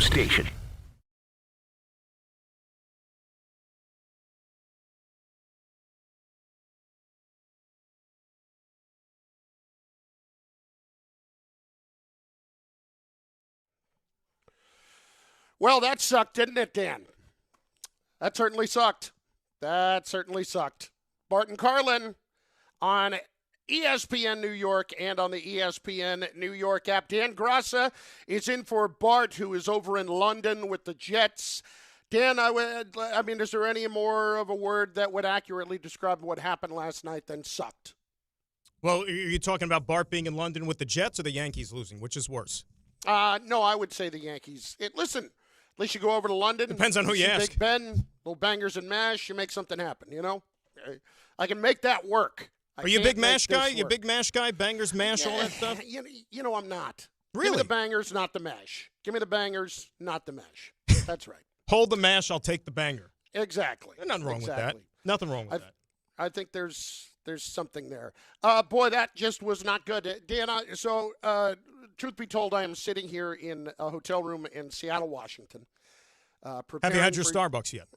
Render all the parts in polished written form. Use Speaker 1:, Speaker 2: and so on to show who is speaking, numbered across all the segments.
Speaker 1: station.
Speaker 2: Well, that sucked, didn't it, Dan? That certainly sucked. Bart Carlin on ESPN New York and on the ESPN New York app. Dan Graca is in for Bart, who is over in London with the Jets. Dan, is there any more of a word that would accurately describe what happened last night than sucked?
Speaker 3: Well, are you talking about Bart being in London with the Jets or the Yankees losing? Which is worse?
Speaker 2: No, I would say the Yankees. Listen, at least you go over to London.
Speaker 3: Depends on who you ask.
Speaker 2: Big Ben, little bangers and mash, you make something happen, you know? I can make that work.
Speaker 3: Are you a big mash guy? You a big mash guy? Bangers, mash, all that stuff?
Speaker 2: You know I'm not.
Speaker 3: Really?
Speaker 2: Give me the bangers, not the mash. Give me the bangers, not the mash. That's right.
Speaker 3: Hold the mash, I'll take the banger.
Speaker 2: Exactly.
Speaker 3: There's nothing wrong with that. Nothing wrong with that.
Speaker 2: I think there's something there. Boy, that just was not good. Dan, truth be told, I am sitting here in a hotel room in Seattle, Washington.
Speaker 3: Have you had your Starbucks yet?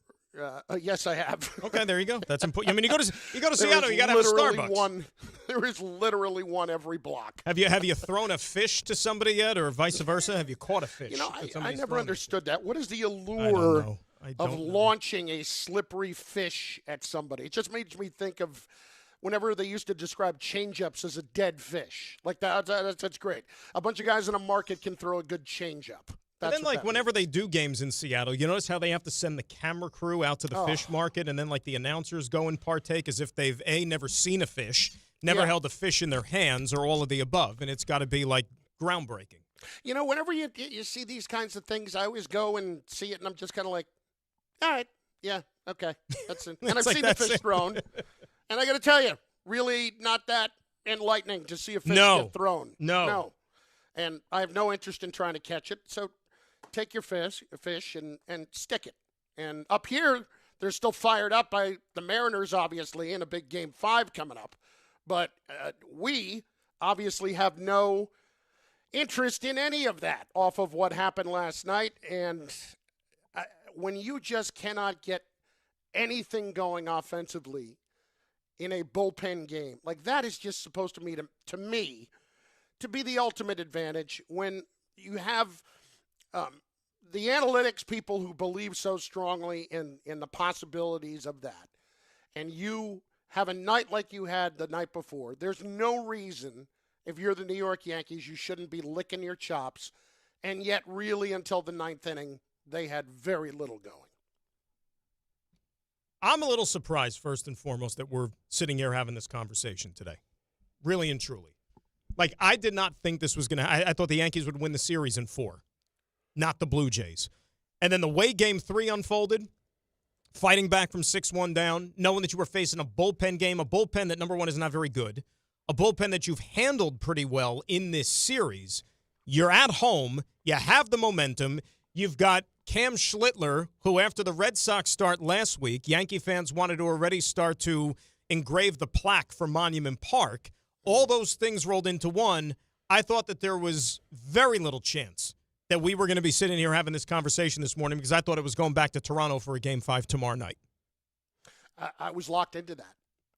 Speaker 2: Yes, I have.
Speaker 3: Okay, there you go. That's important. I mean, you go to Seattle, you got to have a Starbucks.
Speaker 2: There is literally one every block.
Speaker 3: Have you thrown a fish to somebody yet, or vice versa? Have you caught a fish?
Speaker 2: You know, I never understood that. What is the allure of launching a slippery fish at somebody? It just makes me think of whenever they used to describe change-ups as a dead fish. Like that's great. A bunch of guys in a market can throw a good change-up.
Speaker 3: And then, whenever they do games in Seattle, you notice how they have to send the camera crew out to the fish market, and then, the announcers go and partake as if they've, never seen a fish, never held a fish in their hands, or all of the above, and it's got to be, groundbreaking.
Speaker 2: You know, whenever you see these kinds of things, I always go and see it, and I'm just kind of like, all right, yeah, okay, that's it. And I've seen the fish thrown, and I got to tell you, really not that enlightening to see a fish get thrown. No. And I have no interest in trying to catch it, so take your fish and stick it. And up here, they're still fired up by the Mariners, obviously, in a big Game 5 coming up. But we obviously have no interest in any of that off of what happened last night. And when you just cannot get anything going offensively in a bullpen game, that is just supposed to me to be the ultimate advantage when you have the analytics people who believe so strongly in the possibilities of that, and you have a night like you had the night before. There's no reason, if you're the New York Yankees, you shouldn't be licking your chops, and yet really until the ninth inning, they had very little going.
Speaker 3: I'm a little surprised, first and foremost, that we're sitting here having this conversation today. Really and truly. I did not think this was going to – I thought the Yankees would win the series in 4. Not the Blue Jays. And then the way Game 3 unfolded, fighting back from 6-1 down, knowing that you were facing a bullpen game, a bullpen that, number one, is not very good, a bullpen that you've handled pretty well in this series. You're at home. You have the momentum. You've got Cam Schlittler, who after the Red Sox start last week, Yankee fans wanted to already start to engrave the plaque for Monument Park. All those things rolled into one. I thought that there was very little chance that we were going to be sitting here having this conversation this morning because I thought it was going back to Toronto for a Game 5 tomorrow night.
Speaker 2: I was locked into that.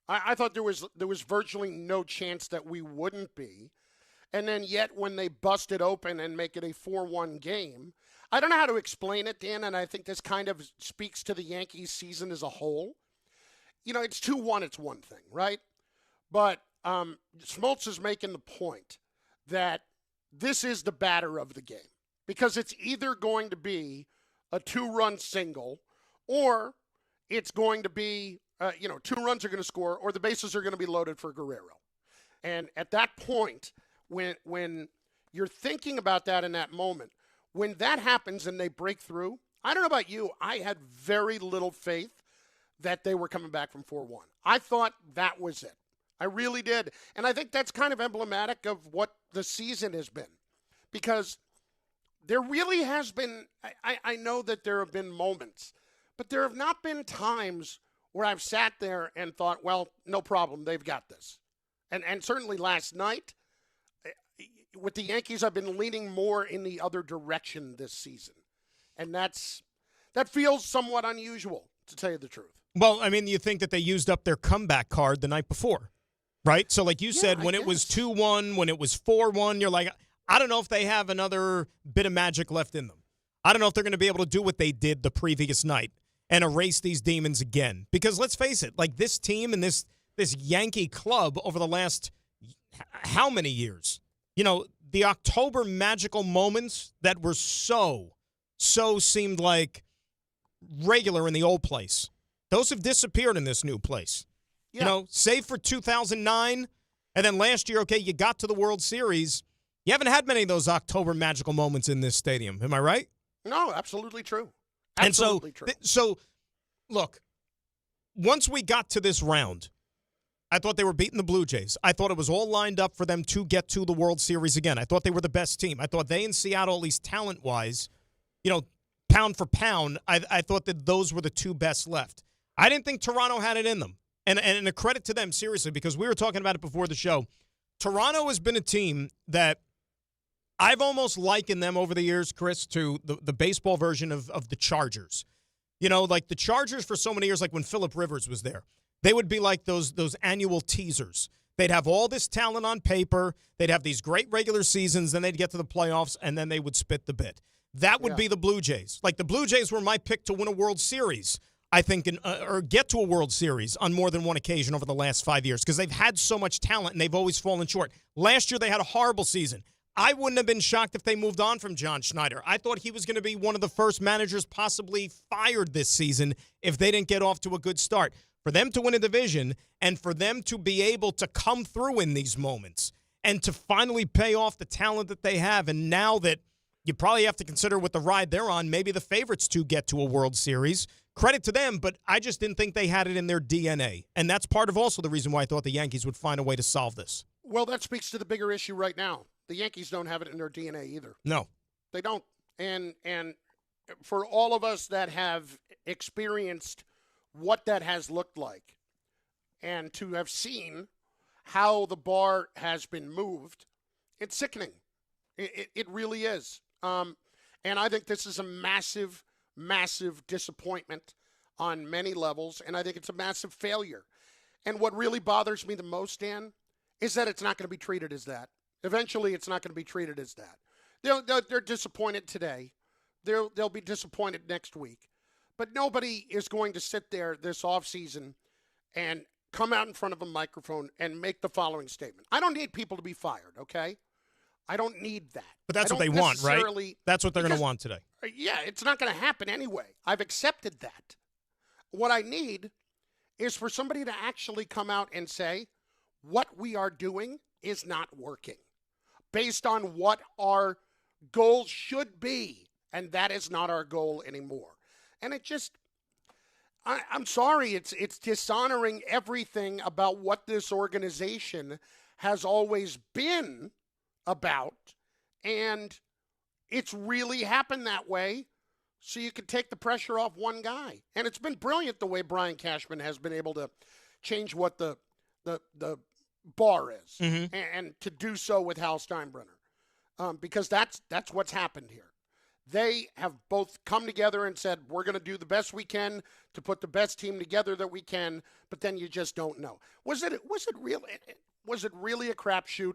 Speaker 2: I thought there was virtually no chance that we wouldn't be. And then yet when they bust it open and make it a 4-1 game, I don't know how to explain it, Dan, and I think this kind of speaks to the Yankees season as a whole. You know, it's 2-1, it's one thing, right? But Smoltz is making the point that this is the batter of the game. Because it's either going to be a 2-run single or it's going to be, 2 runs are going to score or the bases are going to be loaded for Guerrero. And at that point, when you're thinking about that in that moment, when that happens and they break through, I don't know about you, I had very little faith that they were coming back from 4-1. I thought that was it. I really did. And I think that's kind of emblematic of what the season has been. Because there really has been, I know that there have been moments, but there have not been times where I've sat there and thought, well, no problem, they've got this. And certainly last night, with the Yankees, I've been leaning more in the other direction this season. And that feels somewhat unusual, to tell you the truth.
Speaker 3: Well, I mean, you think that they used up their comeback card the night before, right? So like you said, when it was 2-1, when it was 4-1, you're like, I don't know if they have another bit of magic left in them. I don't know if they're going to be able to do what they did the previous night and erase these demons again. Because let's face it, like this team and this Yankee club over the last how many years? You know, the October magical moments that were so seemed like regular in the old place. Those have disappeared in this new place. Yeah. You know, save for 2009, and then last year, okay, you got to the World Series. You haven't had many of those October magical moments in this stadium. Am I right?
Speaker 2: No, absolutely true. Absolutely true.
Speaker 3: So, look, once we got to this round, I thought they were beating the Blue Jays. I thought it was all lined up for them to get to the World Series again. I thought they were the best team. I thought they in Seattle, at least talent-wise, you know, pound for pound, I thought that those were the two best left. I didn't think Toronto had it in them. And a credit to them, seriously, because we were talking about it before the show. Toronto has been a team that I've almost likened them over the years, Chris, to the baseball version of the Chargers. You know, like the Chargers for so many years, like when Phillip Rivers was there, they would be like those annual teasers. They'd have all this talent on paper. They'd have these great regular seasons. Then they'd get to the playoffs, and then they would spit the bit. That would be the Blue Jays. Like the Blue Jays were my pick to win a World Series, I think, or get to a World Series on more than one occasion over the last 5 years because they've had so much talent, and they've always fallen short. Last year, they had a horrible season. I wouldn't have been shocked if they moved on from John Schneider. I thought he was going to be one of the first managers possibly fired this season if they didn't get off to a good start. For them to win a division and for them to be able to come through in these moments and to finally pay off the talent that they have, and now that you probably have to consider with the ride they're on, maybe the favorites to get to a World Series. Credit to them, but I just didn't think they had it in their DNA. And that's part of also the reason why I thought the Yankees would find a way to solve this.
Speaker 2: Well, that speaks to the bigger issue right now. The Yankees don't have it in their DNA either.
Speaker 3: No.
Speaker 2: They don't. And for all of us that have experienced what that has looked like and to have seen how the bar has been moved, it's sickening. It really is. And I think this is a massive, massive disappointment on many levels, and I think it's a massive failure. And what really bothers me the most, Dan, is that it's not going to be treated as that. Eventually, it's not going to be treated as that. They're disappointed today. They'll be disappointed next week. But nobody is going to sit there this offseason and come out in front of a microphone and make the following statement. I don't need people to be fired, okay? I don't need that.
Speaker 3: But that's what they want, right? That's what they're going to want today.
Speaker 2: Yeah, it's not going to happen anyway. I've accepted that. What I need is for somebody to actually come out and say, what we are doing is not working based on what our goal should be, and that is not our goal anymore. And it just, I'm sorry, it's dishonoring everything about what this organization has always been about, and it's really happened that way so you can take the pressure off one guy. And it's been brilliant the way Brian Cashman has been able to change what the bar is, and to do so with Hal Steinbrenner, because that's what's happened here. They have both come together and said, we're going to do the best we can to put the best team together that we can, but then you just don't know. Was it really a crapshoot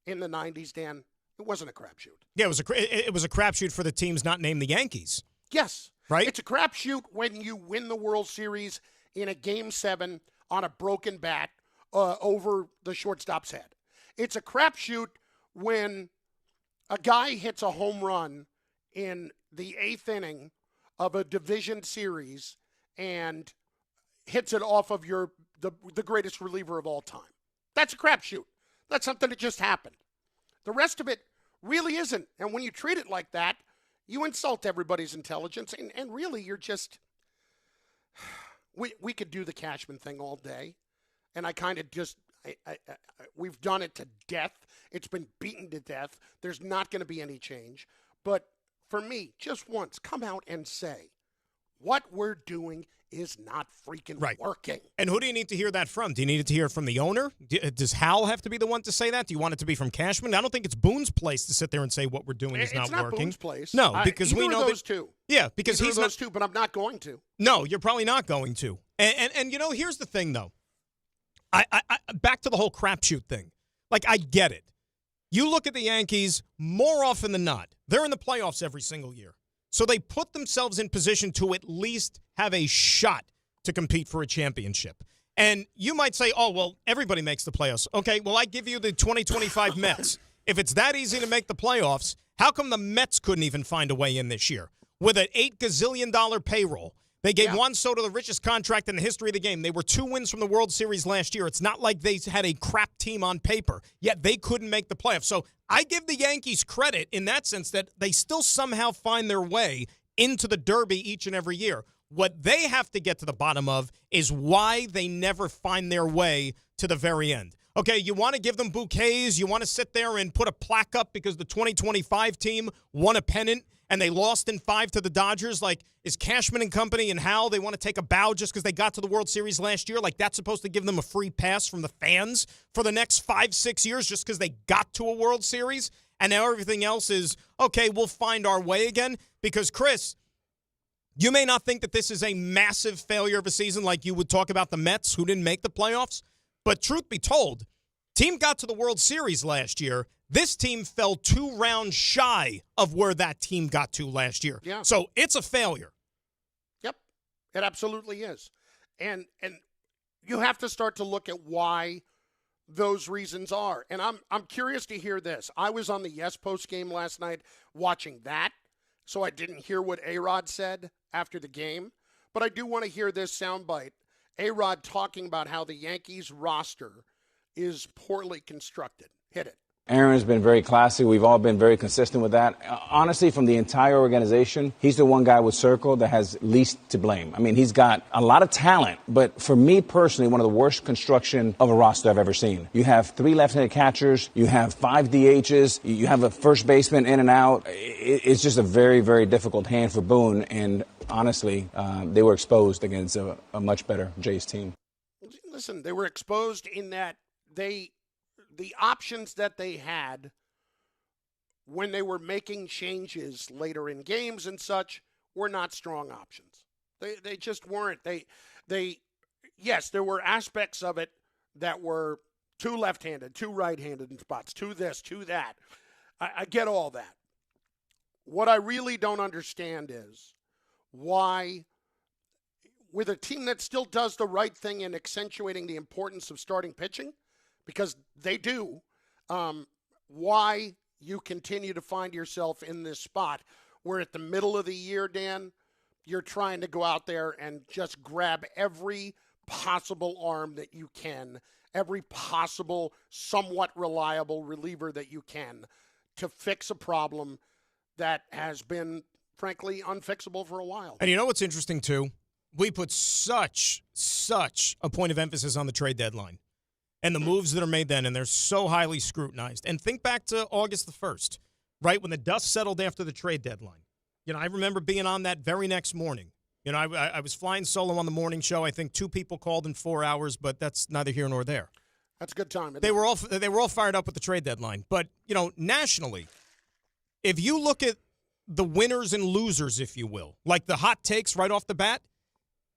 Speaker 2: in the 90s, Dan? It wasn't a crapshoot.
Speaker 3: Yeah, it was a crapshoot for the teams not named the Yankees.
Speaker 2: Yes.
Speaker 3: Right?
Speaker 2: It's a crapshoot when you win the World Series in a Game 7 on a broken bat over the shortstop's head. It's a crapshoot when a guy hits a home run in the 8th inning of a division series and hits it off of the greatest reliever of all time. That's a crapshoot. That's something that just happened. The rest of it really isn't. And when you treat it like that, you insult everybody's intelligence. And really, you're just... We could do the Cashman thing all day. And I kind of just... we've done it to death. It's been beaten to death. There's not going to be any change. But for me, just once, come out and say, what we're doing is not freaking working.
Speaker 3: And who do you need to hear that from? Do you need to hear it from the owner? Does Hal have to be the one to say that? Do you want it to be from Cashman? I don't think it's Boone's place to sit there and say what we're doing is not working.
Speaker 2: It's not Boone's place.
Speaker 3: No, because we know
Speaker 2: those two.
Speaker 3: Yeah, because he's
Speaker 2: those two, but I'm not going to.
Speaker 3: No, you're probably not going to. And here's the thing, though. I back to the whole crapshoot thing. Like, I get it. You look at the Yankees, more often than not, they're in the playoffs every single year. So they put themselves in position to at least have a shot to compete for a championship. And you might say, oh, well, everybody makes the playoffs. Okay, well, I give you the 2025 Mets. If it's that easy to make the playoffs, how come the Mets couldn't even find a way in this year? With an $8 gazillion payroll, they gave Juan Soto the richest contract in the history of the game. They were 2 wins from the World Series last year. It's not like they had a crap team on paper, yet they couldn't make the playoffs. So I give the Yankees credit in that sense that they still somehow find their way into the Derby each and every year. What they have to get to the bottom of is why they never find their way to the very end. Okay, you want to give them bouquets. You want to sit there and put a plaque up because the 2025 team won a pennant and they lost in 5 to the Dodgers. Like, is Cashman and company and Hal, they want to take a bow just because they got to the World Series last year? Like, that's supposed to give them a free pass from the fans for the next 5-6 years just because they got to a World Series? And now everything else is, okay, we'll find our way again. Because, Chris, you may not think that this is a massive failure of a season like you would talk about the Mets who didn't make the playoffs. But truth be told, team got to the World Series last year. This team fell 2 rounds shy of where that team got to last year.
Speaker 2: Yeah.
Speaker 3: So it's a failure.
Speaker 2: Yep, it absolutely is. And you have to start to look at why those reasons are. And I'm curious to hear this. I was on the Yes Post game last night watching that, so I didn't hear what A-Rod said after the game. But I do want to hear this soundbite. A-Rod talking about how the Yankees roster is poorly constructed. Hit it.
Speaker 1: Aaron's been very classy. We've all been very consistent with that. Honestly, from the entire organization, he's the one guy with Circle that has least to blame. I mean, he's got a lot of talent, but for me personally, one of the worst construction of a roster I've ever seen. You have 3 left-handed catchers, you have 5 DHs, you have a first baseman in and out. It's just a very, very difficult hand for Boone, and honestly, they were exposed against a much better Jays team.
Speaker 2: Listen, they were exposed in that the options that they had when they were making changes later in games and such were not strong options. They just weren't. Yes, there were aspects of it that were too left-handed, too right-handed in spots, too this, too that. I get all that. What I really don't understand is why, with a team that still does the right thing in accentuating the importance of starting pitching, because they do, why you continue to find yourself in this spot where at the middle of the year, Dan, you're trying to go out there and just grab every possible arm that you can, every possible somewhat reliable reliever that you can to fix a problem that has been, frankly, unfixable for a while.
Speaker 3: And you know what's interesting, too? We put such a point of emphasis on the trade deadline and the moves that are made then, and they're so highly scrutinized. And think back to August the 1st, right, when the dust settled after the trade deadline. You know, I remember being on that very next morning. You know, I was flying solo on the morning show. I think 2 people called in 4 hours, but that's neither here nor there.
Speaker 2: That's a good time.
Speaker 3: They were all fired up with the trade deadline. But, you know, nationally, if you look at the winners and losers, if you will, like the hot takes right off the bat,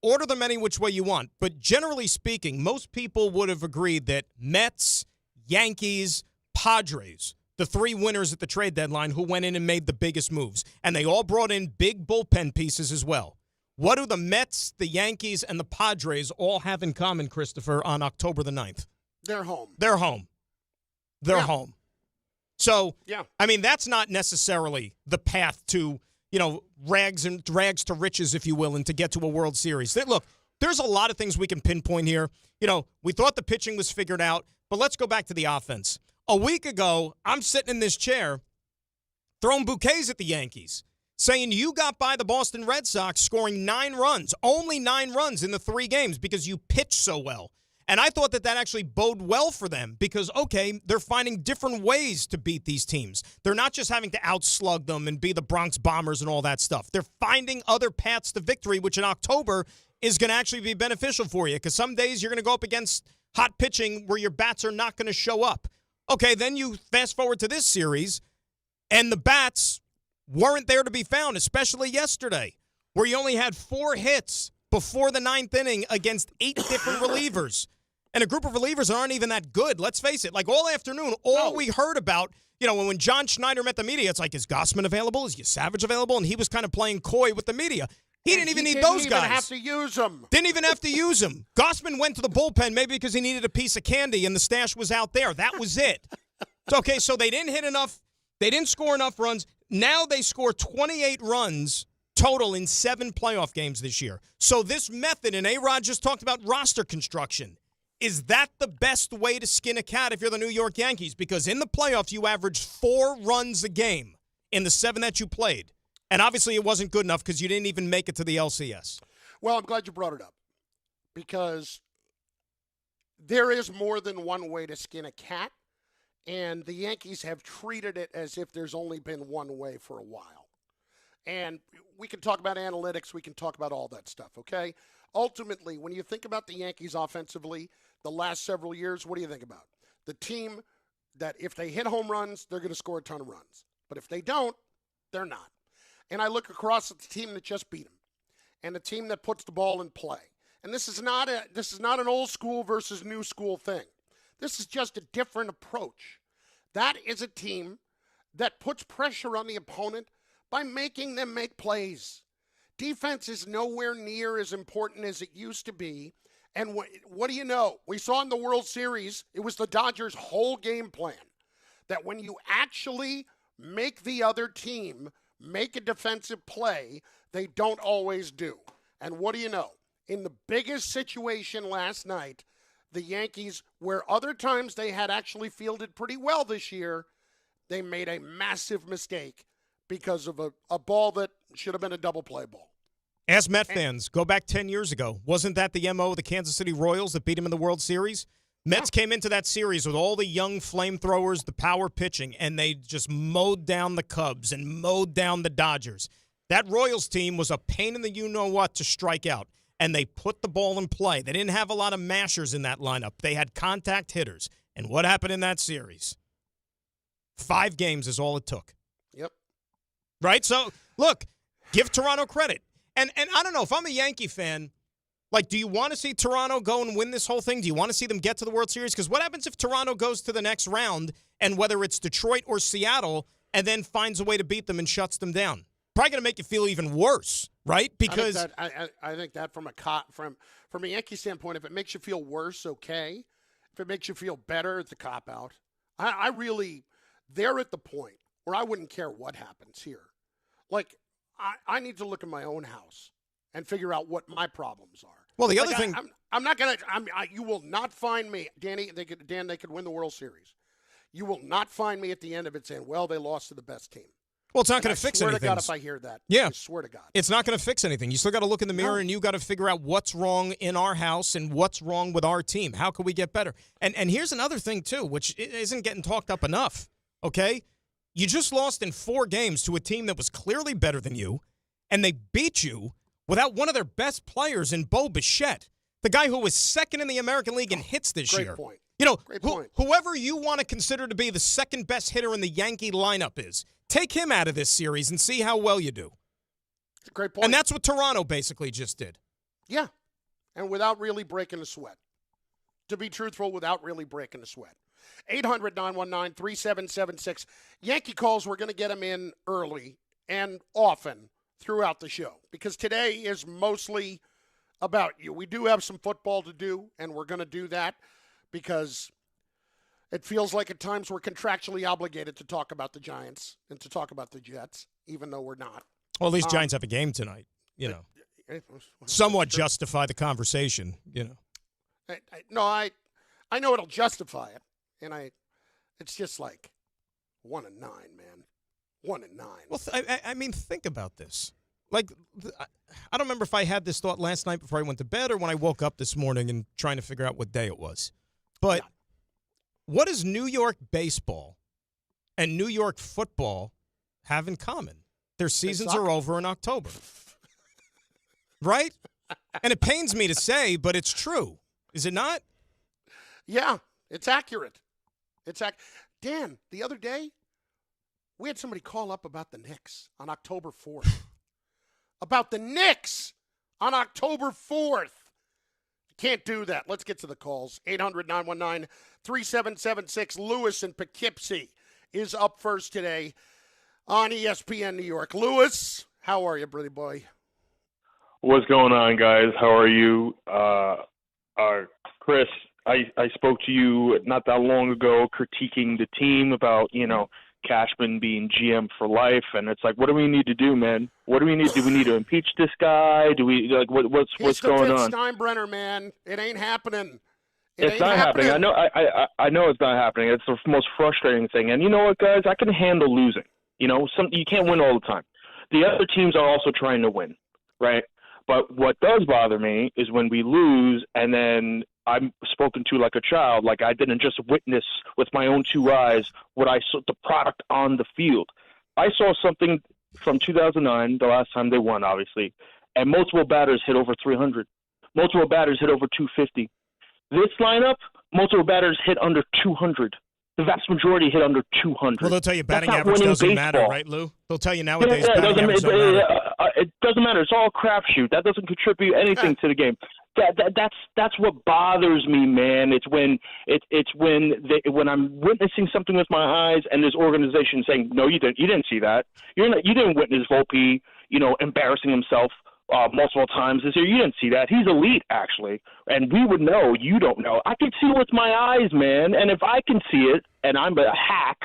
Speaker 3: order them any which way you want. But generally speaking, most people would have agreed that Mets, Yankees, Padres, the 3 winners at the trade deadline who went in and made the biggest moves. And they all brought in big bullpen pieces as well. What do the Mets, the Yankees, and the Padres all have in common, Christopher, on October the 9th?
Speaker 2: They're home.
Speaker 3: They're home. They're home. So,
Speaker 2: yeah.
Speaker 3: I mean, that's not necessarily the path to, you know, rags to riches, if you will, and to get to a World Series. Look, there's a lot of things we can pinpoint here. You know, we thought the pitching was figured out, but let's go back to the offense. A week ago, I'm sitting in this chair throwing bouquets at the Yankees, saying you got by the Boston Red Sox scoring 9 runs, only 9 runs in the 3 games because you pitched so well. And I thought that actually bode well for them because, okay, they're finding different ways to beat these teams. They're not just having to outslug them and be the Bronx Bombers and all that stuff. They're finding other paths to victory, which in October is going to actually be beneficial for you because some days you're going to go up against hot pitching where your bats are not going to show up. Okay, then you fast forward to this series, and the bats weren't there to be found, especially yesterday, where you only had 4 hits before the 9th inning against 8 different relievers. And a group of relievers aren't even that good. Let's face it. Like all afternoon, we heard about, when John Schneider met the media, it's like, is Gossman available? Is Savage available? And he was kind of playing coy with the media. He didn't even need those guys.
Speaker 2: Didn't even have to use them.
Speaker 3: Didn't even have to use them. Gossman went to the bullpen maybe because he needed a piece of candy and the stash was out there. That was it. Okay, so they didn't hit enough. They didn't score enough runs. Now they score 28 runs total in 7 playoff games this year. So this method, and A-Rod just talked about roster construction. Is that the best way to skin a cat if you're the New York Yankees? Because in the playoffs, you averaged 4 runs a game in the 7 that you played. And obviously it wasn't good enough because you didn't even make it to the LCS.
Speaker 2: Well, I'm glad you brought it up because there is more than one way to skin a cat, and the Yankees have treated it as if there's only been one way for a while. And we can talk about analytics. We can talk about all that stuff, okay? Ultimately, when you think about the Yankees offensively, the last several years, what do you think about? The team that if they hit home runs, they're going to score a ton of runs. But if they don't, they're not. And I look across at the team that just beat them and the team that puts the ball in play. And this is not an old school versus new school thing. This is just a different approach. That is a team that puts pressure on the opponent by making them make plays. Defense is nowhere near as important as it used to be. And what do you know? We saw in the World Series, it was the Dodgers' whole game plan that when you actually make the other team make a defensive play, they don't always do. And what do you know? In the biggest situation last night, the Yankees, where other times they had actually fielded pretty well this year, they made a massive mistake because of a ball that should have been a double play ball.
Speaker 3: Ask Met fans, go back 10 years ago. Wasn't that the MO of the Kansas City Royals that beat them in the World Series? Mets came into that series with all the young flamethrowers, the power pitching, and they just mowed down the Cubs and mowed down the Dodgers. That Royals team was a pain in the you-know-what to strike out, and they put the ball in play. They didn't have a lot of mashers in that lineup. They had contact hitters. And what happened in that series? 5 games is all it took.
Speaker 2: Yep.
Speaker 3: Right? So, look, give Toronto credit. And I don't know, if I'm a Yankee fan, like, do you want to see Toronto go and win this whole thing? Do you want to see them get to the World Series? Because what happens if Toronto goes to the next round, and whether it's Detroit or Seattle, and then finds a way to beat them and shuts them down? Probably going to make you feel even worse, right? Because
Speaker 2: I think that from a Yankee standpoint, if it makes you feel worse, okay. If it makes you feel better, it's a cop-out. I really, they're at the point where I wouldn't care what happens here. Like, I need to look at my own house and figure out what my problems are.
Speaker 3: Well, the other thing,
Speaker 2: I'm not going to. You will not find me, Danny. They could win the World Series. You will not find me at the end of it saying, "Well, they lost to the best team."
Speaker 3: Well, it's not going to fix anything.
Speaker 2: I swear to God, if I hear that,
Speaker 3: yeah,
Speaker 2: I swear to God,
Speaker 3: it's not going to fix anything. You still got to look in the mirror and you got to figure out what's wrong in our house and what's wrong with our team. How can we get better? And here's another thing too, which isn't getting talked up enough. Okay, you just lost in 4 games to a team that was clearly better than you, and they beat you without one of their best players in Bo Bichette, the guy who was second in the American League in hits this year.
Speaker 2: Great point.
Speaker 3: You know,
Speaker 2: Great point.
Speaker 3: Whoever you want to consider to be the second best hitter in the Yankee lineup is, take him out of this series and see how well you do.
Speaker 2: It's a great point.
Speaker 3: And that's what Toronto basically just did.
Speaker 2: Yeah, and without really breaking a sweat. To be truthful, without really breaking a sweat. 800-919-3776. Yankee calls, we're going to get them in early and often throughout the show because today is mostly about you. We do have some football to do, and we're going to do that because it feels like at times we're contractually obligated to talk about the Giants and to talk about the Jets, even though we're not.
Speaker 3: Well, at least Giants have a game tonight, you know. Somewhat justify the conversation, you know.
Speaker 2: I know it'll justify it, and it's just like 1-9, man. 1-9.
Speaker 3: Well, I mean, think about this. Like, I don't remember if I had this thought last night before I went to bed or when I woke up this morning and trying to figure out what day it was. But what does New York baseball and New York football have in common? Their seasons are over in October. Right? And it pains me to say, but it's true. Is it not?
Speaker 2: Yeah, it's accurate. Dan, the other day, we had somebody call up about the Knicks on October 4th. About the Knicks on October 4th. Can't do that. Let's get to the calls. 800-919-3776. Lewis in Poughkeepsie is up first today on ESPN New York. Lewis, how are you, brother boy?
Speaker 4: What's going on, guys? How are you? Chris, I spoke to you not that long ago critiquing the team about, Cashman being GM for life, and it's like, what do we need to do, man? What do we need? Do we need to impeach this guy? Do we what's going on?
Speaker 2: Steinbrenner, man, it ain't happening.
Speaker 4: It's not happening. I know it's not happening. It's the most frustrating thing. And you know what, guys? I can handle losing. You can't win all the time. The other teams are also trying to win, right? But what does bother me is when we lose and then I'm spoken to like a child, like I didn't just witness with my own two eyes what I saw, the product on the field. I saw something from 2009, the last time they won, obviously, and multiple batters hit over 300. Multiple batters hit over 250. This lineup, multiple batters hit under 200. The vast majority hit under 200.
Speaker 3: Well, they'll tell you batting average doesn't matter, right, Lou? They'll tell you nowadays batting average doesn't matter.
Speaker 4: It doesn't matter. It's all a crapshoot. That doesn't contribute anything to the game. That's what bothers me, man. It's when I'm witnessing something with my eyes and this organization saying, no, you didn't see that. You didn't witness Volpe, embarrassing himself multiple times this year. You didn't see that. He's elite, actually, and we would know. You don't know. I can see it with my eyes, man. And if I can see it, and I'm a hack,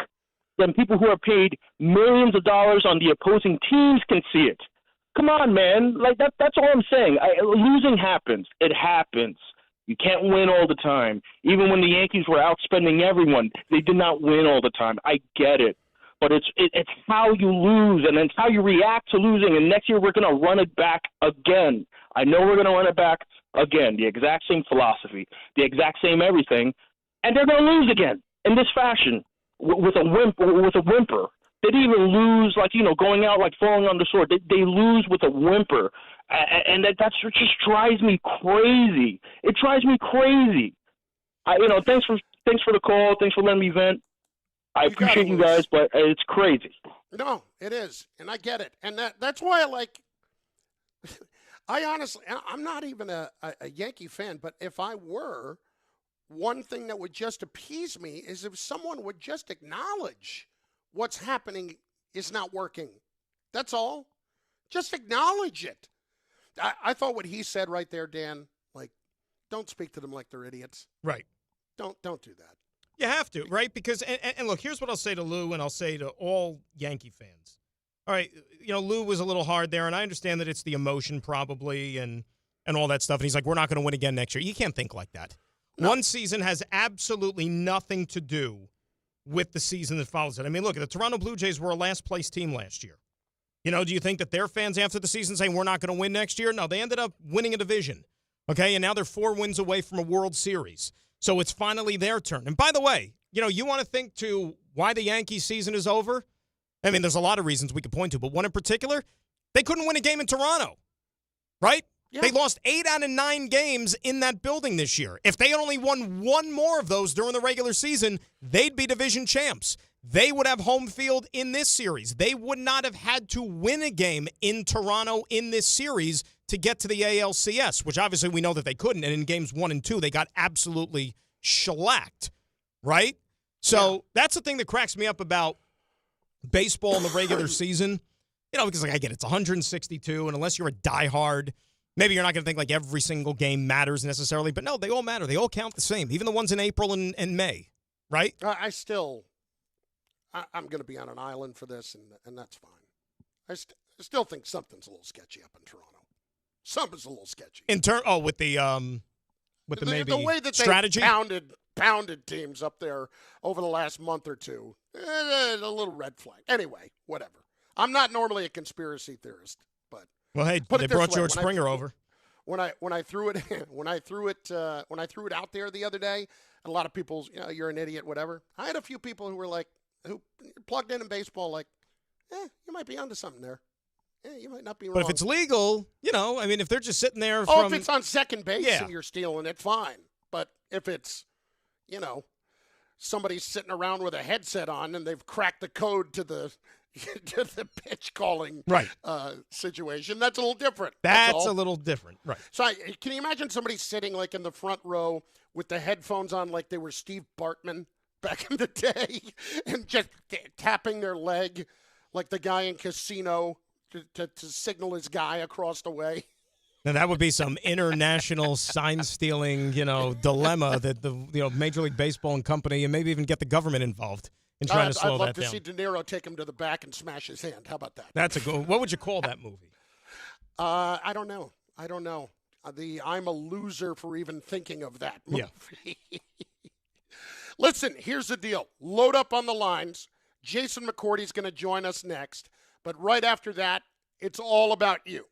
Speaker 4: then people who are paid millions of dollars on the opposing teams can see it. Come on, man. Like that's all I'm saying. Losing happens. It happens. You can't win all the time. Even when the Yankees were outspending everyone, they did not win all the time. I get it. But it's how you lose, and it's how you react to losing. And next year we're going to run it back again. I know we're going to run it back again. The exact same philosophy, the exact same everything, and they're going to lose again in this fashion with a whimper. They didn't even lose going out like falling on the sword. They lose with a whimper, and that's what just drives me crazy. It drives me crazy. Thanks for the call. Thanks for letting me vent. I appreciate you guys, but it's crazy.
Speaker 2: No, it is, and I get it, and that's why I honestly, I'm not even a Yankee fan, but if I were, one thing that would just appease me is if someone would just acknowledge what's happening is not working. That's all. Just acknowledge it. I thought what he said right there, Dan, don't speak to them like they're idiots.
Speaker 3: Right.
Speaker 2: Don't do that.
Speaker 3: You have to, right? Because, and look, here's what I'll say to Lou, and I'll say to all Yankee fans. All right, Lou was a little hard there, and I understand that it's the emotion probably and all that stuff. And he's like, we're not going to win again next year. You can't think like that. No. One season has absolutely nothing to do with the season that follows it. I mean, look, the Toronto Blue Jays were a last-place team last year. Do you think that their fans after the season saying we're not going to win next year? No, they ended up winning a division, okay? And now they're 4 wins away from a World Series. So it's finally their turn. And by the way, you want to think to why the Yankees season is over? I mean, there's a lot of reasons we could point to, but one in particular, they couldn't win a game in Toronto, right? Yeah. They lost 8 out of 9 games in that building this year. If they had only won one more of those during the regular season, they'd be division champs. They would have home field in this series. They would not have had to win a game in Toronto in this series to get to the ALCS, which obviously we know that they couldn't. And in games 1 and 2, they got absolutely shellacked, right? So That's the thing that cracks me up about baseball in the regular season. Because I get it, it's 162, and unless you're a diehard, maybe you're not going to think every single game matters necessarily. But no, they all matter. They all count the same, even the ones in April and May, right?
Speaker 2: I'm going to be on an island for this, and that's fine. I still think something's a little sketchy up in Toronto. Something's a little sketchy.
Speaker 3: With the
Speaker 2: way that
Speaker 3: strategy?
Speaker 2: They pounded teams up there over the last month or two. A little red flag. Anyway, whatever. I'm not normally a conspiracy theorist. But
Speaker 3: well, hey,
Speaker 2: put
Speaker 3: they
Speaker 2: it this
Speaker 3: brought
Speaker 2: way,
Speaker 3: George Springer over.
Speaker 2: When I threw it when I threw it out there the other day, and a lot of people, you're an idiot, whatever. I had a few people who were like, who plugged in baseball, like, you might be onto something there. Yeah, you might not be wrong.
Speaker 3: But if it's legal, if they're just sitting there
Speaker 2: if it's on second base and you're stealing it, fine. But if it's, somebody's sitting around with a headset on and they've cracked the code to the pitch calling situation, that's a little different.
Speaker 3: That's a little different, right?
Speaker 2: So can you imagine somebody sitting like in the front row with the headphones on like they were Steve Bartman back in the day and just tapping their leg like the guy in Casino to signal his guy across the way?
Speaker 3: Now that would be some international sign-stealing, dilemma that the Major League Baseball and company, and maybe even get the government involved in trying to slow that down.
Speaker 2: I'd love to see De Niro take him to the back and smash his hand. How about that?
Speaker 3: That's a good. What would you call that movie?
Speaker 2: I don't know. I'm a loser for even thinking of that movie. Yeah. Listen, here's the deal. Load up on the lines. Jason McCourty's going to join us next. But right after that, it's all about you.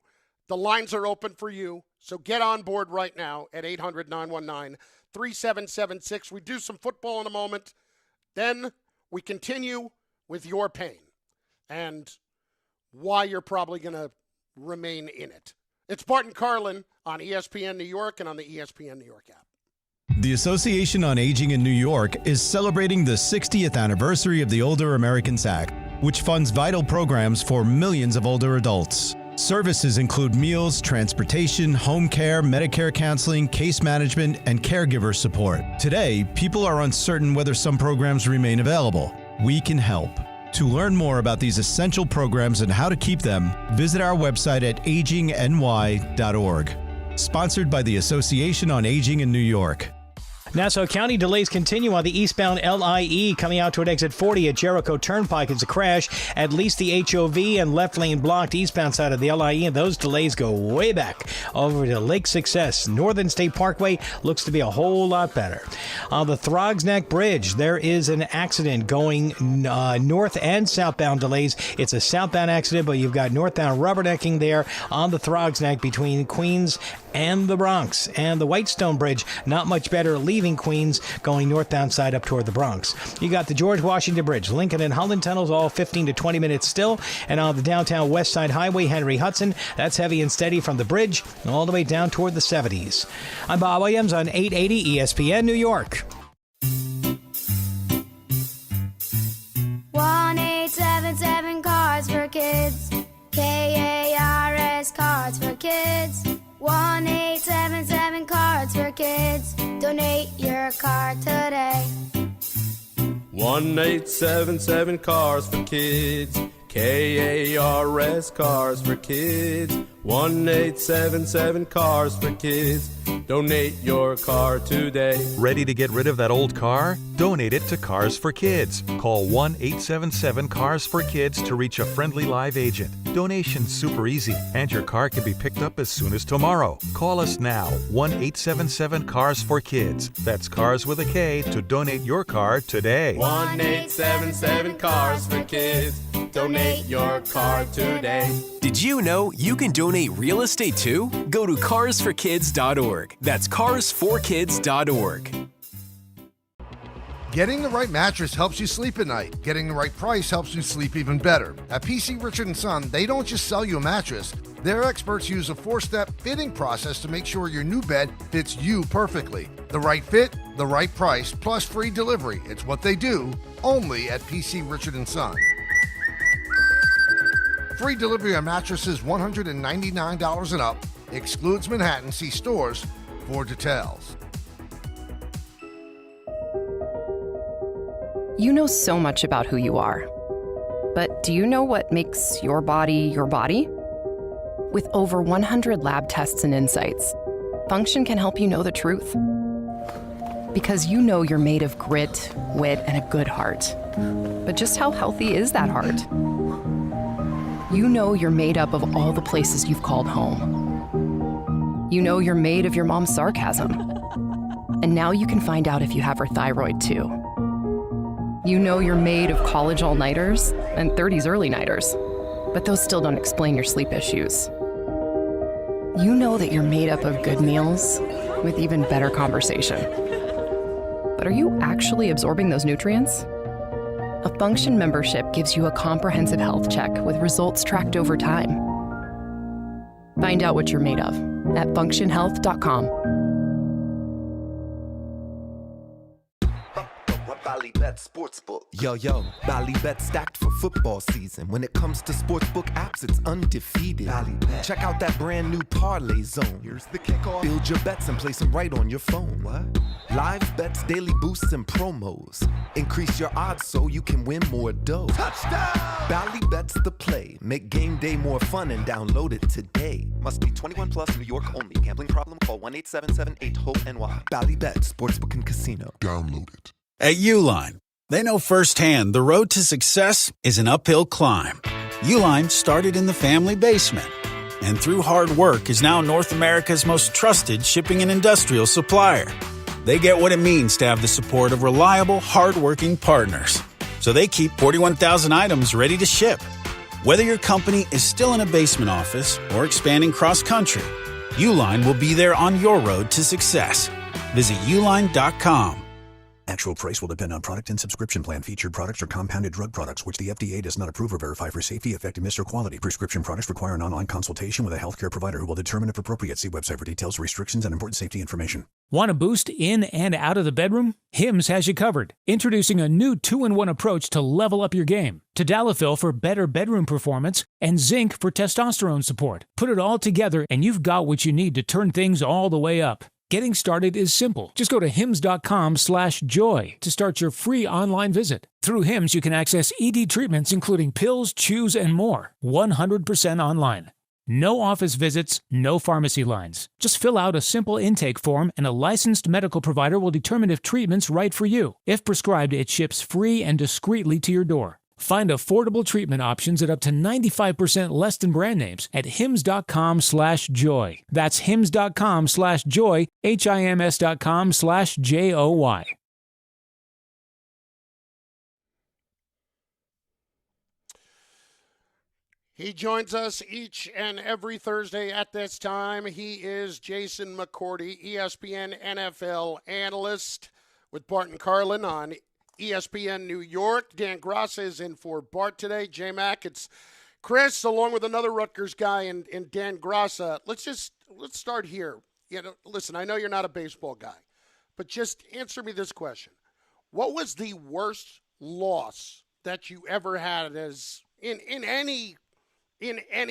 Speaker 2: The lines are open for you, so get on board right now at 800-919-3776. We do some football in a moment. Then we continue with your pain and why you're probably going to remain in it. It's Bart Carlin on ESPN New York and on the ESPN New York app.
Speaker 5: The Association on Aging in New York is celebrating the 60th anniversary of the Older Americans Act, which funds vital programs for millions of older adults. Services include meals, transportation, home care, Medicare counseling, case management, and caregiver support. Today, people are uncertain whether some programs remain available. We can help. To learn more about these essential programs and how to keep them, visit our website at agingny.org. Sponsored by the Association on Aging in New York.
Speaker 6: Nassau County delays continue on the eastbound LIE coming out toward exit 40 at Jericho Turnpike. It's a crash. At least the HOV and left lane blocked eastbound side of the LIE, and those delays go way back over to Lake Success. Northern State Parkway looks to be a whole lot better. On the Throgs Neck Bridge, there is an accident going north and southbound delays. It's a southbound accident, but you've got northbound rubbernecking there on the Throgs Neck between Queens and the Bronx. And the Whitestone Bridge, not much better, leaving Queens, going northbound side up toward the Bronx. You got the George Washington Bridge, Lincoln and Holland tunnels, all 15 to 20 minutes still. And on the downtown West Side Highway, Henry Hudson, that's heavy and steady from the bridge all the way down toward the 70s. I'm Bob Williams on 880 ESPN New York.
Speaker 7: 1877 Cards for Kids. KARS Cards for Kids. 1877 Cards for Kids. Donate your card today.
Speaker 8: 1877 Cars for Kids. KARS Cars for Kids. 1877 Cars for Kids. Donate your car today.
Speaker 9: Ready to get rid of that old car? Donate it to Cars for Kids. Call 1-877-CARS-FOR-KIDS to reach a friendly live agent. Donation's super easy, and your car can be picked up as soon as tomorrow. Call us now, 1-877-CARS-FOR-KIDS. That's Cars with a K to donate your car today.
Speaker 8: 1877 Cars for Kids. Donate your car today.
Speaker 10: Did you know you can donate real estate too? Go to carsforkids.org. That's carsforkids.org.
Speaker 11: Getting the right mattress helps you sleep at night. Getting the right price helps you sleep even better. At PC Richard & Son, they don't just sell you a mattress. Their experts use a 4-step fitting process to make sure your new bed fits you perfectly. The right fit, the right price, plus free delivery. It's what they do, only at PC Richard & Son. Free delivery on mattresses $199 and up. Excludes Manhattan. See stores for details.
Speaker 12: You know so much about who you are. But do you know what makes your body your body? With over 100 lab tests and insights, Function can help you know the truth. Because you know you're made of grit, wit, and a good heart. But just how healthy is that heart? You know you're made up of all the places you've called home. You know you're made of your mom's sarcasm. And now you can find out if you have her thyroid too. You know you're made of college all-nighters and 30s early-nighters. but those still don't explain your sleep issues. You know that you're made up of good meals with even better conversation. But are you actually absorbing those nutrients? A Function membership gives you a comprehensive health check with results tracked over time. Find out what you're made of at functionhealth.com.
Speaker 13: Ballybet Sportsbook. Yo, Ballybet stacked for football season. When it comes to sportsbook apps, it's undefeated. Ballybet. Check out that brand new parlay zone. Here's the kickoff. Build your bets and place them right on your phone. What? Live bets, daily boosts, and promos. Increase your odds so you can win more dough. Touchdown! Ballybet's the play. Make game day more fun and download it today.
Speaker 14: Must be 21 plus, New York only. Gambling problem? Call 1-877-8-HOPE-NY.
Speaker 13: Ballybet, Sportsbook and Casino.
Speaker 14: Download it.
Speaker 15: At Uline, they know firsthand the road to success is an uphill climb. Uline started in the family basement, and through hard work is now North America's most trusted shipping and industrial supplier. They get what it means to have the support of reliable, hard-working partners. So they keep 41,000 items ready to ship. Whether your company is still in a basement office or expanding cross-country, Uline will be there on your road to success. Visit uline.com.
Speaker 16: Actual price will depend on product and subscription plan. Featured products are compounded drug products, which the FDA does not approve or verify for safety, effectiveness, or quality. Prescription products require an online consultation with a healthcare provider who will determine if appropriate. See website for details, restrictions, and important safety information.
Speaker 17: Want a boost in and out of the bedroom? Hims has you covered. Introducing a new 2-in-1 approach to level up your game. Tadalafil for better bedroom performance and zinc for testosterone support. Put it all together and you've got what you need to turn things all the way up. Getting started is simple. Just go to hims.com/joy to start your free online visit. Through Hims, you can access ED treatments including pills, chews, and more. 100% online. No office visits, no pharmacy lines. Just fill out a simple intake form and a licensed medical provider will determine if treatment's right for you. If prescribed, it ships free and discreetly to your door. Find affordable treatment options at up to 95% less than brand names at hims.com/joy. That's hims.com/joy, HIMS.com/JOY.
Speaker 2: He joins us each and every Thursday at this time. He is Jason McCourty, ESPN NFL analyst with Bart Carlin on ESPN New York. Dan Graca is in for Bart today. J-Mac, it's Chris, along with another Rutgers guy, and Dan Graca. Let's start here. Listen, I know you're not a baseball guy, but just answer me this question. What was the worst loss that you ever had as in any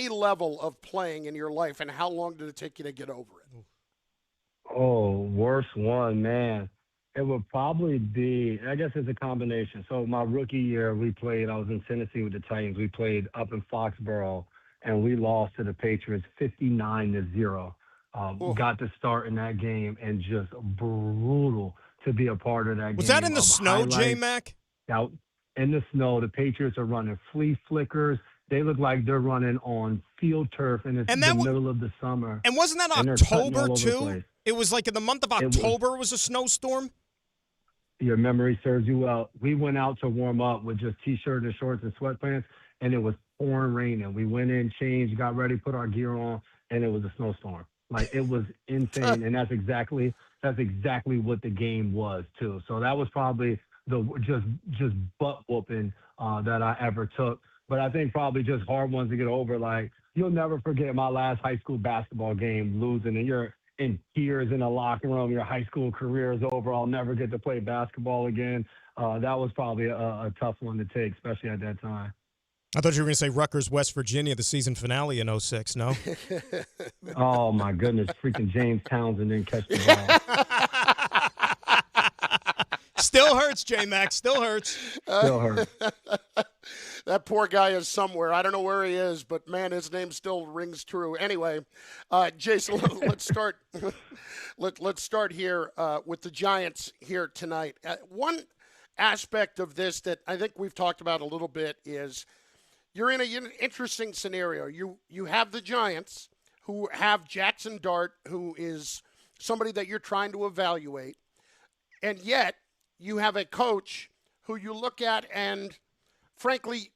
Speaker 2: level of playing in your life, and how long did it take you to get over it?
Speaker 18: Oh, worst one, man. It would probably be, I guess it's a combination. So my rookie year, I was in Tennessee with the Titans. We played up in Foxborough, and we lost to the Patriots 59-0. Got to start in that game, and just brutal to be a part of that game.
Speaker 3: Was that in the snow, J-Mac?
Speaker 18: Out in the snow. The Patriots are running flea flickers. They look like they're running on field turf, and it's the middle of the summer.
Speaker 3: And wasn't that October, too? It was like in the month of October it was a snowstorm?
Speaker 18: Your memory serves you well. We went out to warm up with just T-shirt and shorts and sweatpants, and it was pouring rain. And we went in, changed, got ready, put our gear on, and it was a snowstorm. Like, it was insane, and that's exactly what the game was, too. So that was probably the just butt-whooping that I ever took. But I think probably just hard ones to get over. Like, you'll never forget my last high school basketball game, losing, and you're in tears in the locker room. Your high school career is over. I'll never get to play basketball again. That was probably a tough one to take, especially at that time.
Speaker 3: I thought you were going to say Rutgers, West Virginia, the season finale in 06, no?
Speaker 18: Oh, my goodness. Freaking James Townsend didn't catch the ball.
Speaker 3: Still hurts, J-Mac. Still hurts.
Speaker 18: Still hurts.
Speaker 2: That poor guy is somewhere. I don't know where he is, but, man, his name still rings true. Anyway, Jason, let's start. Let's start here with the Giants here tonight. One aspect of this that I think we've talked about a little bit is you're in an interesting scenario. You have the Giants who have Jackson Dart, who is somebody that you're trying to evaluate, and yet you have a coach who you look at and, frankly,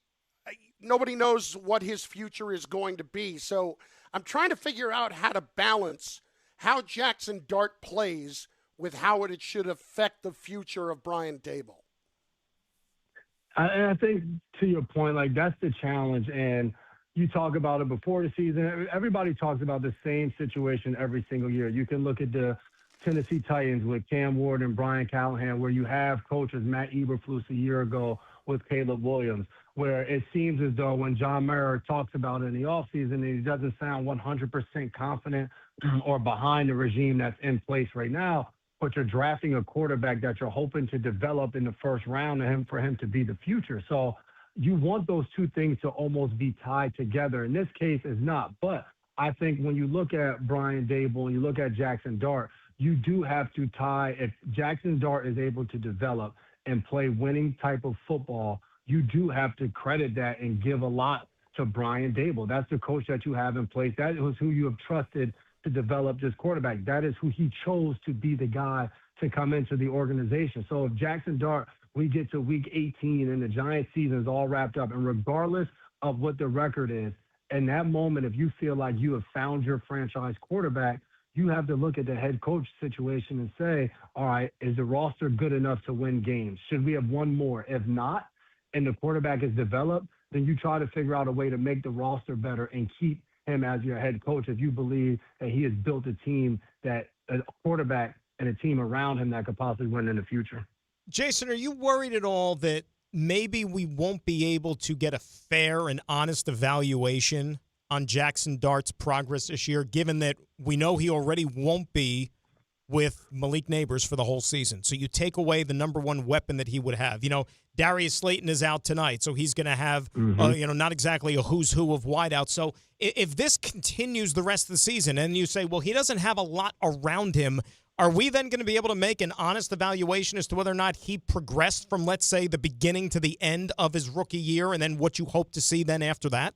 Speaker 2: nobody knows what his future is going to be. So I'm trying to figure out how to balance how Jackson Dart plays with how it should affect the future of Brian Daboll.
Speaker 18: I think to your point, like that's the challenge. And you talk about it before the season. Everybody talks about the same situation every single year. You can look at the Tennessee Titans with Cam Ward and Brian Callahan, where you have coaches, Matt Eberflus a year ago with Caleb Williams, where it seems as though when John Mara talks about it in the offseason, he doesn't sound 100% confident or behind the regime that's in place right now, but you're drafting a quarterback that you're hoping to develop in the first round for him to be the future. So you want those two things to almost be tied together. In this case, it's not. But I think when you look at Brian Daboll and you look at Jackson Dart, you do have to tie. If Jackson Dart is able to develop and play winning type of football, you do have to credit that and give a lot to Brian Daboll. That's the coach that you have in place. That was who you have trusted to develop this quarterback. That is who he chose to be the guy to come into the organization. So if Jackson Dart, we get to week 18 and the Giants season is all wrapped up, and regardless of what the record is, in that moment, if you feel like you have found your franchise quarterback, you have to look at the head coach situation and say, all right, is the roster good enough to win games? Should we have one more? If not, and the quarterback is developed, then you try to figure out a way to make the roster better and keep him as your head coach if you believe that he has built a team, that a quarterback and a team around him that could possibly win in the future.
Speaker 3: Jason, are you worried at all that maybe we won't be able to get a fair and honest evaluation on Jackson Dart's progress this year, given that we know he already won't be with Malik Neighbors for the whole season? So you take away the number one weapon that he would have. You know, Darius Slayton is out tonight, so he's going to have, not exactly a who's who of wideouts. So if this continues the rest of the season and you say, well, he doesn't have a lot around him, are we then going to be able to make an honest evaluation as to whether or not he progressed from, let's say, the beginning to the end of his rookie year and then what you hope to see then after that?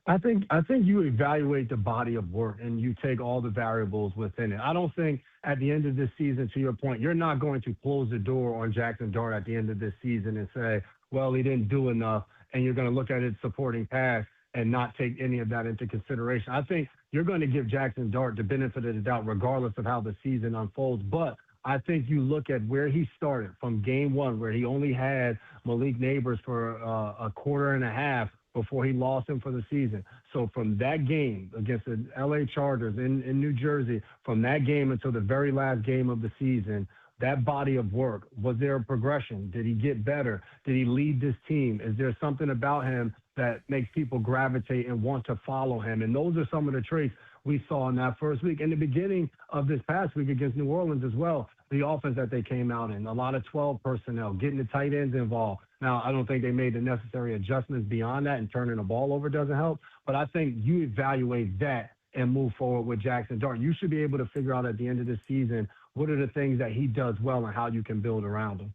Speaker 18: I think you evaluate the body of work and you take all the variables within it. I don't think at the end of this season, to your point, you're not going to close the door on Jackson Dart at the end of this season and say, well, he didn't do enough, and you're going to look at his supporting cast and not take any of that into consideration. I think you're going to give Jackson Dart the benefit of the doubt regardless of how the season unfolds. But I think you look at where he started from game one, where he only had Malik Neighbors for a quarter and a half before he lost him for the season. So from that game against the L.A. Chargers in New Jersey, from that game until the very last game of the season, that body of work, was there a progression? Did he get better? Did he lead this team? Is there something about him that makes people gravitate and want to follow him? And those are some of the traits we saw in that first week. In the beginning of this past week against New Orleans as well, the offense that they came out in, a lot of 12 personnel, getting the tight ends involved. Now, I don't think they made the necessary adjustments beyond that, and turning the ball over doesn't help. But I think you evaluate that and move forward with Jackson Dart. You should be able to figure out at the end of this season what are the things that he does well and how you can build around him.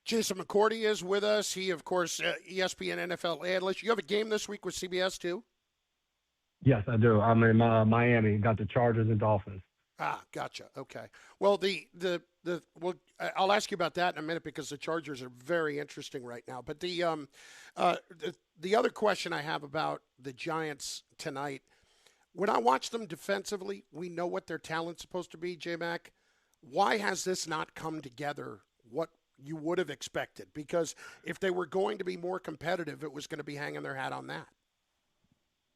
Speaker 2: Jason McCourty is with us. He, of course, ESPN NFL analyst. You have a game this week with CBS, too?
Speaker 18: Yes, I do. I'm in Miami. Got the Chargers and Dolphins.
Speaker 2: Ah, gotcha. Okay. Well, I'll ask you about that in a minute because the Chargers are very interesting right now. But the other question I have about the Giants tonight, when I watch them defensively, we know what their talent's supposed to be, J-Mac. Why has this not come together what you would have expected? Because if they were going to be more competitive, it was going to be hanging their hat on that.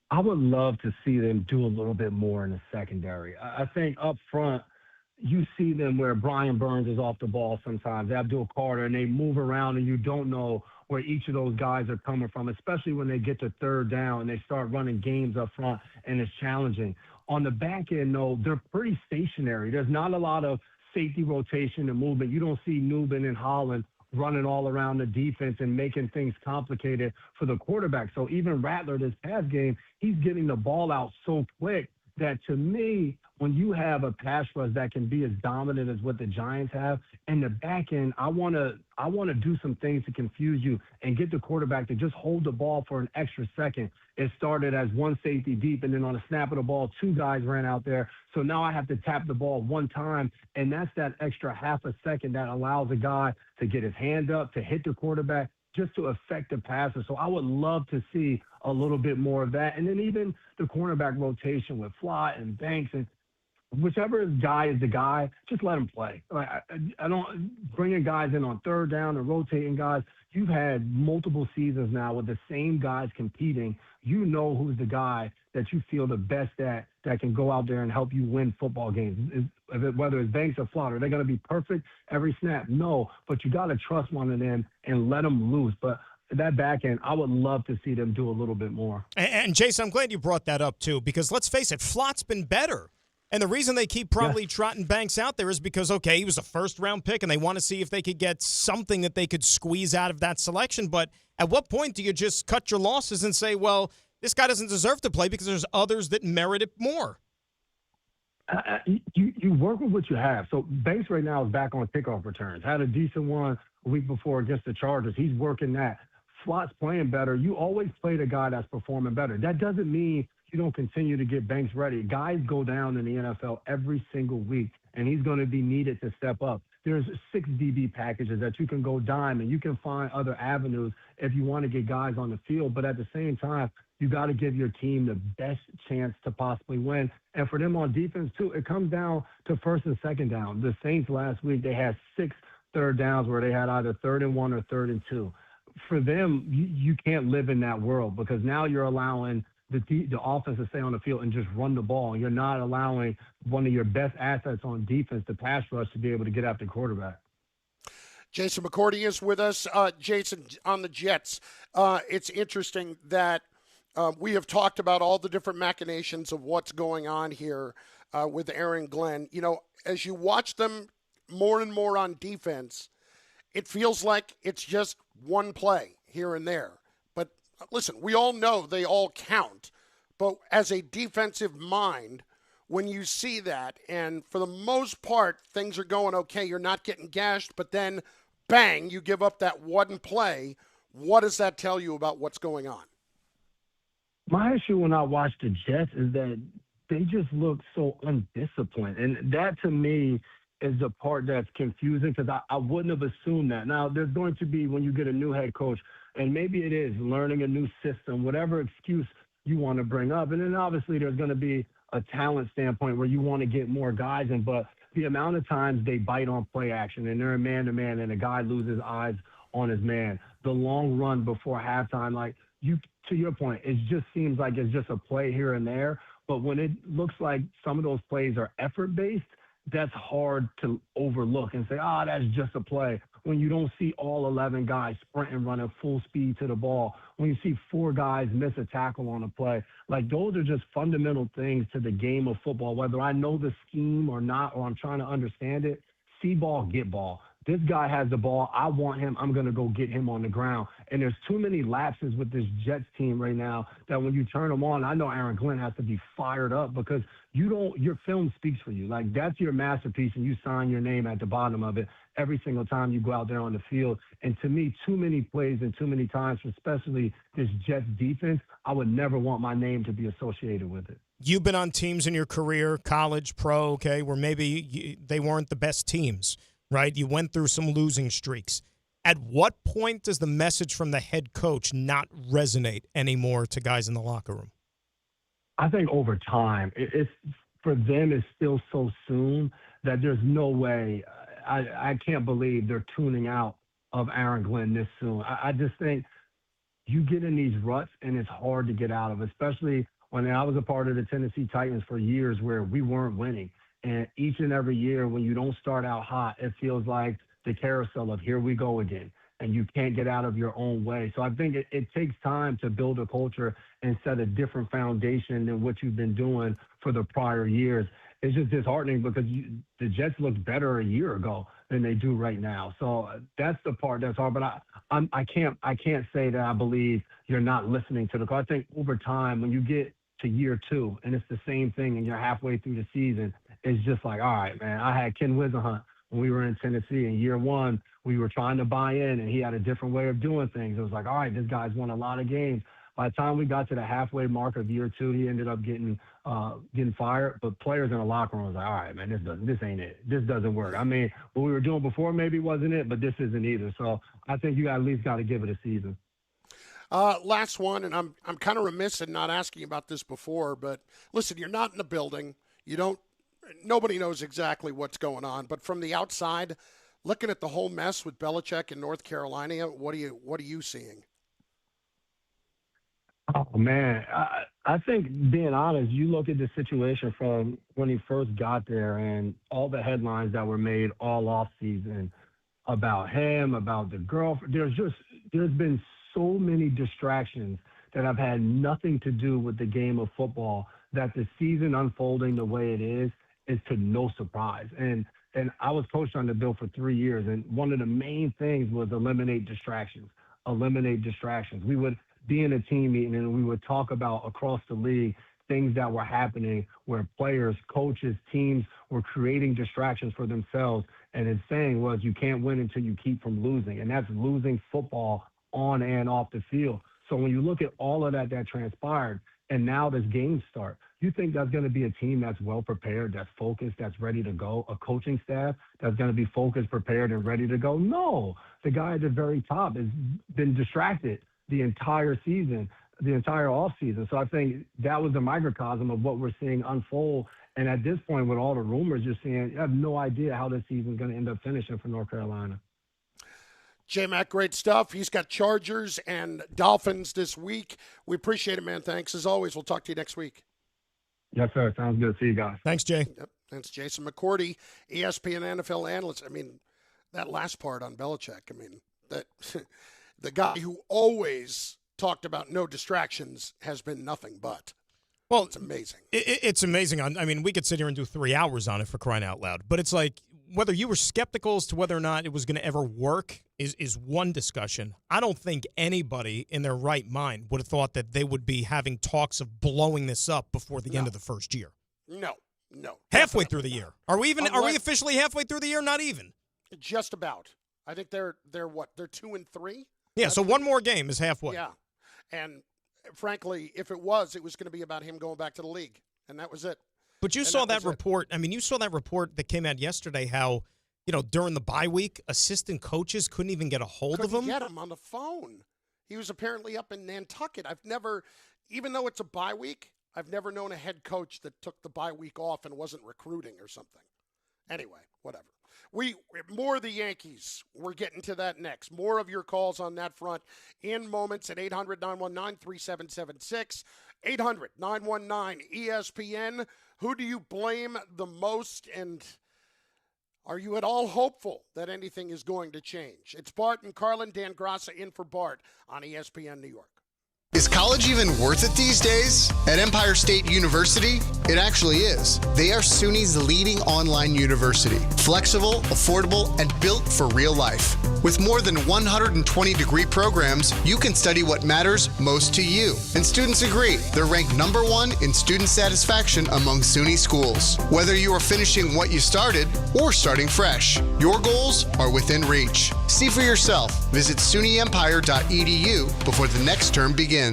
Speaker 18: I would love to see them do a little bit more in the secondary. I think up front, you see them where Brian Burns is off the ball sometimes, Abdul Carter, and they move around and you don't know where each of those guys are coming from, especially when they get to third down and they start running games up front and it's challenging. On the back end, though, they're pretty stationary. There's not a lot of safety rotation and movement. You don't see Nubin and Holland running all around the defense and making things complicated for the quarterback. So even Rattler, this past game, he's getting the ball out so quick that, to me, when you have a pass rush that can be as dominant as what the Giants have, in the back end, I want to do some things to confuse you and get the quarterback to just hold the ball for an extra second. It started as one safety deep, and then on a snap of the ball, two guys ran out there. So now I have to tap the ball one time, and that's that extra half a second that allows a guy to get his hand up, to hit the quarterback, just to affect the passer. So I would love to see a little bit more of that. And then even the cornerback rotation with Flott and Banks and whichever guy is the guy, just let him play. Like I don't bringing guys in on third down and rotating guys. You've had multiple seasons now with the same guys competing. You know who's the guy that you feel the best at that can go out there and help you win football games. Whether it's Banks or Flott, are they going to be perfect every snap? No, but you got to trust one of them and let them loose. But that back end, I would love to see them do a little bit more.
Speaker 3: And Jason, I'm glad you brought that up too, because let's face it, Flott's been better. And the reason they keep probably trotting Banks out there is because, okay, he was a first-round pick, and they want to see if they could get something that they could squeeze out of that selection. But at what point do you just cut your losses and say, well, this guy doesn't deserve to play because there's others that merit it more?
Speaker 18: You work with what you have. So Banks right now is back on kickoff returns. Had a decent one a week before against the Chargers. He's working that. Flott's playing better. You always play the guy that's performing better. That doesn't mean you don't continue to get Banks ready. Guys go down in the NFL every single week, and he's going to be needed to step up. There's 6 DB packages that you can go dime, and you can find other avenues if you want to get guys on the field. But at the same time, you got to give your team the best chance to possibly win. And for them on defense, too, it comes down to first and second down. The Saints last week, they had 6 third downs where they had either 3rd and 1 or 3rd and 2. For them, you can't live in that world because now you're allowing the offense to stay on the field and just run the ball. And you're not allowing one of your best assets on defense, the pass rush, to be able to get after the quarterback.
Speaker 2: Jason McCourty is with us. Jason, on the Jets, it's interesting that we have talked about all the different machinations of what's going on here with Aaron Glenn. You know, as you watch them more and more on defense, it feels like it's just one play here and there. But listen, we all know they all count. But as a defensive mind, when you see that, and for the most part, things are going okay, you're not getting gashed, but then, bang, you give up that one play, what does that tell you about what's going on?
Speaker 18: My issue when I watch the Jets is that they just look so undisciplined. And that, to me, is the part that's confusing because I wouldn't have assumed that. Now, there's going to be, when you get a new head coach, and maybe it is learning a new system, whatever excuse you want to bring up. And then obviously there's going to be a talent standpoint where you want to get more guys in, but the amount of times they bite on play action and they're a man-to-man and a guy loses eyes on his man, the long run before halftime, like to your point, it just seems like it's just a play here and there. But when it looks like some of those plays are effort-based, that's hard to overlook and say, that's just a play. When you don't see all 11 guys sprinting, running full speed to the ball, when you see 4 guys miss a tackle on a play, like those are just fundamental things to the game of football. Whether I know the scheme or not, or I'm trying to understand it, see ball, get ball. This guy has the ball. I want him. I'm going to go get him on the ground. And there's too many lapses with this Jets team right now that when you turn them on, I know Aaron Glenn has to be fired up because your film speaks for you. Like, that's your masterpiece, and you sign your name at the bottom of it every single time you go out there on the field. And to me, too many plays and too many times, especially this Jets defense, I would never want my name to be associated with it.
Speaker 3: You've been on teams in your career, college, pro, okay, where maybe they weren't the best teams, right? You went through some losing streaks. At what point does the message from the head coach not resonate anymore to guys in the locker room?
Speaker 18: I think over time, it's for them, it's still so soon that there's no way. I can't believe they're tuning out of Aaron Glenn this soon. I just think you get in these ruts and it's hard to get out of, especially when I was a part of the Tennessee Titans for years where we weren't winning. And each and every year when you don't start out hot, it feels like the carousel of here we go again. And you can't get out of your own way. So I think it takes time to build a culture and set a different foundation than what you've been doing for the prior years. It's just disheartening because the Jets looked better a year ago than they do right now. So that's the part that's hard. But I can't say that I believe you're not listening to the call. I think over time, when you get to year 2 and it's the same thing and you're halfway through the season, it's just like, all right, man, I had Ken Wisenhunt when we were in Tennessee. In year 1, we were trying to buy in, and he had a different way of doing things. It was like, all right, this guy's won a lot of games. By the time we got to the halfway mark of year 2, he ended up getting fired. But players in the locker room was like, all right, man, this ain't it. This doesn't work. I mean, what we were doing before maybe wasn't it, but this isn't either. So I think you at least got to give it a season.
Speaker 2: Last one, and I'm kind of remiss in not asking about this before, but listen, you're not in the building. Nobody knows exactly what's going on. But from the outside, looking at the whole mess with Belichick in North Carolina, what are you seeing?
Speaker 18: Oh, man. I think, being honest, you look at the situation from when he first got there and all the headlines that were made all off season about him, about the girlfriend. There's been so many distractions that have had nothing to do with the game of football that the season unfolding the way it is to no surprise. And I was coached on the Bill for 3 years, and one of the main things was eliminate distractions. We would be in a team meeting and we would talk about across the league things that were happening where players, coaches, teams were creating distractions for themselves. And his saying was, you can't win until you keep from losing. And that's losing football on and off the field. So when you look at all of that transpired, and now this game start, you think that's going to be a team that's well prepared, that's focused, that's ready to go, a coaching staff that's going to be focused, prepared, and ready to go? No. The guy at the very top has been distracted the entire season, the entire offseason. So I think that was the microcosm of what we're seeing unfold. And at this point, with all the rumors you're seeing, you have no idea how this season is going to end up finishing for North Carolina.
Speaker 2: J-Mac, great stuff. He's got Chargers and Dolphins this week. We appreciate it, man. Thanks. As always, we'll talk to you next week.
Speaker 18: Yes, sir. Sounds good. See you guys.
Speaker 3: Thanks, Jay.
Speaker 2: Yep. That's Jason McCourty, ESPN NFL analyst. I mean, that last part on Belichick, that the guy who always talked about no distractions has been nothing but. Well, it's amazing.
Speaker 3: It's amazing. I mean, we could sit here and do 3 hours on it, for crying out loud. But it's like, whether you were skeptical as to whether or not it was going to ever work is one discussion. I don't think anybody in their right mind would have thought that they would be having talks of blowing this up before the end of the first year.
Speaker 2: No.
Speaker 3: Halfway through the year. Are we officially halfway through the year? Not even.
Speaker 2: Just about. I think they're what? They're 2-3?
Speaker 3: Yeah, so one more game is halfway.
Speaker 2: Yeah. And frankly, if it was going to be about him going back to the league. And that was it.
Speaker 3: But you saw that report. I mean, you saw that report that came out yesterday how, during the bye week, assistant coaches couldn't even get a hold of him.
Speaker 2: Couldn't get him on the phone. He was apparently up in Nantucket. Even though it's a bye week, I've never known a head coach that took the bye week off and wasn't recruiting or something. Anyway, whatever. More of the Yankees. We're getting to that next. More of your calls on that front in moments at 800-919-3776, 800-919-ESPN. Who do you blame the most, and are you at all hopeful that anything is going to change? It's Bart and Carlin, Dan Graca in for Bart on ESPN New York.
Speaker 19: Is college even worth it these days? At Empire State University, it actually is. They are SUNY's leading online university. Flexible, affordable, and built for real life. With more than 120 degree programs, you can study what matters most to you. And students agree. They're ranked #1 in student satisfaction among SUNY schools. Whether you are finishing what you started or starting fresh, your goals are within reach. See for yourself. Visit SUNYEmpire.edu before the next term begins.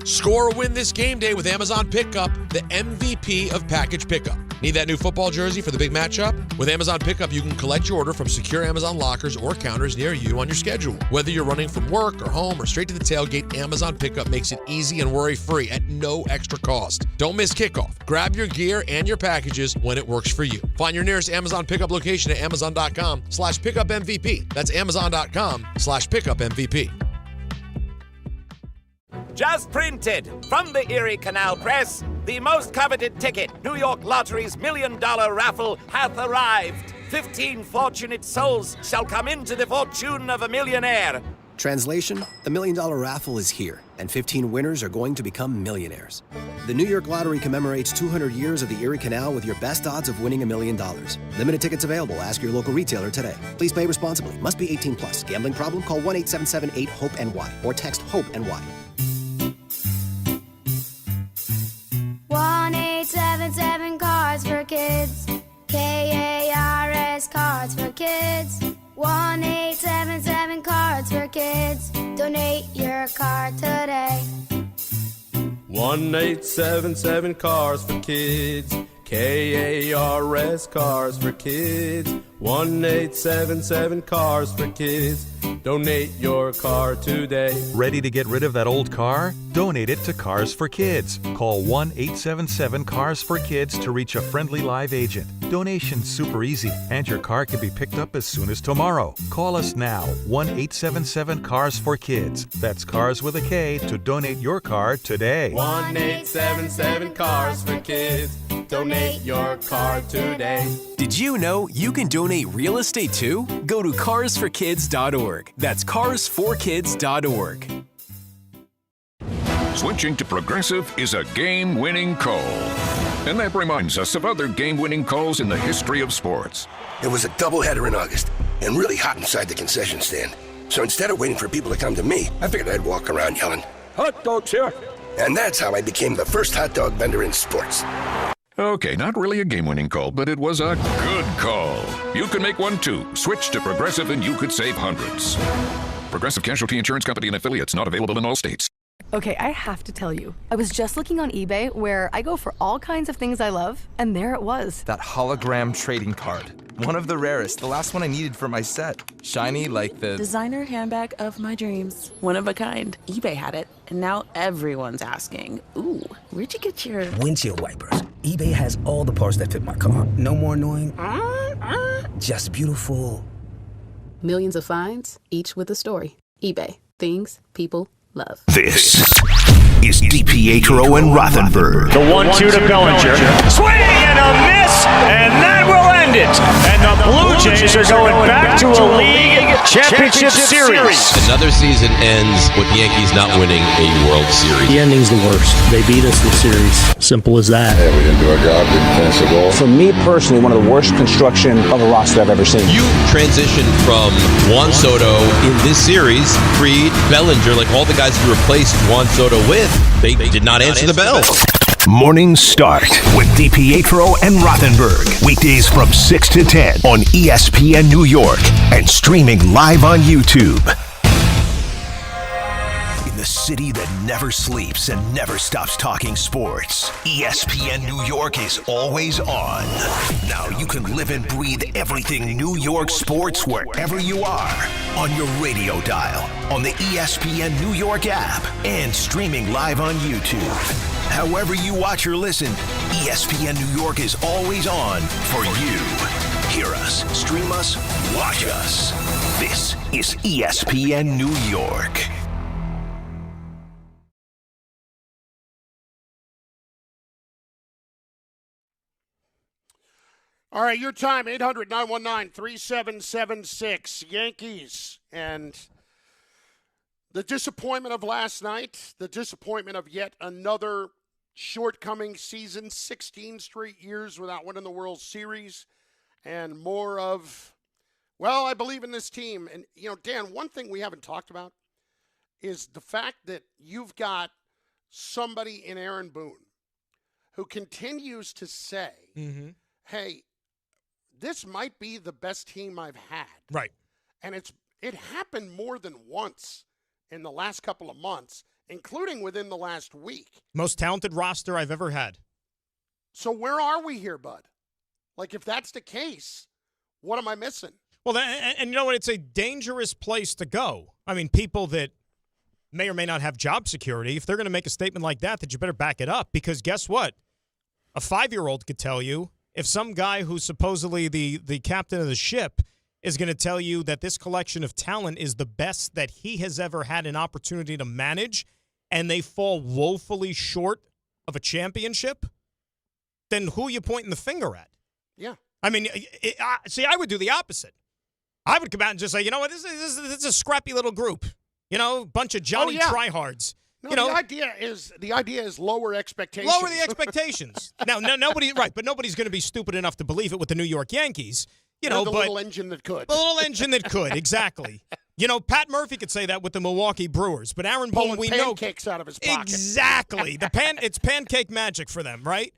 Speaker 20: Score a win this game day with Amazon Pickup, the MVP of package pickup. Need that new football jersey for the big matchup? With Amazon Pickup, you can collect your order from secure Amazon lockers or counters near you on your schedule. Whether you're running from work or home or straight to the tailgate, Amazon Pickup makes it easy and worry-free at no extra cost. Don't miss kickoff. Grab your gear and your packages when it works for you. Find your nearest Amazon Pickup location at amazon.com/pickupmvp. That's amazon.com/pickupmvp.
Speaker 21: Just printed from the Erie Canal Press, the most coveted ticket, New York Lottery's $1 million raffle, hath arrived. 15 fortunate souls shall come into the fortune of a millionaire.
Speaker 22: Translation, the $1 million raffle is here, and 15 winners are going to become millionaires. The New York Lottery commemorates 200 years of the Erie Canal with your best odds of winning $1 million. Limited tickets available. Ask your local retailer today. Please play responsibly. Must be 18 plus. Gambling problem? Call 1-877-8-HOPE-NY or text HOPE-NY.
Speaker 7: 1-877 Cards for Kids. KARS Cards for Kids. 1-877 Cards for kids. Donate your car today.
Speaker 8: 1-877 Cars for Kids. KARS Cars for Kids. 1-877 Cars for Kids. Donate your car today.
Speaker 9: Ready to get rid of that old car? Donate it to Cars for Kids. Call 1-877-CARS-FOR-KIDS to reach a friendly live agent. Donation's super easy, and your car can be picked up as soon as tomorrow. Call us now, 1-877-CARS-FOR-KIDS. That's Cars with a K to donate your car today.
Speaker 8: 1-877 Cars for Kids. Donate your car today.
Speaker 10: Did you know you can donate real estate too? Go to carsforkids.org. That's carsforkids.org.
Speaker 1: Switching to Progressive is a game-winning call. And that reminds us of other game-winning calls in the history of sports.
Speaker 4: It was a doubleheader in August and really hot inside the concession stand. So instead of waiting for people to come to me, I figured I'd walk around yelling, "Hot dogs here!" And that's how I became the first hot dog vendor in sports.
Speaker 1: Okay, not really a game-winning call, but it was a good call. You can make one too. Switch to Progressive and you could save hundreds. Progressive Casualty Insurance Company and affiliates, not available in all states.
Speaker 23: Okay, I have to tell you, I was just looking on eBay where I go for all kinds of things I love, and there it was.
Speaker 24: That hologram trading card. One of the rarest, the last one I needed for my set. Shiny like the
Speaker 25: designer handbag of my dreams. One of a kind. eBay had it, and now everyone's asking, ooh, where'd you get your
Speaker 26: windshield wipers? eBay has all the parts that fit my car. No more annoying, just beautiful.
Speaker 25: Millions of finds, each with a story. eBay. Things people love.
Speaker 27: This is DiPietro and Rothenberg.
Speaker 28: The 1-2 to Bellinger. Swing and a miss, and that will end it. And the Blue Jays are going back to a league championship series.
Speaker 20: Another season ends with the Yankees not winning a World Series.
Speaker 29: The ending's the worst. They beat us in the series. Simple as that.
Speaker 30: Yeah, we didn't do our job, didn't finish the ball.
Speaker 31: For me personally, one of the worst construction of a roster I've ever seen.
Speaker 20: You transitioned from Juan Soto in this series, Fried, Bellinger, like all the guys you replaced Juan Soto with, they did not answer the bell.
Speaker 27: Morning Start with DiPietro and Rothenberg. Weekdays from 6 to 10 on ESPN New York and streaming live on YouTube. In the city that never sleeps and never stops talking sports, ESPN New York is always on. Now you can live and breathe everything New York sports wherever you are. On your radio dial, on the ESPN New York app, and streaming live on YouTube. However you watch or listen, ESPN New York is always on for you. Hear us, stream us, watch us. This is ESPN New York.
Speaker 2: All right, your time, 800-919-3776. Yankees. And the disappointment of last night, the disappointment of yet another shortcoming season, 16 straight years without winning the World Series, and more of, well, I believe in this team. And, you know, Dan, one thing we haven't talked about is the fact that you've got somebody in Aaron Boone who continues to say, hey, this might be the best team I've had.
Speaker 3: Right.
Speaker 2: And it happened more than once in the last couple of months, including within the last week.
Speaker 3: Most talented roster I've ever had.
Speaker 2: So where are we here, bud? Like, if that's the case, what am I missing?
Speaker 3: Well, and you know what? It's a dangerous place to go. I mean, people that may or may not have job security, if they're going to make a statement like that you better back it up. Because guess what? A 5-year-old could tell you, if some guy who's supposedly the captain of the ship is going to tell you that this collection of talent is the best that he has ever had an opportunity to manage, and they fall woefully short of a championship, then who are you pointing the finger at?
Speaker 2: Yeah.
Speaker 3: I mean, see, I would do the opposite. I would come out and just say, you know what, this is a scrappy little group. You know, bunch of Johnny tryhards.
Speaker 2: No,
Speaker 3: you know,
Speaker 2: the idea is lower expectations.
Speaker 3: Lower the expectations. Now, nobody's going to be stupid enough to believe it with the New York Yankees. You know,
Speaker 2: the little engine that could.
Speaker 3: The little engine that could, exactly. You know, Pat Murphy could say that with the Milwaukee Brewers, but Aaron Boone, we know
Speaker 2: pancakes out of his pocket.
Speaker 3: Exactly. It's pancake magic for them, right?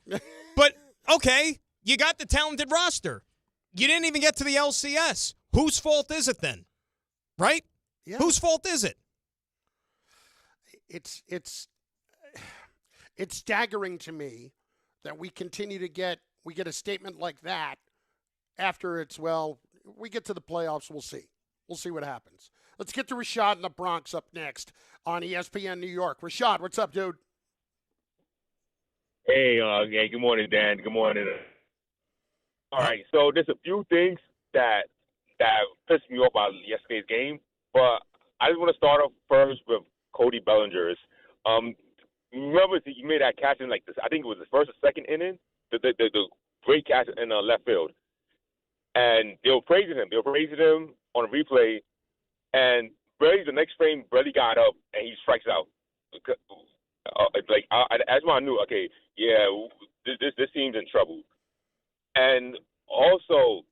Speaker 3: But okay, you got the talented roster. You didn't even get to the LCS. Whose fault is it then? Right?
Speaker 2: Yeah.
Speaker 3: Whose fault is it?
Speaker 2: It's staggering to me that we continue to get a statement like that after we get to the playoffs. We'll see. We'll see what happens. Let's get to Rashad in the Bronx up next on ESPN New York. Rashad, what's up, dude?
Speaker 5: Hey, good morning, Dan. Good morning. All right, so there's a few things that pissed me off about yesterday's game, but I just want to start off first with Cody Bellinger's. Remember he made that catch in like this? I think it was the first or second inning. The great catch in left field, and they were praising him. They were praising him on a replay, and Brady, the next frame, Brady got up and he strikes out. That's when I knew, okay, yeah, this team's in trouble. And also,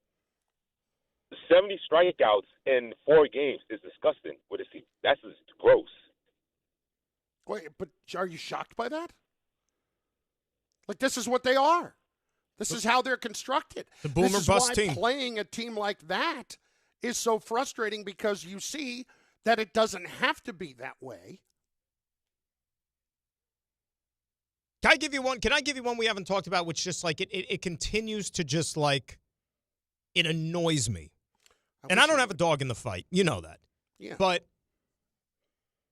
Speaker 5: 70 strikeouts in 4 games is disgusting with this team. That's just gross.
Speaker 2: Wait, but are you shocked by that? Like, this is what they are. This is how they're constructed.
Speaker 3: The boomer bust team.
Speaker 2: Playing a team like that is so frustrating because you see that it doesn't have to be that way.
Speaker 3: Can I give you one we haven't talked about, which just like it continues to just like it annoys me. And I don't have a dog in the fight. You know that.
Speaker 2: Yeah.
Speaker 3: But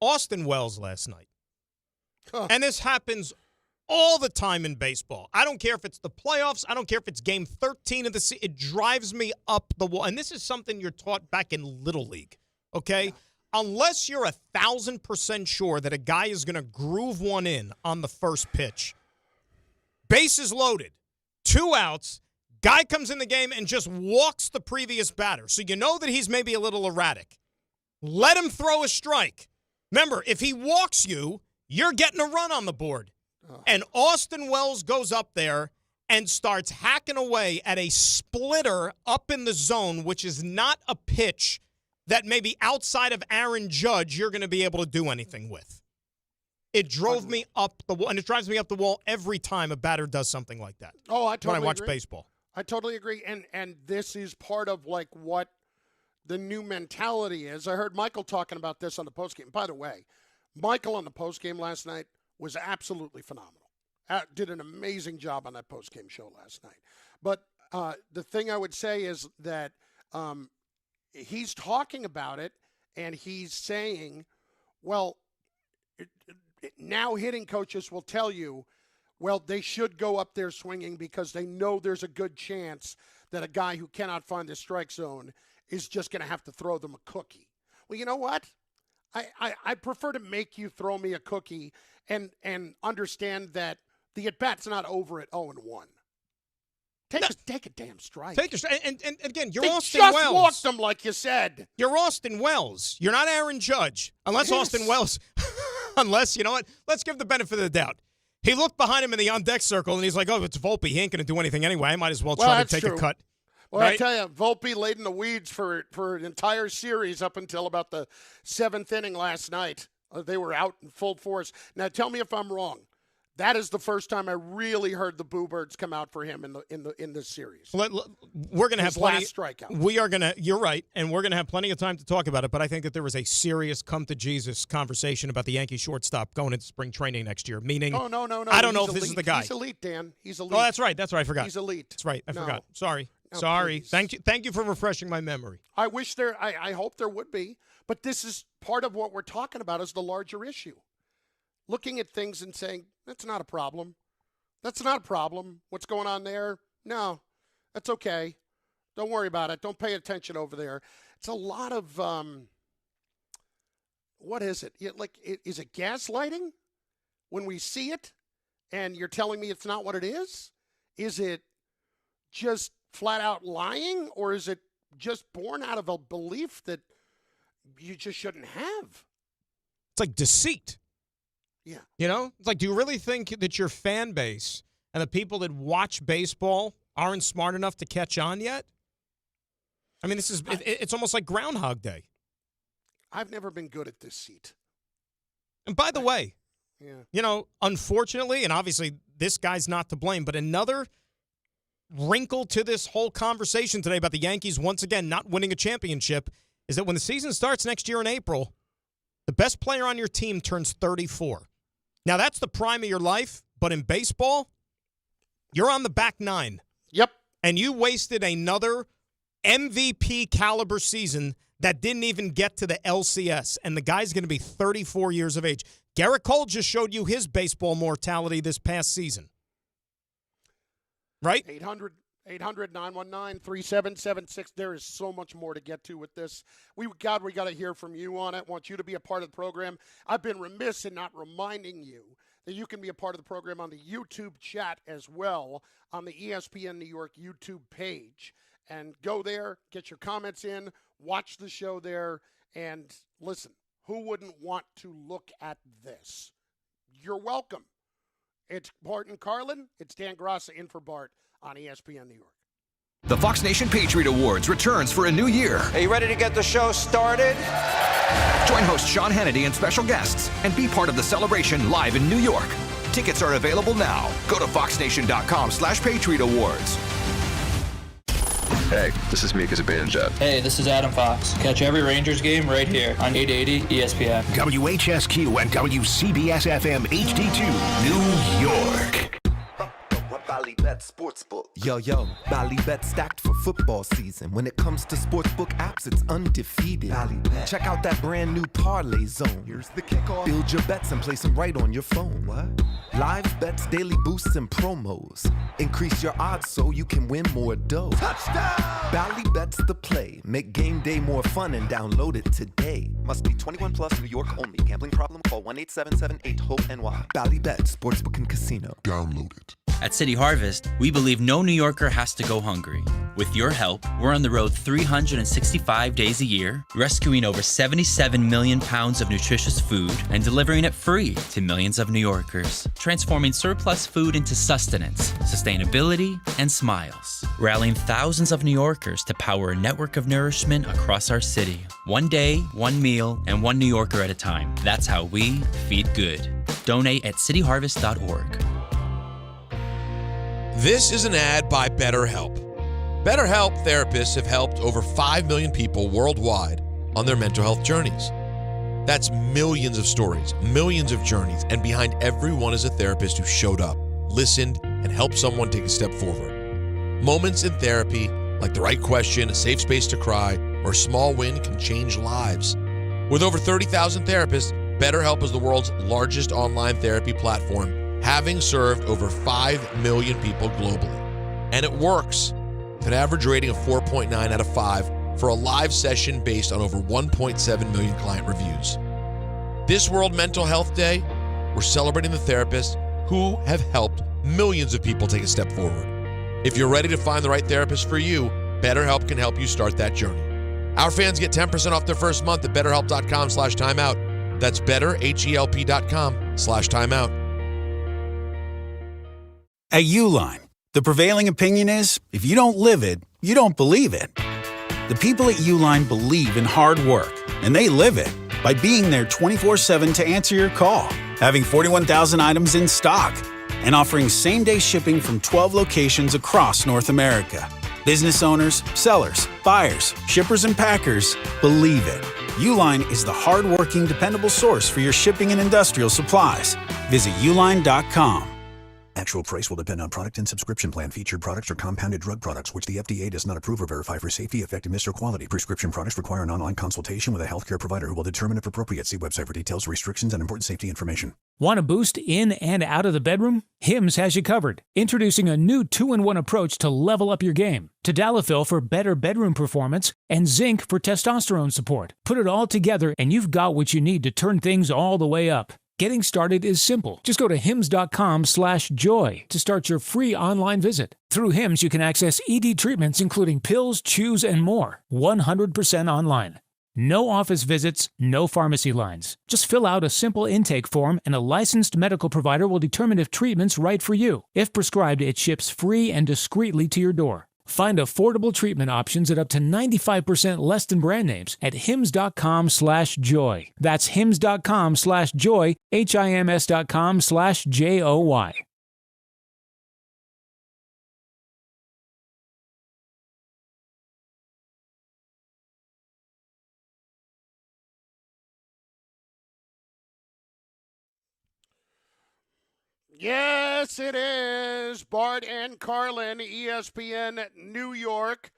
Speaker 3: Austin Wells last night. And this happens all the time in baseball. I don't care if it's the playoffs. I don't care if it's game 13 of the season. It drives me up the wall. And this is something you're taught back in Little League, okay? Yeah. Unless you're 1,000% sure that a guy is going to groove one in on the first pitch, bases loaded, 2 outs, guy comes in the game and just walks the previous batter. So you know that he's maybe a little erratic. Let him throw a strike. Remember, if he walks you, you're getting a run on the board. And Austin Wells goes up there and starts hacking away at a splitter up in the zone, which is not a pitch that maybe outside of Aaron Judge you're going to be able to do anything with. It drove me up the wall, and it drives me up the wall every time a batter does something like that.
Speaker 2: Oh, I totally
Speaker 3: when I watch
Speaker 2: agree.
Speaker 3: Baseball.
Speaker 2: I totally agree, and this is part of like what the new mentality is. I heard Michael talking about this on the postgame. By the way, Michael on the postgame last night was absolutely phenomenal. Did an amazing job on that postgame show last night. But the thing I would say is that he's talking about it, and he's saying, well, now hitting coaches will tell you, well, they should go up there swinging because they know there's a good chance that a guy who cannot find the strike zone is just going to have to throw them a cookie. Well, you know what? I prefer to make you throw me a cookie and understand that the at-bat's not over at 0-1. Take a damn strike.
Speaker 3: Take a strike. And again, you're
Speaker 2: they
Speaker 3: Austin
Speaker 2: just
Speaker 3: Wells.
Speaker 2: Walked them like you said.
Speaker 3: You're Austin Wells. You're not Aaron Judge. Unless Austin Wells, unless, you know what? Let's give the benefit of the doubt. He looked behind him in the on-deck circle, and he's like, oh, it's Volpe. He ain't going to do anything anyway. I might as well try to take a cut.
Speaker 2: Well,
Speaker 3: right?
Speaker 2: I tell you, Volpe laid in the weeds for an entire series up until about the 7th inning last night. They were out in full force. Now, tell me if I'm wrong. That is the first time I really heard the Boo Birds come out for him in this series.
Speaker 3: We're going to have plenty.
Speaker 2: Last strikeout.
Speaker 3: We are going to. You're right, and we're going to have plenty of time to talk about it. But I think that there was a serious come to Jesus conversation about the Yankee shortstop going into spring training next year. Meaning,
Speaker 2: no.
Speaker 3: I don't know if this is the guy.
Speaker 2: He's elite, Dan. He's elite.
Speaker 3: Oh, that's right. That's right. I forgot.
Speaker 2: He's elite.
Speaker 3: That's right. I forgot. Sorry.
Speaker 2: No,
Speaker 3: Sorry.
Speaker 2: please.
Speaker 3: Thank you for refreshing my memory.
Speaker 2: I wish I hope there would be, but this is part of what we're talking about is the larger issue. Looking at things and saying that's not a problem. That's not a problem. What's going on there? No, that's okay. Don't worry about it. Don't pay attention over there. It's a lot of, what is it? Is it gaslighting when we see it and you're telling me it's not what it is? Is it just flat out lying, or is it just born out of a belief that you just shouldn't have?
Speaker 3: It's like deceit.
Speaker 2: Yeah.
Speaker 3: You know, it's like, do you really think that your fan base and the people that watch baseball aren't smart enough to catch on yet? I mean, it's almost like Groundhog Day.
Speaker 2: I've never been good at deceit.
Speaker 3: And by the way,
Speaker 2: yeah,
Speaker 3: you know, unfortunately, and obviously this guy's not to blame, but another wrinkle to this whole conversation today about the Yankees once again not winning a championship is that when the season starts next year in April, the best player on your team turns 34. Now, that's the prime of your life, but in baseball, you're on the back nine.
Speaker 2: Yep.
Speaker 3: And you wasted another MVP caliber season that didn't even get to the LCS, and the guy's going to be 34 years of age. Garrett Cole just showed you his baseball mortality this past season. Right?
Speaker 2: 800-919-3776. There is so much more to get to with this. We got to hear from you on it. Want you to be a part of the program. I've been remiss in not reminding you that you can be a part of the program on the YouTube chat as well, on the ESPN New York YouTube page. And go there, get your comments in, watch the show there, and listen, who wouldn't want to look at this? You're welcome. It's Bart and Carlin. It's Dan Graca in for Bart on ESPN New York.
Speaker 6: The Fox Nation Patriot Awards returns for a new year.
Speaker 11: Are you ready to get the show started?
Speaker 6: Join host Sean Hannity and special guests and be part of the celebration live in New York. Tickets are available now. Go to foxnation.com/Patriot Awards.
Speaker 12: Hey, this is Mika Zibanejad.
Speaker 13: Hey, this is Adam Fox. Catch every Rangers game right here on 880 ESPN.
Speaker 27: WHSQ and WCBS-FM HD2, New York.
Speaker 14: Ballybet Sportsbook. Yo, Ballybet stacked for football season. When it comes to sportsbook apps, it's undefeated. Ballybet. Check out that brand new Parlay Zone. Here's the kickoff. Build your bets and place them right on your phone. What? Live bets, daily boosts, and promos. Increase your odds so you can win more dough. Touchdown! Ballybet's the play. Make game day more fun and download it today. Must be 21 plus, New York only. Gambling problem? Call 1-877-8-HOPE-NY. Ballybet, Sportsbook and Casino.
Speaker 12: Download it.
Speaker 15: At City Harvest, we believe no New Yorker has to go hungry. With your help, we're on the road 365 days a year, rescuing over 77 million pounds of nutritious food and delivering it free to millions of New Yorkers, transforming surplus food into sustenance, sustainability, and smiles, rallying thousands of New Yorkers to power a network of nourishment across our city. One day, one meal, and one New Yorker at a time. That's how we feed good. Donate at cityharvest.org.
Speaker 20: This is an ad by BetterHelp. BetterHelp therapists have helped over 5 million people worldwide on their mental health journeys. That's millions of stories, millions of journeys, and behind every one is a therapist who showed up, listened, and helped someone take a step forward. Moments in therapy, like the right question, a safe space to cry, or a small win can change lives. With over 30,000 therapists, BetterHelp is the world's largest online therapy platform, having served over 5 million people globally. And it works, with an average rating of 4.9 out of 5 for a live session based on over 1.7 million client reviews. This World Mental Health Day, we're celebrating the therapists who have helped millions of people take a step forward. If you're ready to find the right therapist for you, BetterHelp can help you start that journey. Our fans get 10% off their first month at betterhelp.com/timeout. That's betterhelp.com/timeout.
Speaker 16: At Uline, the prevailing opinion is, if you don't live it, you don't believe it. The people at Uline believe in hard work, and they live it by being there 24/7 to answer your call, having 41,000 items in stock, and offering same-day shipping from 12 locations across North America. Business owners, sellers, buyers, shippers, and packers believe it. Uline is the hard-working, dependable source for your shipping and industrial supplies. Visit uline.com.
Speaker 17: Actual price will depend on product and subscription plan. Featured products are compounded drug products, which the FDA does not approve or verify for safety, effectiveness, or quality. Prescription products require an online consultation with a healthcare provider who will determine if appropriate. See website for details, restrictions, and important safety information.
Speaker 18: Want a boost in and out of the bedroom? Hims has you covered. Introducing a new 2-in-1 approach to level up your game. Tadalafil for better bedroom performance and zinc for testosterone support. Put it all together and you've got what you need to turn things all the way up. Getting started is simple. Just go to hims.com/joy to start your free online visit. Through Hims, you can access ED treatments including pills, chews, and more. 100% online. No office visits, no pharmacy lines. Just fill out a simple intake form and a licensed medical provider will determine if treatment's right for you. If prescribed, it ships free and discreetly to your door. Find affordable treatment options at up to 95% less than brand names at hims.com/joy. That's hims.com/joy, HIMS.com/JOY.
Speaker 2: Yes, it is. Bart and Carlin, ESPN New York.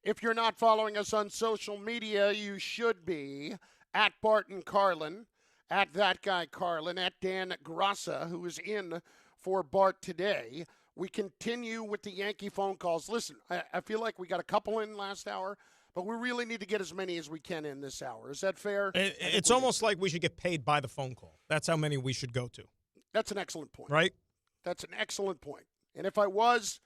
Speaker 2: If you're not following us on social media, you should be. At Bart and Carlin, at That Guy Carlin, at Dan Graca, who is in for Bart today. We continue with the Yankee phone calls. Listen, I feel like we got a couple in last hour, but we really need to get as many as we can in this hour. Is that fair?
Speaker 3: It's almost like we should get paid by the phone call. That's how many we should go to.
Speaker 2: That's an excellent point.
Speaker 3: Right?
Speaker 2: That's an excellent point. And if I was,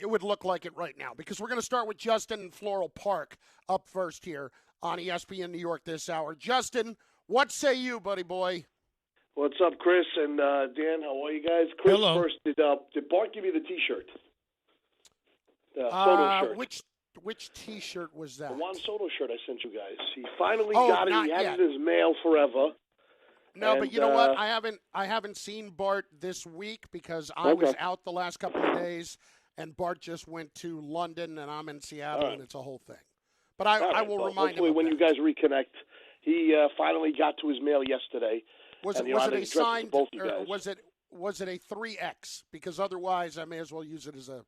Speaker 2: it would look like it right now, because we're going to start with Justin in Floral Park up first here on ESPN New York this hour. Justin, what say you, buddy boy?
Speaker 1: What's up, Chris and Dan? How are you guys? Chris,
Speaker 3: hello.
Speaker 1: First, did Bart give you the T-shirt? The Soto shirt.
Speaker 2: Which T-shirt was that?
Speaker 1: The Juan Soto shirt I sent you guys. He finally
Speaker 2: Oh,
Speaker 1: got it.
Speaker 2: not
Speaker 1: He had
Speaker 2: yet.
Speaker 1: it in his mail forever.
Speaker 2: No,
Speaker 1: And,
Speaker 2: but you know what? I haven't seen Bart this week because I was out the last couple of days, and Bart just went to London, and I'm in Seattle, and it's a whole thing. But I will remind him.
Speaker 1: Hopefully, when you guys reconnect, he finally got to his mail yesterday.
Speaker 2: Was
Speaker 1: and,
Speaker 2: it
Speaker 1: you know,
Speaker 2: was
Speaker 1: I
Speaker 2: it
Speaker 1: think
Speaker 2: a
Speaker 1: he addressed
Speaker 2: signed
Speaker 1: both you
Speaker 2: or
Speaker 1: guys.
Speaker 2: was it a 3X? Because otherwise, I may as well use it as a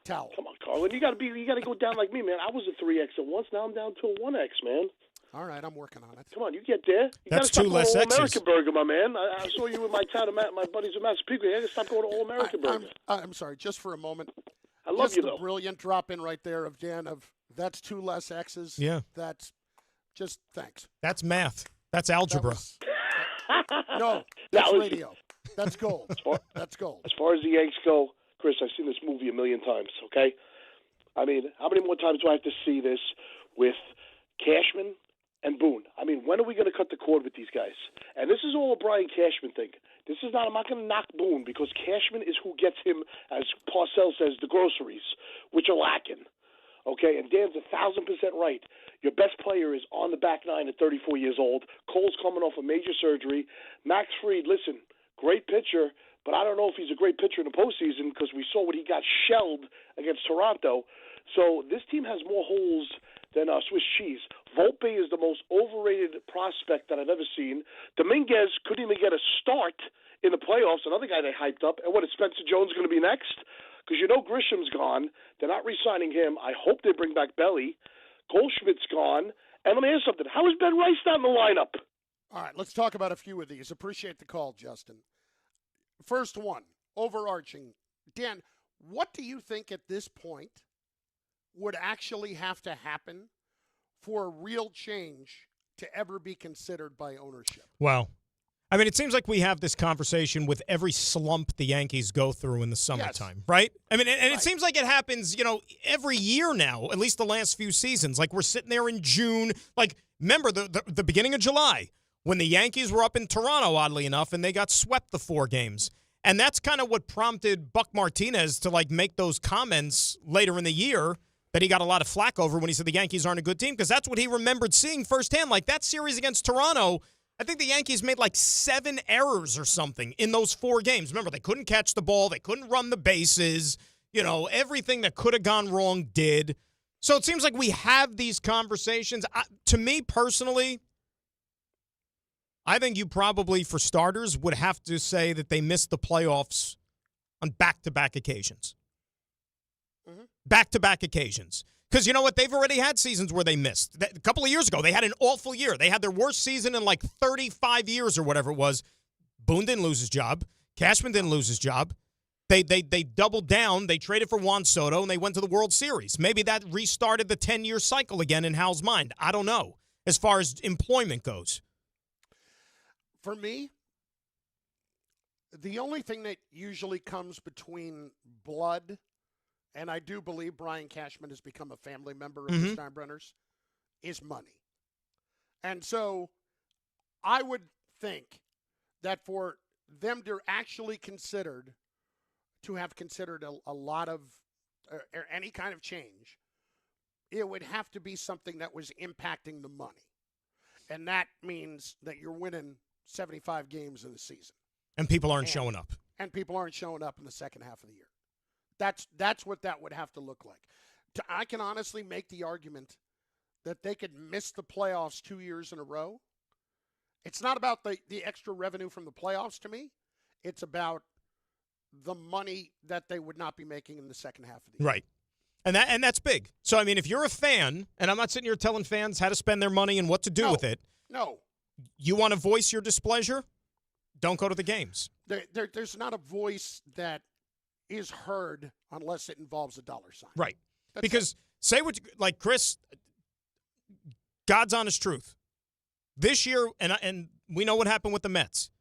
Speaker 2: towel.
Speaker 1: Come on, Carlin, you got to go down like me, man. I was a 3X at once. Now I'm down to a 1X, man.
Speaker 2: All right, I'm working on it.
Speaker 1: Come on, you get there. You
Speaker 3: That's
Speaker 1: gotta
Speaker 3: two
Speaker 1: stop
Speaker 3: less
Speaker 1: going to All
Speaker 3: X's.
Speaker 1: American Burger, my man. I saw you with my buddies in Massapequa. You got to stop going to All American Burger.
Speaker 2: I'm sorry, just for a moment.
Speaker 1: I love
Speaker 2: just
Speaker 1: you,
Speaker 2: the
Speaker 1: though.
Speaker 2: brilliant drop in right there of Dan of that's 2 less X's.
Speaker 3: Yeah.
Speaker 2: That's just thanks.
Speaker 3: That's math. That's algebra.
Speaker 2: No, that's radio. That's gold. That's gold.
Speaker 1: As far as the Yanks go, Chris, I've seen this movie a million times, okay? I mean, how many more times do I have to see this with Cashman and Boone? I mean, when are we going to cut the cord with these guys? And this is all a Brian Cashman thing. I'm not going to knock Boone because Cashman is who gets him, as Parcells says, the groceries, which are lacking. Okay, and Dan's 1,000% right. Your best player is on the back nine at 34 years old. Cole's coming off a major surgery. Max Fried, listen, great pitcher, but I don't know if he's a great pitcher in the postseason because we saw what he got shelled against Toronto. So this team has more holes than Swiss cheese. Volpe is the most overrated prospect that I've ever seen. Dominguez couldn't even get a start in the playoffs, another guy they hyped up. And what is Spencer Jones going to be next? Because you know Grisham's gone. They're not re-signing him. I hope they bring back Belly. Goldschmidt's gone. And let me ask you something. How is Ben Rice not in the lineup?
Speaker 2: All right, let's talk about a few of these. Appreciate the call, Justin. First one, overarching. Dan, what do you think at this point would actually have to happen for a real change to ever be considered by ownership?
Speaker 3: Well, I mean, it seems like we have this conversation with every slump the Yankees go through in the summertime, right? I mean, and it seems like it happens, every year now, at least the last few seasons. Like, we're sitting there in June. Like, remember the beginning of July when the Yankees were up in Toronto, oddly enough, and they got swept the 4 games. And that's kind of what prompted Buck Martinez to, make those comments later in the year that he got a lot of flack over when he said the Yankees aren't a good team, because that's what he remembered seeing firsthand. Like, that series against Toronto, I think the Yankees made 7 errors or something in those 4 games. Remember, they couldn't catch the ball. They couldn't run the bases. Everything that could have gone wrong did. So it seems like we have these conversations. To me, personally, I think you probably, for starters, would have to say that they missed the playoffs on back-to-back occasions.
Speaker 2: Mm-hmm.
Speaker 3: Back-to-back occasions. Because you know what? They've already had seasons where they missed. A couple of years ago, they had an awful year. They had their worst season in 35 years or whatever it was. Boone didn't lose his job. Cashman didn't lose his job. They doubled down. They traded for Juan Soto, and they went to the World Series. Maybe that restarted the 10-year cycle again in Hal's mind. I don't know, as far as employment goes.
Speaker 2: For me, the only thing that usually comes between blood, and I do believe Brian Cashman has become a family member of the Steinbrenners, is money. And so I would think that for them to actually have considered a lot of or any kind of change, it would have to be something that was impacting the money. And that means that you're winning 75 games in the season.
Speaker 3: And people aren't showing up.
Speaker 2: And people aren't showing up in the second half of the year. That's what that would have to look like. I can honestly make the argument that they could miss the playoffs 2 years in a row. It's not about the extra revenue from the playoffs to me. It's about the money that they would not be making in the second half of the year.
Speaker 3: Right. And that's big. So, I mean, if you're a fan, and I'm not sitting here telling fans how to spend their money and what to do with it.
Speaker 2: No.
Speaker 3: You want to voice your displeasure? Don't go to the games.
Speaker 2: There's not a voice that is heard unless it involves a dollar sign.
Speaker 3: Right. Because say what, like Chris, God's honest truth. This year, and we know what happened with the Mets,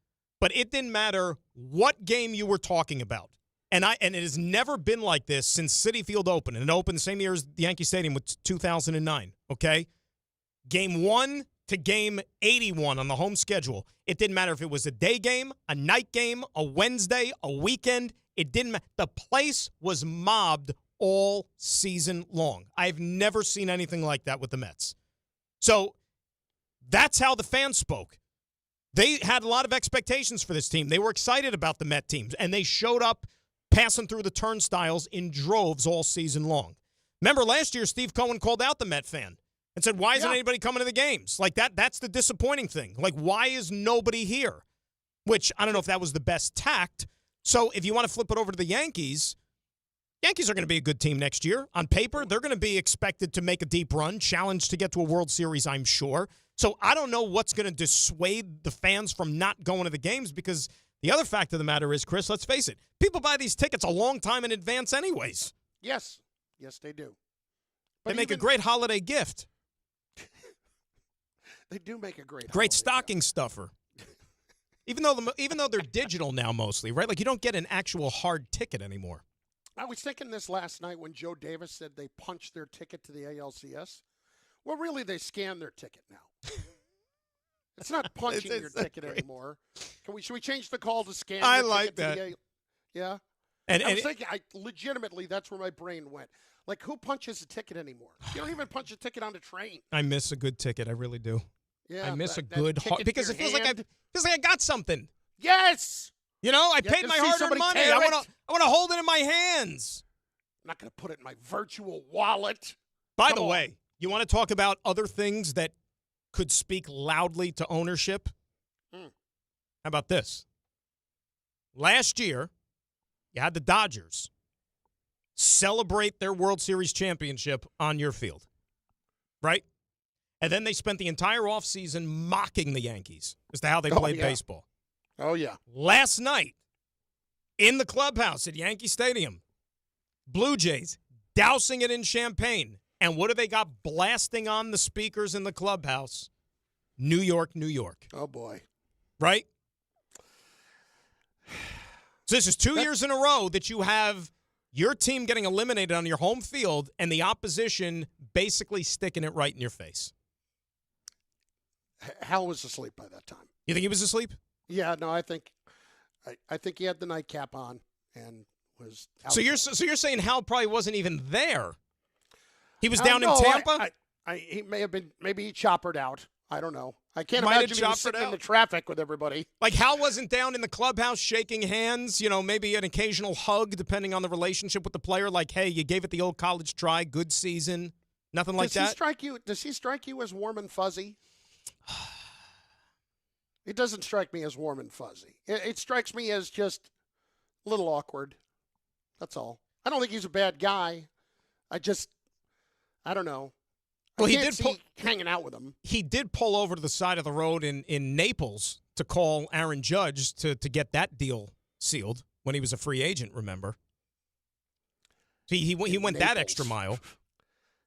Speaker 3: but it didn't matter what game you were talking about. And it has never been like this since Citi Field opened. And it opened the same year as the Yankee Stadium with 2009, okay? Game 1 to game 81 on the home schedule. It didn't matter if it was a day game, a night game, a Wednesday, a weekend. It didn't matter. The place was mobbed all season long. I've never seen anything like that with the Mets. So that's how the fans spoke. They had a lot of expectations for this team. They were excited about the Met teams, and they showed up passing through the turnstiles in droves all season long. Remember last year, Steve Cohen called out the Met fan and said, why isn't anybody coming to the games? Like that's the disappointing thing. Like, why is nobody here? Which, I don't know if that was the best tact. So if you want to flip it over to the Yankees are going to be a good team next year. On paper, they're going to be expected to make a deep run, challenge to get to a World Series, I'm sure. So I don't know what's going to dissuade the fans from not going to the games, because the other fact of the matter is, Chris, let's face it, people buy these tickets a long time in advance anyways.
Speaker 2: Yes. Yes, they do.
Speaker 3: They make a great holiday gift.
Speaker 2: They do make a
Speaker 3: great stocking stuffer. Even though they're digital now mostly, right? Like, you don't get an actual hard ticket anymore.
Speaker 2: I was thinking this last night when Joe Davis said they punched their ticket to the ALCS. Well, really, they scan their ticket now. It's not punching your ticket anymore. Should we change the call to scan?
Speaker 3: I like that.
Speaker 2: Yeah.
Speaker 3: And
Speaker 2: I was thinking, legitimately, that's where my brain went. Like, who punches a ticket anymore? You don't even punch a ticket on the train.
Speaker 3: I miss a good ticket. I really do.
Speaker 2: Yeah.
Speaker 3: I miss a good hard, because it feels like I got something.
Speaker 2: Yes.
Speaker 3: You know, I paid my hard-earned money. I want to hold it in my hands.
Speaker 2: I'm not going to put it in my virtual wallet.
Speaker 3: By the way, you want to talk about other things that could speak loudly to ownership? How about this? Last year, you had the Dodgers celebrate their World Series championship on your field, right? And then they spent the entire offseason mocking the Yankees as to how they played baseball.
Speaker 2: Oh, yeah.
Speaker 3: Last night, in the clubhouse at Yankee Stadium, Blue Jays dousing it in champagne. And what do they got blasting on the speakers in the clubhouse? New York, New York.
Speaker 2: Oh, boy.
Speaker 3: Right? So this is 2 years in a row that you have your team getting eliminated on your home field and the opposition basically sticking it right in your face.
Speaker 2: Hal was asleep by that time.
Speaker 3: You think he was asleep?
Speaker 2: Yeah, no, I think he had the nightcap on and was out.
Speaker 3: So you're saying Hal probably wasn't even there. He was down in Tampa?
Speaker 2: He may have been, maybe he choppered out. I don't know. I can't imagine he was sitting in the traffic with everybody.
Speaker 3: Like, Hal wasn't down in the clubhouse shaking hands, maybe an occasional hug depending on the relationship with the player. Like, hey, you gave it the old college try, good season. Nothing like that?
Speaker 2: Does he strike you as warm and fuzzy? It doesn't strike me as warm and fuzzy. It strikes me as just a little awkward. That's all. I don't think he's a bad guy. I don't know.
Speaker 3: Well,
Speaker 2: he did hanging out with him.
Speaker 3: He did pull over to the side of the road in Naples to call Aaron Judge to get that deal sealed when he was a free agent, remember? He went that extra mile.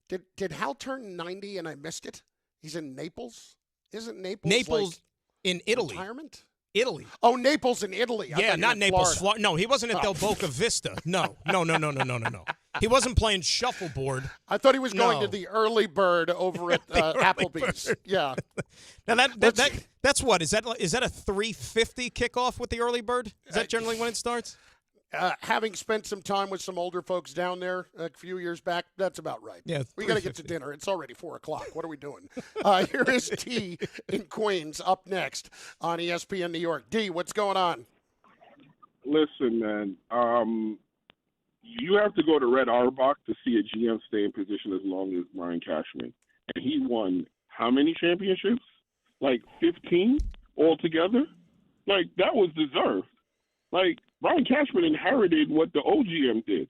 Speaker 2: Did Hal turn 90 and I missed it? He's in Naples? Isn't
Speaker 3: Naples
Speaker 2: like
Speaker 3: in Italy?
Speaker 2: Retirement?
Speaker 3: Italy.
Speaker 2: Oh, Naples in Italy.
Speaker 3: Yeah, not Naples, Florida. No, he wasn't at Del Boca Vista. No. He wasn't playing shuffleboard.
Speaker 2: I thought he was going to the early bird over at Applebee's. Bird. Yeah.
Speaker 3: Now that's what? Is that a 3:50 kickoff with the early bird? Is that generally when it starts?
Speaker 2: Having spent some time with some older folks down there a few years back, that's about right.
Speaker 3: Yeah,
Speaker 2: we got to get to dinner. It's already 4:00. What are we doing? Here is T in Queens up next on ESPN New York. D, what's going on?
Speaker 4: Listen, man, you have to go to Red Auerbach to see a GM stay in position as long as Brian Cashman. And he won how many championships? Like 15 altogether? Like, that was deserved. Like, Brian Cashman inherited what the OGM did.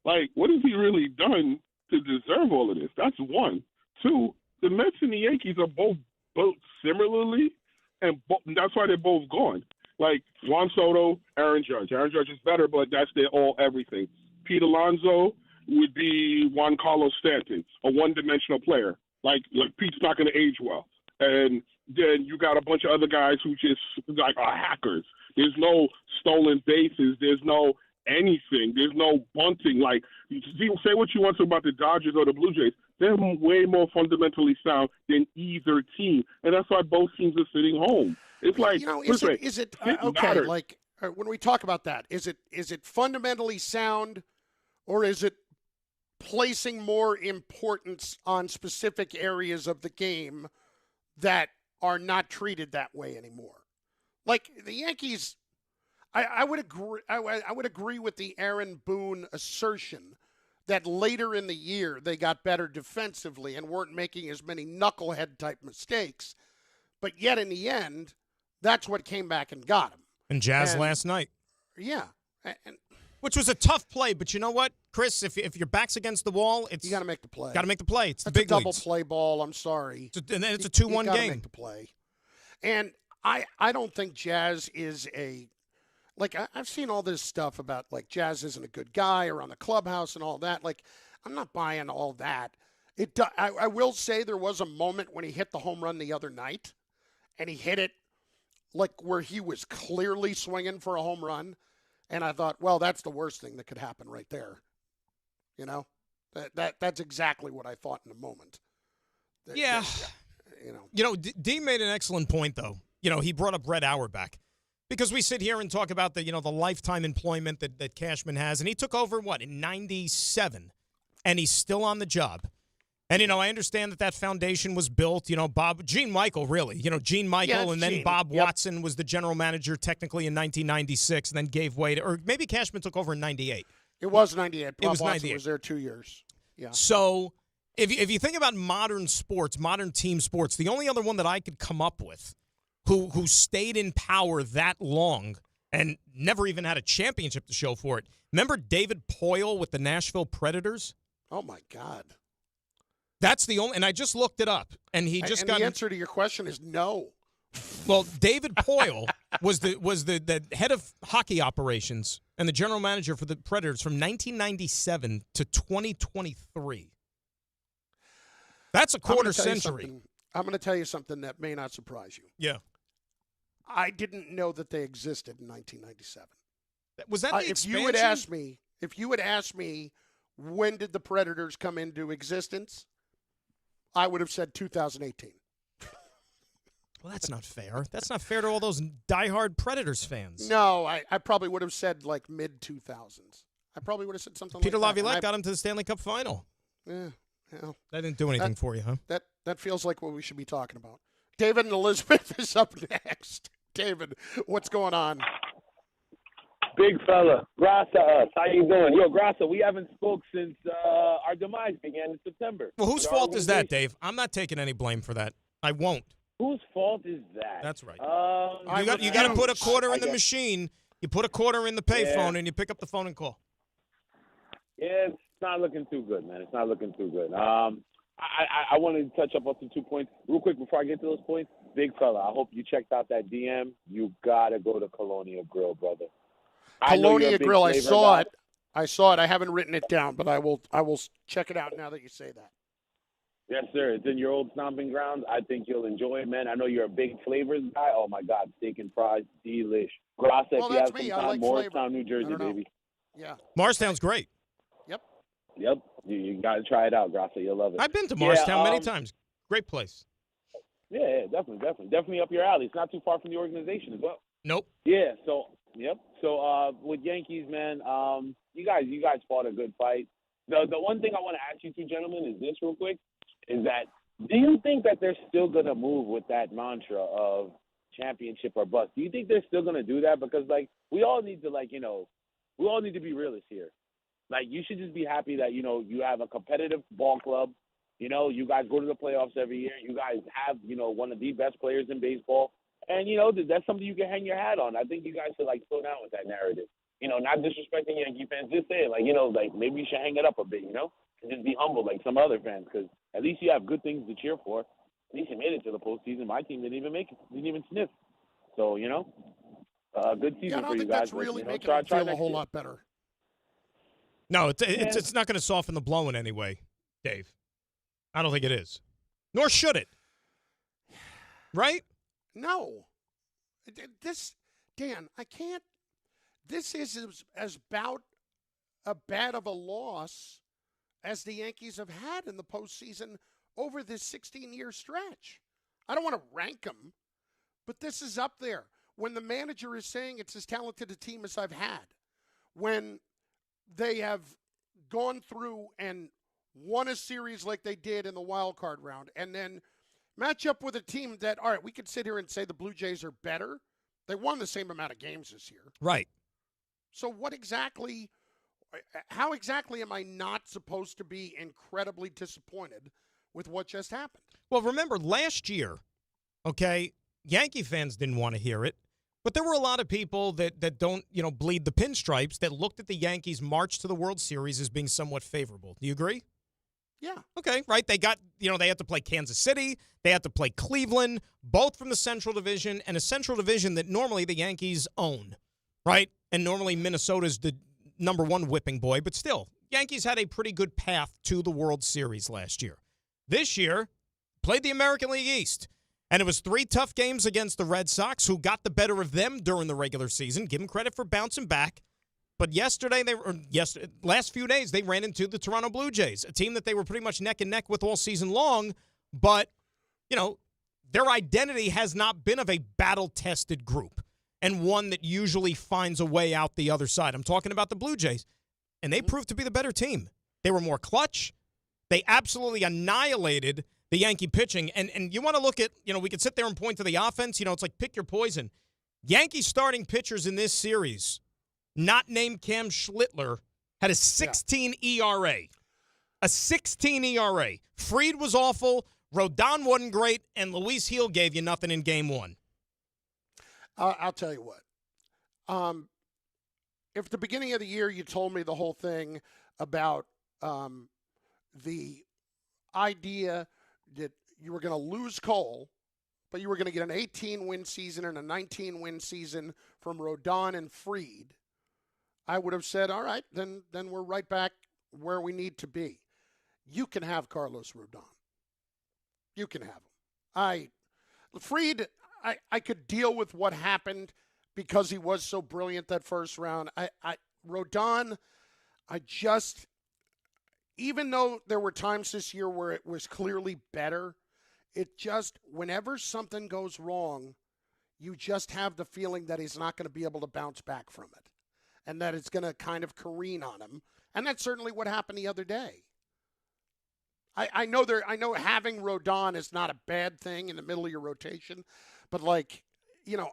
Speaker 4: Like, what has he really done to deserve all of this? That's one. Two, the Mets and the Yankees are both built similarly, and that's why they're both gone. Like, Juan Soto, Aaron Judge. Aaron Judge is better, but that's their all everything. Pete Alonso would be Juan Carlos Stanton, a one-dimensional player. Like Pete's not going to age well. And then you got a bunch of other guys who just like are hackers. There's no stolen bases. There's no anything. There's no bunting. Like, say what you want to about the Dodgers or the Blue Jays. They're way more fundamentally sound than either team, and that's why both teams are sitting home. It's like,
Speaker 2: is it okay? Like when we talk about that, is it fundamentally sound, or is it placing more importance on specific areas of the game that are not treated that way anymore? Like the Yankees, I would agree. I would agree with the Aaron Boone assertion that later in the year they got better defensively and weren't making as many knucklehead type mistakes, but yet in the end, that's what came back and got him.
Speaker 3: And Jazz last night.
Speaker 2: Yeah.
Speaker 3: Which was a tough play, but you know what, Chris? If your back's against the wall, you
Speaker 2: got to make the play.
Speaker 3: Got to make the play. It's
Speaker 2: That's
Speaker 3: the big
Speaker 2: a double
Speaker 3: leagues.
Speaker 2: play ball. I'm sorry.
Speaker 3: And then it's a 2-1
Speaker 2: game.
Speaker 3: game.
Speaker 2: Make the play. And I don't think Jazz is I've seen all this stuff about like Jazz isn't a good guy around the clubhouse and all that. Like, I'm not buying all that. I will say there was a moment when he hit the home run the other night, and he hit it like where he was clearly swinging for a home run. And I thought, well, that's the worst thing that could happen right there. You know, that's exactly what I thought in the moment.
Speaker 3: Yeah. D made an excellent point, though. He brought up Red Auerbach. Because we sit here and talk about the lifetime employment that Cashman has. And he took over, in 97. And he's still on the job. And, I understand that foundation was built, Gene Michael, really. Gene Michael, and then
Speaker 2: Gene.
Speaker 3: Bob Watson was the general manager technically in 1996, and then gave way to, or maybe Cashman took over in 98.
Speaker 2: It was 98. Bob Watson
Speaker 3: 98.
Speaker 2: was there 2 years. Yeah.
Speaker 3: So if you think about modern sports, modern team sports, the only other one that I could come up with who stayed in power that long and never even had a championship to show for it. Remember David Poyle with the Nashville Predators?
Speaker 2: Oh, my God.
Speaker 3: That's the only, and I just looked it up, and he just got.
Speaker 2: The answer to your question is no.
Speaker 3: Well, David Poyle was the head of hockey operations and the general manager for the Predators from 1997 to 2023. That's a quarter century.
Speaker 2: I'm going to tell you something that may not surprise you.
Speaker 3: Yeah.
Speaker 2: I didn't know that they existed in 1997.
Speaker 3: Was that the expansion?
Speaker 2: If you had asked me when did the Predators come into existence, I would have said 2018.
Speaker 3: Well, that's not fair. That's not fair to all those diehard Predators fans.
Speaker 2: No, I probably would have said like mid-2000s. I probably would have said something
Speaker 3: Peter
Speaker 2: like that.
Speaker 3: Laviolette got him to the Stanley Cup final.
Speaker 2: Yeah. Well,
Speaker 3: that didn't do anything for you, huh?
Speaker 2: That feels like what we should be talking about. David and Elizabeth is up next. David, what's going on?
Speaker 7: Big fella, Graca, how you doing? Yo, Graca, we haven't spoke since our demise began in September.
Speaker 3: Well, whose fault is that, Dave? I'm not taking any blame for that. I won't.
Speaker 7: Whose fault is that?
Speaker 3: That's right. You got to put a quarter in the machine. You put a quarter in the payphone, and you pick up the phone and call.
Speaker 7: Yeah, it's not looking too good, man. It's not looking too good. I wanted to touch up on some 2 points real quick before I get to those points. Big fella, I hope you checked out that DM. You got to go to Colonial Grill, brother.
Speaker 2: Colonia Grill. I saw it. I haven't written it down, but I will check it out now that you say that.
Speaker 7: Yes, sir. It's in your old stomping grounds. I think you'll enjoy it, man. I know you're a big flavors guy. Oh, my God. Steak and fries. Delish. Graca, if you have some time,
Speaker 2: like
Speaker 7: Morristown, New Jersey, baby.
Speaker 2: Yeah.
Speaker 3: Morristown's great.
Speaker 7: Yep. You got to try it out, Graca. You'll love it.
Speaker 3: I've been to Morristown many times. Great place.
Speaker 7: Yeah, definitely up your alley. It's not too far from the organization as well.
Speaker 3: Nope.
Speaker 7: Yeah, so with Yankees, man, you guys fought a good fight. The one thing I want to ask you two gentlemen is this real quick, is that do you think that they're still gonna move with that mantra of championship or bust? Do you think they're still gonna do that? Because we all need to be realists here. Like, you should just be happy that, you have a competitive ball club. You guys go to the playoffs every year. You guys have, one of the best players in baseball. And, that's something you can hang your hat on. I think you guys should, slow down with that narrative. Not disrespecting Yankee fans. Just say it. Maybe you should hang it up a bit, and just be humble like some other fans, because at least you have good things to cheer for. At least you made it to the postseason. My team didn't even make it. Didn't even sniff. So, good season for you guys.
Speaker 2: I don't think that's really making them feel a whole lot better.
Speaker 3: No, it's not going to soften the blow in any way, Dave. I don't think it is. Nor should it. Right?
Speaker 2: No. Dan, I can't. This is as about a bad of a loss as the Yankees have had in the postseason over this 16-year stretch. I don't want to rank them, but this is up there. When the manager is saying it's as talented a team as I've had, when they have gone through and won a series like they did in the wild card round, and then match up with a team that, all right, we could sit here and say the Blue Jays are better. They won the same amount of games this year.
Speaker 3: Right.
Speaker 2: So how exactly am I not supposed to be incredibly disappointed with what just happened?
Speaker 3: Well, remember last year, okay, Yankee fans didn't want to hear it, but there were a lot of people that don't, bleed the pinstripes that looked at the Yankees' march to the World Series as being somewhat favorable. Do you agree?
Speaker 2: Yeah.
Speaker 3: Okay, right. They got, they had to play Kansas City. They had to play Cleveland, both from the Central Division, and a Central Division that normally the Yankees own, right? And normally Minnesota's the number one whipping boy, but still, Yankees had a pretty good path to the World Series last year. This year, played the American League East, and it was 3 tough games against the Red Sox, who got the better of them during the regular season. Give them credit for bouncing back. But last few days, they ran into the Toronto Blue Jays, a team that they were pretty much neck and neck with all season long. But, their identity has not been of a battle-tested group and one that usually finds a way out the other side. I'm talking about the Blue Jays, and they proved to be the better team. They were more clutch. They absolutely annihilated the Yankee pitching. And you want to look at, we could sit there and point to the offense. It's like pick your poison. Yankee starting pitchers in this series, not named Cam Schlittler, had a 16 ERA. A 16 ERA. Fried was awful. Rodon wasn't great. And Luis Gil gave you nothing in game 1.
Speaker 2: I'll tell you what. If at the beginning of the year you told me the whole thing about the idea that you were going to lose Cole, but you were going to get an 18-win season and a 19-win season from Rodon and Fried, I would have said, all right, then we're right back where we need to be. You can have Carlos Rodon. You can have him. Fried, I could deal with what happened because he was so brilliant that first round. Rodon, even though there were times this year where it was clearly better, whenever something goes wrong, you just have the feeling that he's not going to be able to bounce back from it and that it's going to kind of careen on him. And that's certainly what happened the other day. I know having Rodon is not a bad thing in the middle of your rotation, but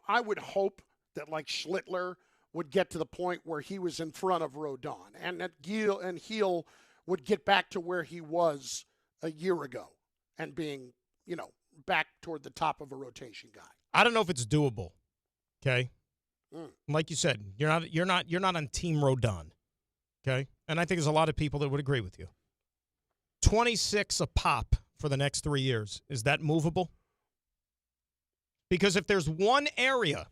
Speaker 2: I would hope that Schlittler would get to the point where he was in front of Rodon and that Gil would get back to where he was a year ago and being, back toward the top of a rotation guy.
Speaker 3: I don't know if it's doable. Okay. Like you said, you're not on Team Rodon. Okay. And I think there's a lot of people that would agree with you. 26 a pop for the next 3 years. Is that movable? Because if there's one area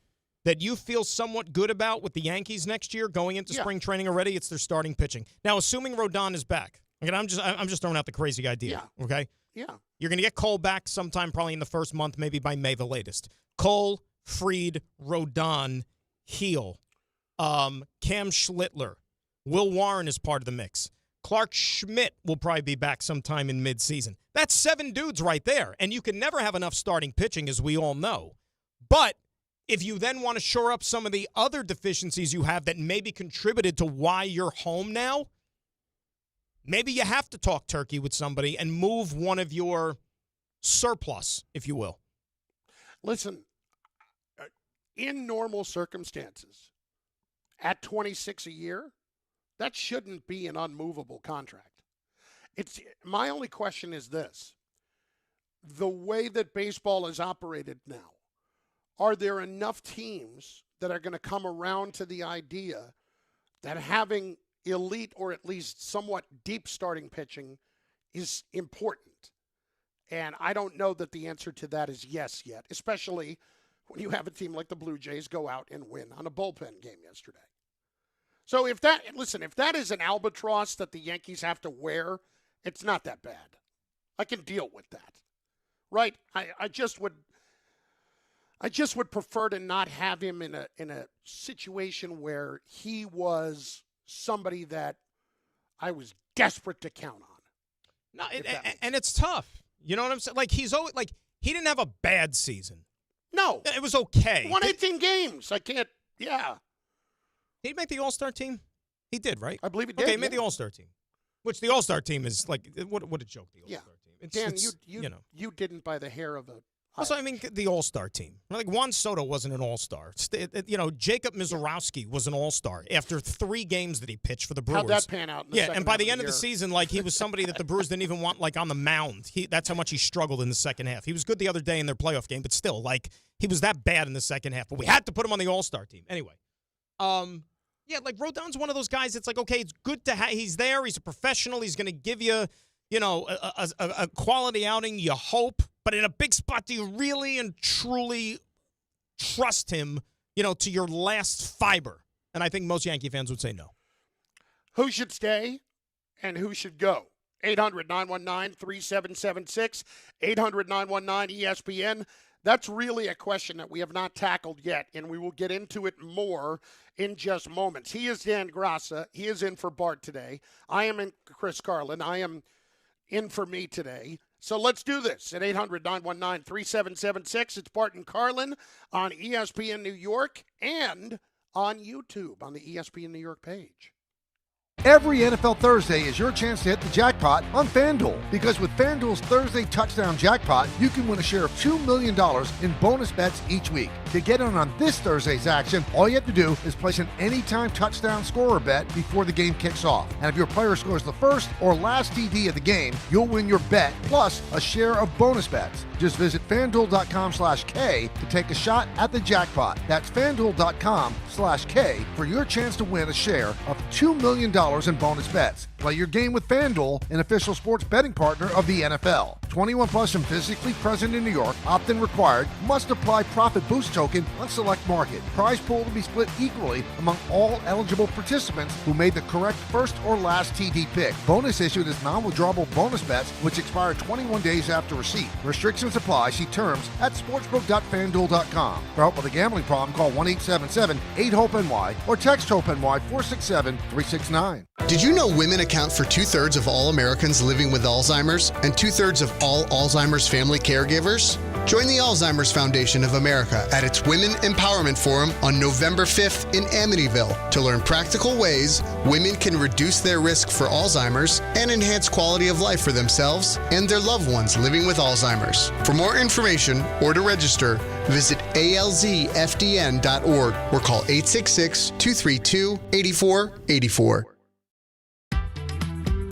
Speaker 3: that you feel somewhat good about with the Yankees next year going into spring training already, it's their starting pitching. Now, assuming Rodon is back. Again, I'm just throwing out the crazy idea.
Speaker 2: Yeah.
Speaker 3: Okay?
Speaker 2: Yeah.
Speaker 3: You're going to get Cole back sometime probably in the first month, maybe by May the latest. Cole, Fried, Rodon, Gil, Cam Schlittler. Will Warren is part of the mix. Clark Schmidt will probably be back sometime in midseason. That's 7 dudes right there, and you can never have enough starting pitching, as we all know. But if you then want to shore up some of the other deficiencies you have that maybe contributed to why you're home now, maybe you have to talk turkey with somebody and move one of your surplus, if you will.
Speaker 2: Listen, in normal circumstances, at 26 a year, that shouldn't be an unmovable contract. My only question is this. The way that baseball is operated now, are there enough teams that are going to come around to the idea that having elite or at least somewhat deep starting pitching is important? And I don't know that the answer to that is yes yet, especially when you have a team like the Blue Jays go out and win on a bullpen game yesterday. So if that is an albatross that the Yankees have to wear, it's not that bad. I can deal with that. Right? I just would prefer to not have him in a situation where he was somebody that I was desperate to count on.
Speaker 3: No, and it's tough. You know what I'm saying? Like, he's always, like, he didn't have a bad season.
Speaker 2: No.
Speaker 3: It was okay.
Speaker 2: He won 18 games. Yeah.
Speaker 3: Did he make the All-Star team? He did, right?
Speaker 2: I believe he did.
Speaker 3: Okay, he made the All-Star team. Which the All-Star team is, like, what a joke, the All-Star team.
Speaker 2: Dan, you didn't by the hair of a...
Speaker 3: Also, I mean, the All-Star team. Like, Juan Soto wasn't an All-Star. Jacob Mizorowski was an All-Star after 3 games that he pitched for the Brewers.
Speaker 2: How'd that pan out in the second
Speaker 3: and by
Speaker 2: half
Speaker 3: the end
Speaker 2: of
Speaker 3: of the season, like, he was somebody that the Brewers didn't even want, like, on the mound. That's how much he struggled in the second half. He was good the other day in their playoff game, but still, like, he was that bad in the second half. But we had to put him on the All-Star team. Anyway. Like, Rodon's one of those guys, it's like, okay, it's good to have, he's there, he's a professional, he's going to give you, a quality outing, you hope. But in a big spot, do you really and truly trust him, to your last fiber? And I think most Yankee fans would say no.
Speaker 2: Who should stay and who should go? 800-919-3776, 800-919-ESPN. That's really a question that we have not tackled yet, and we will get into it more in just moments. He is Dan Graca. He is in for Bart today. I am in Chris Carlin. I am in for me today. So let's do this at 800-919-3776. It's Bart and Carlin on ESPN New York and on YouTube on the ESPN New York page.
Speaker 8: Every NFL Thursday is your chance to hit the jackpot on FanDuel. Because with FanDuel's Thursday Touchdown Jackpot, you can win a share of $2 million in bonus bets each week. To get in on this Thursday's action, all you have to do is place an anytime touchdown scorer bet before the game kicks off. And if your player scores the first or last TD of the game, you'll win your bet plus a share of bonus bets. Just visit FanDuel.com/K to take a shot at the jackpot. That's FanDuel.com/K for your chance to win a share of $2 million in bonus bets. Play your game with FanDuel, an official sports betting partner of the NFL. 21 plus and physically present in New York. Opt-in required. Must apply profit boost token on select market. Prize pool to be split equally among all eligible participants who made the correct first or last TD pick. Bonus issued as non-withdrawable bonus bets, which expire 21 days after receipt. Restrictions apply. See terms at sportsbook.fanduel.com. For help with a gambling problem, call 1-877-8-HOPE-NY or text HOPE-NY 467-369.
Speaker 9: Did you know women account for 2/3 of all Americans living with Alzheimer's and 2/3 of all Alzheimer's family caregivers? Join the Alzheimer's Foundation of America at its Women Empowerment Forum on November 5th in Amityville to learn practical ways women can reduce their risk for Alzheimer's and enhance quality of life for themselves and their loved ones living with Alzheimer's. For more information or to register, visit alzfdn.org or call 866-232-8484.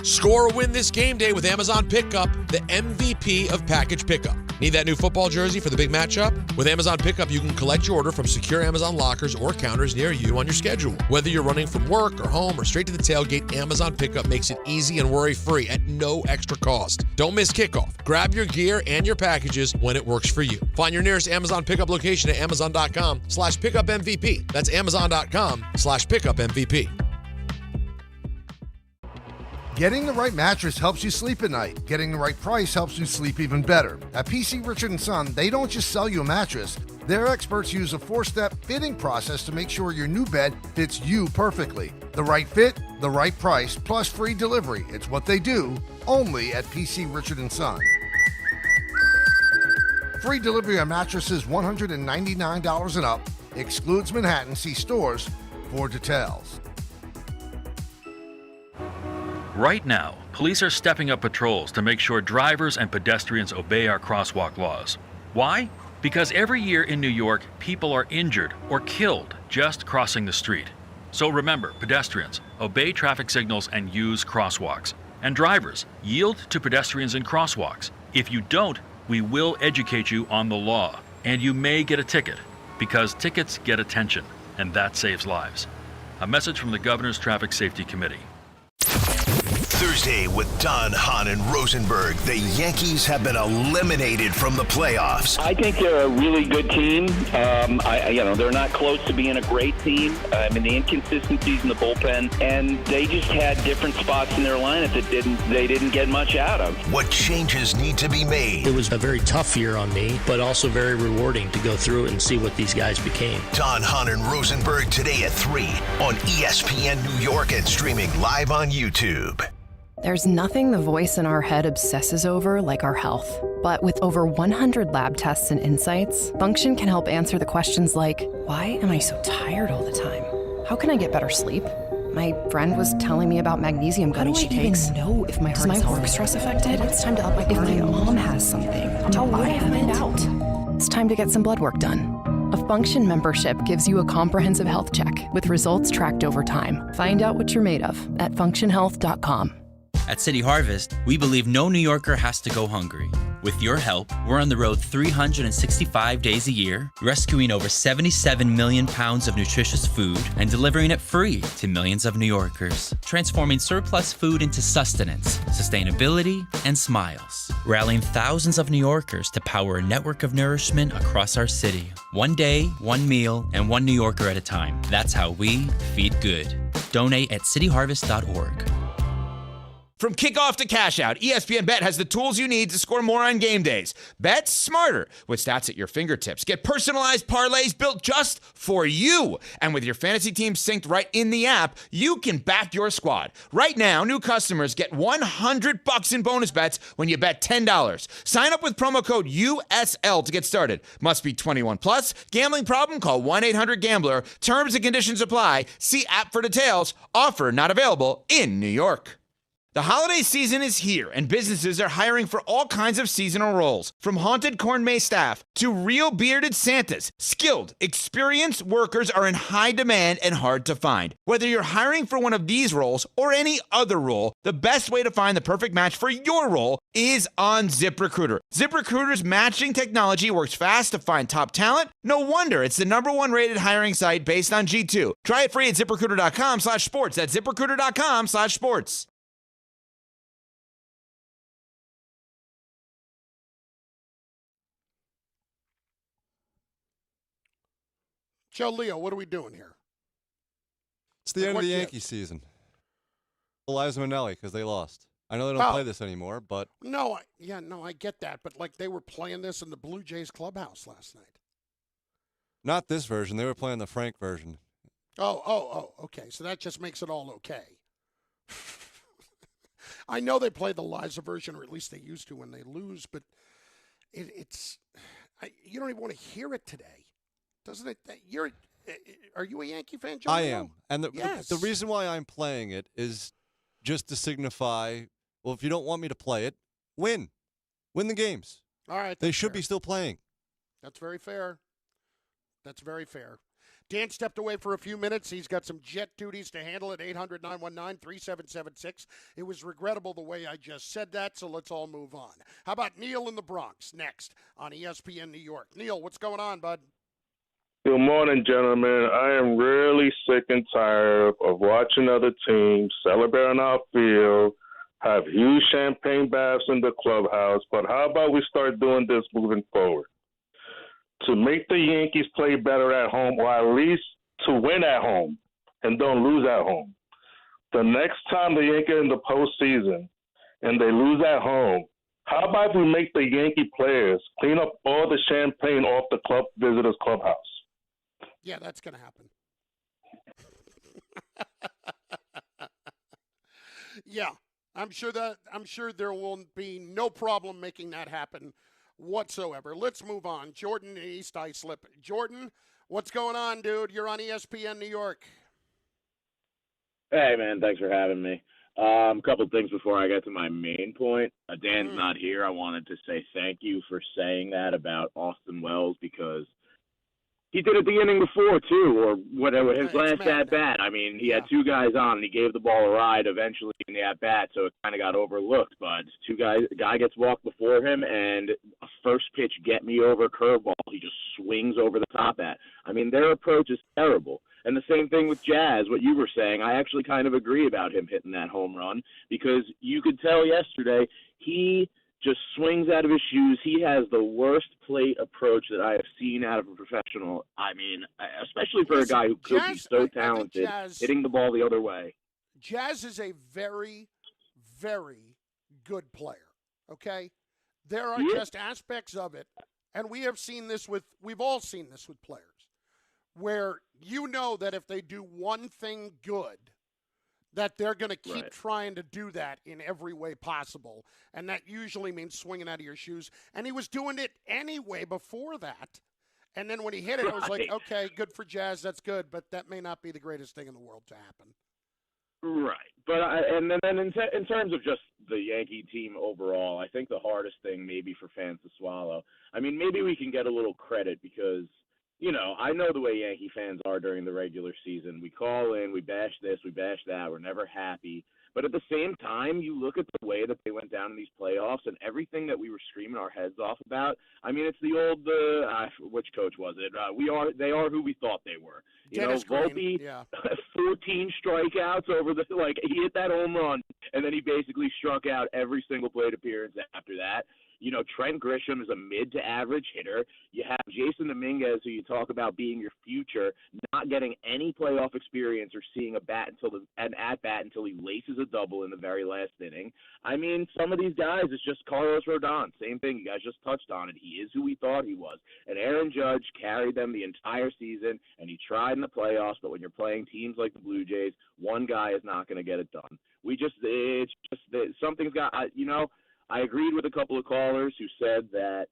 Speaker 20: Score or win this game day with Amazon Pickup, the MVP of package pickup. Need that new football jersey for the big matchup? With Amazon Pickup, you can collect your order from secure Amazon lockers or counters near you on your schedule. Whether you're running from work or home or straight to the tailgate, Amazon Pickup makes it easy and worry-free at no extra cost. Don't miss kickoff. Grab your gear and your packages when it works for you. Find your nearest Amazon Pickup location at amazon.com/pickupmvp. That's amazon.com/pickupmvp.
Speaker 8: Getting the right mattress helps you sleep at night. Getting the right price helps you sleep even better. At PC Richard & Son, they don't just sell you a mattress. Their experts use a 4-step fitting process to make sure your new bed fits you perfectly. The right fit, the right price, plus free delivery. It's what they do, only at PC Richard & Son. Free delivery on mattresses $199 and up. Excludes Manhattan. See stores for details.
Speaker 10: Right now, police are stepping up patrols to make sure drivers and pedestrians obey our crosswalk laws. Why? Because every year in New York, people are injured or killed just crossing the street. So remember, pedestrians, obey traffic signals and use crosswalks. And drivers, yield to pedestrians in crosswalks. If you don't, we will educate you on the law, and you may get a ticket. Because tickets get attention, and that saves lives. A message from the Governor's Traffic Safety Committee.
Speaker 27: Thursday with Don, Hahn, and Rosenberg, the Yankees have been eliminated from the playoffs.
Speaker 19: I think they're a really good team. They're not close to being a great team. The inconsistencies in the bullpen, and they just had different spots in their lineup that they didn't get much out of.
Speaker 27: What changes need to be made?
Speaker 21: It was a very tough year on me, but also very rewarding to go through it and see what these guys became.
Speaker 27: Don, Hahn, and Rosenberg today at 3 on ESPN New York and streaming live on YouTube.
Speaker 22: There's nothing the voice in our head obsesses over like our health. But with over 100 lab tests and insights, Function can help answer the questions like, why am I so tired all the time? How can I get better sleep? My friend was telling me about magnesium gummy she takes. How do I even know if my heart is work stress affected? It's time to up my cardio. If my mom has something, how would I find out? It's time to get some blood work done. A Function membership gives you a comprehensive health check with results tracked over time. Find out what you're made of at functionhealth.com.
Speaker 15: At City Harvest, we believe no New Yorker has to go hungry. With your help, we're on the road 365 days a year, rescuing over 77 million pounds of nutritious food and delivering it free to millions of New Yorkers, transforming surplus food into sustenance, sustainability, and smiles, rallying thousands of New Yorkers to power a network of nourishment across our city. One day, one meal, and one New Yorker at a time. That's how we feed good. Donate at cityharvest.org.
Speaker 23: From kickoff to cash out, ESPN Bet has the tools you need to score more on game days. Bet smarter with stats at your fingertips. Get personalized parlays built just for you. And with your fantasy team synced right in the app, you can back your squad. Right now, new customers get $100 in bonus bets when you bet $10. Sign up with promo code USL to get started. Must be 21 plus. Gambling problem? Call 1-800-GAMBLER. Terms and conditions apply. See app for details. Offer not available in New York. The holiday season is here, and businesses are hiring for all kinds of seasonal roles. From haunted corn maze staff to real bearded Santas, skilled, experienced workers are in high demand and hard to find. Whether you're hiring for one of these roles or any other role, the best way to find the perfect match for your role is on ZipRecruiter. ZipRecruiter's matching technology works fast to find top talent. No wonder it's the #1 rated hiring site based on G2. Try it free at ZipRecruiter.com/sports. That's ZipRecruiter.com/sports.
Speaker 2: Joe Leo, what are we doing here?
Speaker 24: It's the end of the Yankee season. Liza Minnelli, because they lost. I know they don't play this anymore, but...
Speaker 2: No, I get that. But, they were playing this in the Blue Jays clubhouse last night.
Speaker 24: Not this version. They were playing the Frank version.
Speaker 2: Oh, okay. So that just makes it all okay. I know they play the Liza version, or at least they used to when they lose, but you don't even want to hear it today. Doesn't it? Are you a Yankee fan, John?
Speaker 24: I am. And the reason why I'm playing it is just to signify, well, if you don't want me to play it, win. Win the games.
Speaker 2: All right.
Speaker 24: They should be still playing.
Speaker 2: That's very fair. Dan stepped away for a few minutes. He's got some jet duties to handle at 800-919-3776. It was regrettable the way I just said that, so let's all move on. How about Neil in the Bronx next on ESPN New York? Neil, what's going on, bud?
Speaker 4: Good morning, gentlemen. I am really sick and tired of watching other teams celebrate on our field, have huge champagne baths in the clubhouse, but how about we start doing this moving forward? To make the Yankees play better at home, or at least to win at home and don't lose at home. The next time the Yankees are in the postseason and they lose at home, how about if we make the Yankee players clean up all the champagne off the visitors' clubhouse?
Speaker 2: Yeah, that's going to happen. Yeah, I'm sure there will be no problem making that happen whatsoever. Let's move on. Jordan in East Islip. Jordan, what's going on, dude? You're on ESPN New York.
Speaker 7: Hey, man, thanks for having me. A couple things before I get to my main point. Dan's not here. I wanted to say thank you for saying that about Austin Wells, because
Speaker 5: He did it the inning before, too, or whatever, his last
Speaker 2: mad
Speaker 5: at-bat. I mean, he had two guys on, and he gave the ball a ride eventually in the at-bat, so it kind of got overlooked. But a guy gets walked before him, and a first pitch get-me-over curveball he just swings over the top at. I mean, their approach is terrible. And the same thing with Jazz, what you were saying. I actually kind of agree about him hitting that home run because you could tell yesterday he just swings out of his shoes. He has the worst plate approach that I have seen out of a professional. I mean, especially for a guy who could be so talented, hitting the ball the other way.
Speaker 2: Jazz is a very, very good player, okay? There are just aspects of it, and we've all seen this with players, where you know that if they do one thing good, that they're going to keep trying to do that in every way possible. And that usually means swinging out of your shoes. And he was doing it anyway before that. And then when he hit it, it was like, okay, good for Jazz, that's good, but that may not be the greatest thing in the world to happen.
Speaker 5: Right. But and then in terms of just the Yankee team overall, I think the hardest thing maybe for fans to swallow, I mean, maybe we can get a little credit because – you know, I know the way Yankee fans are during the regular season. We call in, we bash this, we bash that. We're never happy. But at the same time, you look at the way that they went down in these playoffs and everything that we were screaming our heads off about. I mean, it's the old, which coach was it? They are who we thought they were. You
Speaker 2: Dennis
Speaker 5: know,
Speaker 2: Green,
Speaker 5: Volpe, 14 strikeouts over he hit that home run, and then he basically struck out every single plate appearance after that. You know, Trent Grisham is a mid to average hitter. You have Jason Dominguez, who you talk about being your future, not getting any playoff experience or seeing an at bat until he laces a double in the very last inning. I mean, some of these guys, it's just Carlos Rodon. Same thing. You guys just touched on it. He is who we thought he was. And Aaron Judge carried them the entire season, and he tried in the playoffs. But when you're playing teams like the Blue Jays, one guy is not going to get it done. It's just something's got. I agreed with a couple of callers who said that,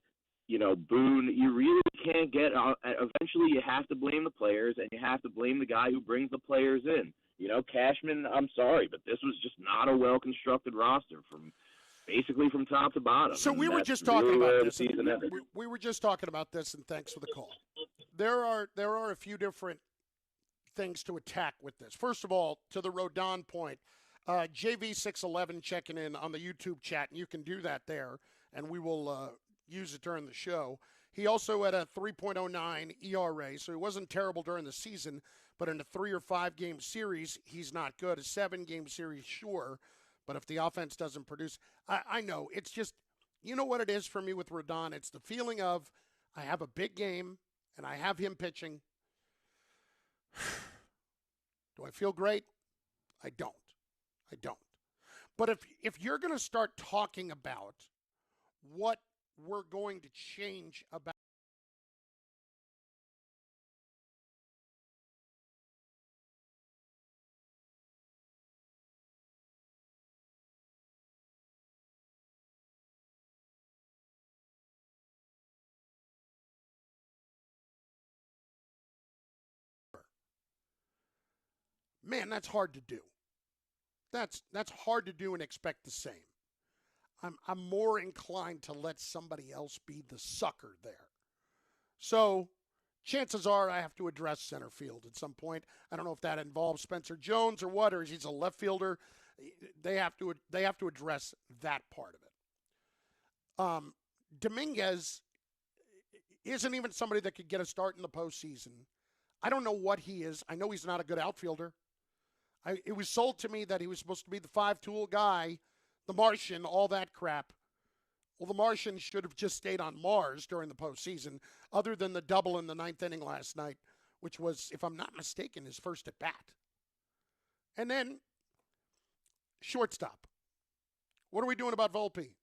Speaker 5: you know, Boone, you really can't get – eventually you have to blame the players and you have to blame the guy who brings the players in. You know, Cashman, I'm sorry, but this was just not a well-constructed roster basically from top to bottom.
Speaker 2: So we were just talking about this. We were just talking about this, and thanks for the call. There are a few different things to attack with this. First of all, to the Rodon point, JV611 checking in on the YouTube chat, and you can do that there, and we will use it during the show. He also had a 3.09 ERA, so he wasn't terrible during the season, but in a 3 or 5 game series, he's not good. A 7 game series, sure, but if the offense doesn't produce, I know. It's just, you know what it is for me with Rodon? It's the feeling of I have a big game, and I have him pitching. Do I feel great? I don't. But if you're going to start talking about what we're going to change about man, that's hard to do. That's hard to do and expect the same. I'm more inclined to let somebody else be the sucker there. So chances are I have to address center field at some point. I don't know if that involves Spencer Jones or what, or he's a left fielder. They have to address that part of it. Dominguez isn't even somebody that could get a start in the postseason. I don't know what he is. I know he's not a good outfielder. It was sold to me that he was supposed to be the 5-tool guy, the Martian, all that crap. Well, the Martian should have just stayed on Mars during the postseason, other than the double in the 9th inning last night, which was, if I'm not mistaken, his first at bat. And then, shortstop. What are we doing about Volpe?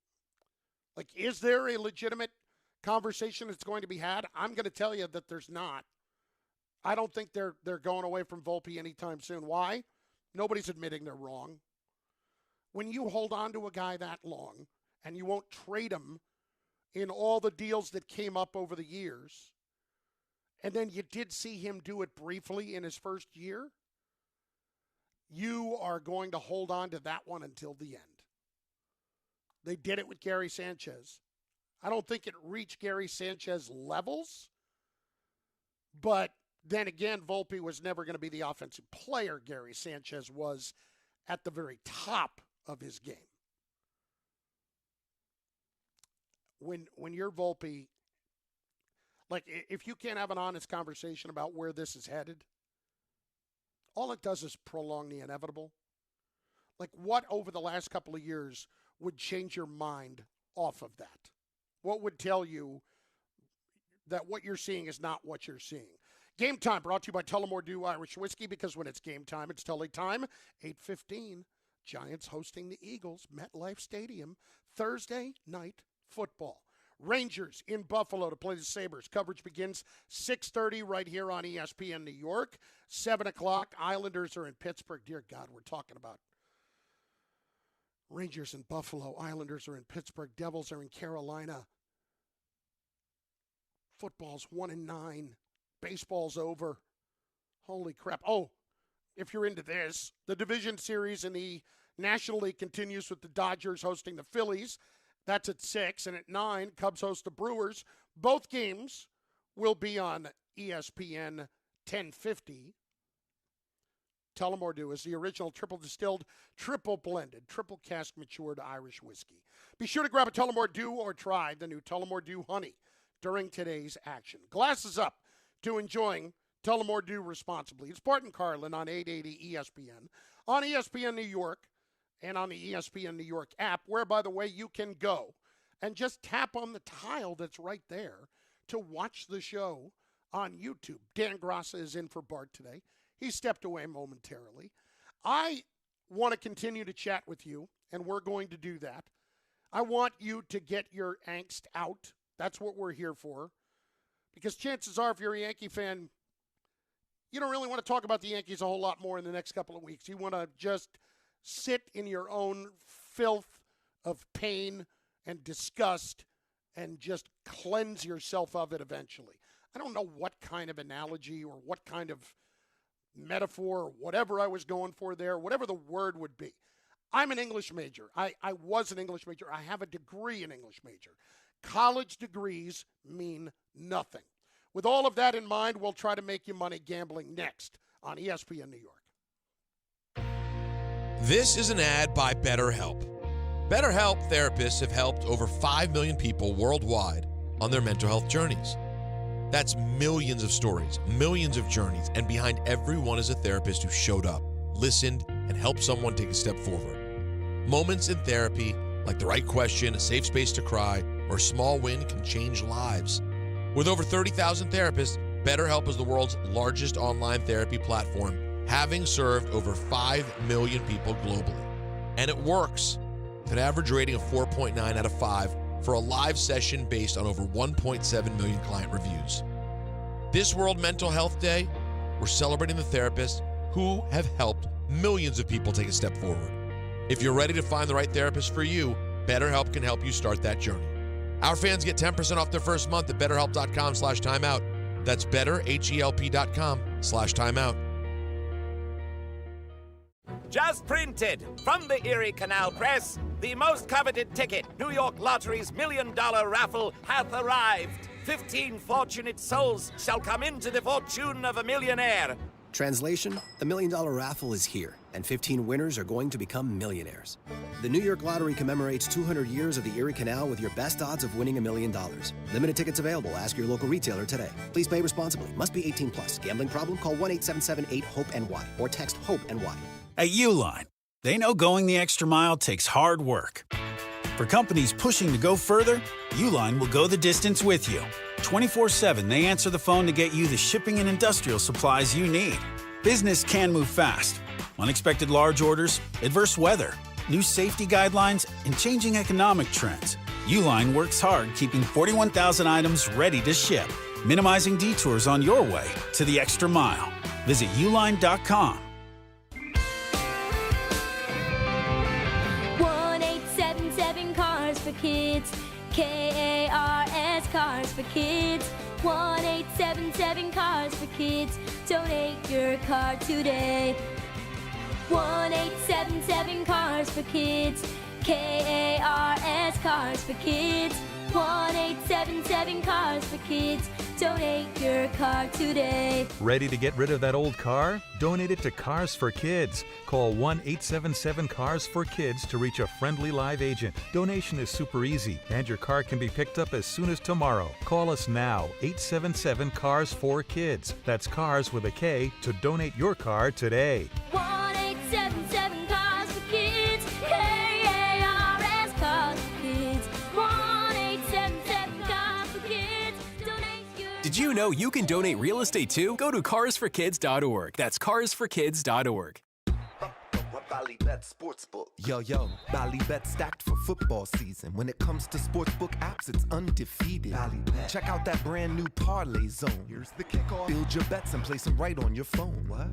Speaker 2: Like, is there a legitimate conversation that's going to be had? I'm going to tell you that there's not. I don't think they're going away from Volpe anytime soon. Why? Nobody's admitting they're wrong. When you hold on to a guy that long and you won't trade him in all the deals that came up over the years, and then you did see him do it briefly in his first year, you are going to hold on to that one until the end. They did it with Gary Sanchez. I don't think it reached Gary Sanchez levels, But then again, Volpe was never going to be the offensive player Gary Sanchez was at the very top of his game. When you're Volpe, like if you can't have an honest conversation about where this is headed, all it does is prolong the inevitable. Like what over the last couple of years would change your mind off of that? What would tell you that what you're seeing is not what you're seeing? Game Time brought to you by Tullamore Dew Irish Whiskey, because when it's game time, it's Tully time. 8:15, Giants hosting the Eagles, MetLife Stadium, Thursday night football. Rangers in Buffalo to play the Sabres. Coverage begins 6:30 right here on ESPN New York. 7 o'clock, Islanders are in Pittsburgh. Dear God, we're talking about Rangers in Buffalo. Islanders are in Pittsburgh. Devils are in Carolina. Football's 1-9. Baseball's over. Holy crap. Oh, if you're into this, the division series in the National League continues with the Dodgers hosting the Phillies. That's at 6. And at 9, Cubs host the Brewers. Both games will be on ESPN 1050. Tullamore Dew is the original triple distilled, triple blended, triple cask matured Irish whiskey. Be sure to grab a Tullamore Dew or try the new Tullamore Dew Honey during today's action. Glasses up to enjoying Tullamore Dew responsibly. It's Bart Carlin on 880 ESPN, on ESPN New York, and on the ESPN New York app, where, by the way, you can go and just tap on the tile that's right there to watch the show on YouTube. Dan Graca is in for Bart today. He stepped away momentarily. I want to continue to chat with you, and we're going to do that. I want you to get your angst out. That's what we're here for. Because chances are, if you're a Yankee fan, you don't really want to talk about the Yankees a whole lot more in the next couple of weeks. You want to just sit in your own filth of pain and disgust and just cleanse yourself of it eventually. I don't know what kind of analogy or what kind of metaphor or whatever I was going for there, whatever the word would be. I'm an English major. I was an English major. I have a degree in English major. College degrees mean nothing. With all of that in mind, we'll try to make you money gambling next on ESPN New York.
Speaker 20: This is an ad by BetterHelp. BetterHelp therapists have helped over 5 million people worldwide on their mental health journeys. That's millions of stories, millions of journeys, and behind every one is a therapist who showed up, listened, and helped someone take a step forward. Moments in therapy, like the right question, a safe space to cry, or a small win, can change lives. With over 30,000 therapists, BetterHelp is the world's largest online therapy platform, having served over 5 million people globally. And it works. With an average rating of 4.9 out of 5 for a live session based on over 1.7 million client reviews. This World Mental Health Day, we're celebrating the therapists who have helped millions of people take a step forward. If you're ready to find the right therapist for you, BetterHelp can help you start that journey. Our fans get 10% off their first month at BetterHelp.com/timeout. That's BetterHelp.com/timeout.
Speaker 6: Just printed from the Erie Canal Press, the most coveted ticket, New York Lottery's $1 million raffle, hath arrived. 15 fortunate souls shall come into the fortune of a millionaire.
Speaker 11: Translation, the $1 million raffle is here, and 15 winners are going to become millionaires. The New York Lottery commemorates 200 years of the Erie Canal with your best odds of winning $1 million. Limited tickets available. Ask your local retailer today. Please play responsibly. Must be 18 plus. Gambling problem? Call 1-877-8-HOPE-NY or text HOPE-NY.
Speaker 16: At Uline, they know going the extra mile takes hard work. For companies pushing to go further, Uline will go the distance with you. 24/7, they answer the phone to get you the shipping and industrial supplies you need. Business can move fast. Unexpected large orders, adverse weather, new safety guidelines, and changing economic trends. Uline works hard keeping 41,000 items ready to ship, minimizing detours on your way to the extra mile. Visit uline.com.
Speaker 12: 1-877 Cars for Kids. KARS Cars for Kids. 1-877 Cars for Kids. Donate your car today. 1-877 Cars for Kids. K-A-R-S, Cars for Kids. 1-877 Cars for Kids. Donate your car today.
Speaker 1: Ready to get rid of that old car? Donate it to Cars for Kids. Call 1-877-CARS-FOR-KIDS to reach a friendly live agent. Donation is super easy, and your car can be picked up as soon as tomorrow. Call us now, 877-CARS-FOR-KIDS. That's cars with a K to donate your car today.
Speaker 12: 1-877 Cars for Kids. K-A-R-S, Cars for Kids. 1-877 Cars for Kids. Donate your...
Speaker 13: Did you know you can donate real estate too? Go to carsforkids.org. That's carsforkids.org.
Speaker 14: Ballybet Sportsbook. Yo, Ballybet stacked for football season. When it comes to sportsbook apps, it's undefeated. Ballybet. Check out that brand new parlay zone. Here's the kickoff. Build your bets and place them right on your phone. What?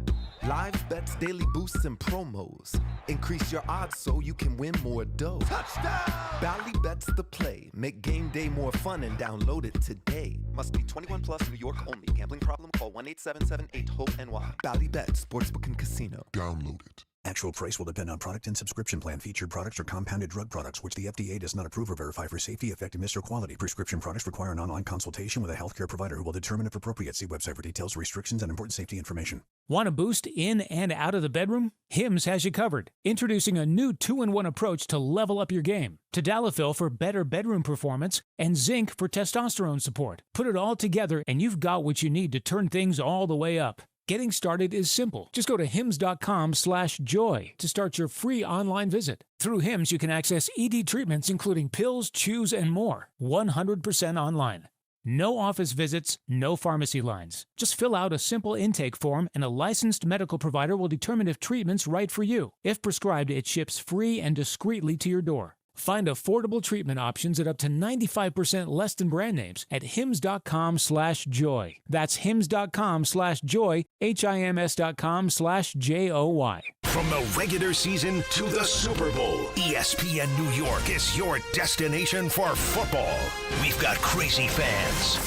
Speaker 14: Live bets, daily boosts, and promos. Increase your odds so you can win more dough. Touchdown! Ballybet's the play. Make game day more fun and download it today. Must be 21 plus, New York only. Gambling problem? Call 1-877-8-HOPE-NY. Ballybet Sportsbook and Casino. Download it.
Speaker 17: Actual price will depend on product and subscription plan. Featured products are compounded drug products, which the FDA does not approve or verify for safety, effectiveness, or quality. Prescription products require an online consultation with a healthcare provider who will determine if appropriate. See website for details, restrictions, and important safety information.
Speaker 18: Want a boost in and out of the bedroom? Hims has you covered. Introducing a new 2-in-1 approach to level up your game. Tadalafil for better bedroom performance and zinc for testosterone support. Put it all together and you've got what you need to turn things all the way up. Getting started is simple. Just go to hims.com/joy to start your free online visit. Through Hims, you can access ED treatments including pills, chews, and more. 100% online. No office visits, no pharmacy lines. Just fill out a simple intake form and a licensed medical provider will determine if treatment's right for you. If prescribed, it ships free and discreetly to your door. Find affordable treatment options at up to 95% less than brand names at hims.com/joy. That's hims.com/joy, HIMS.com/JOY.
Speaker 27: From the regular season to the Super Bowl, ESPN New York is your destination for football. We've got crazy fans.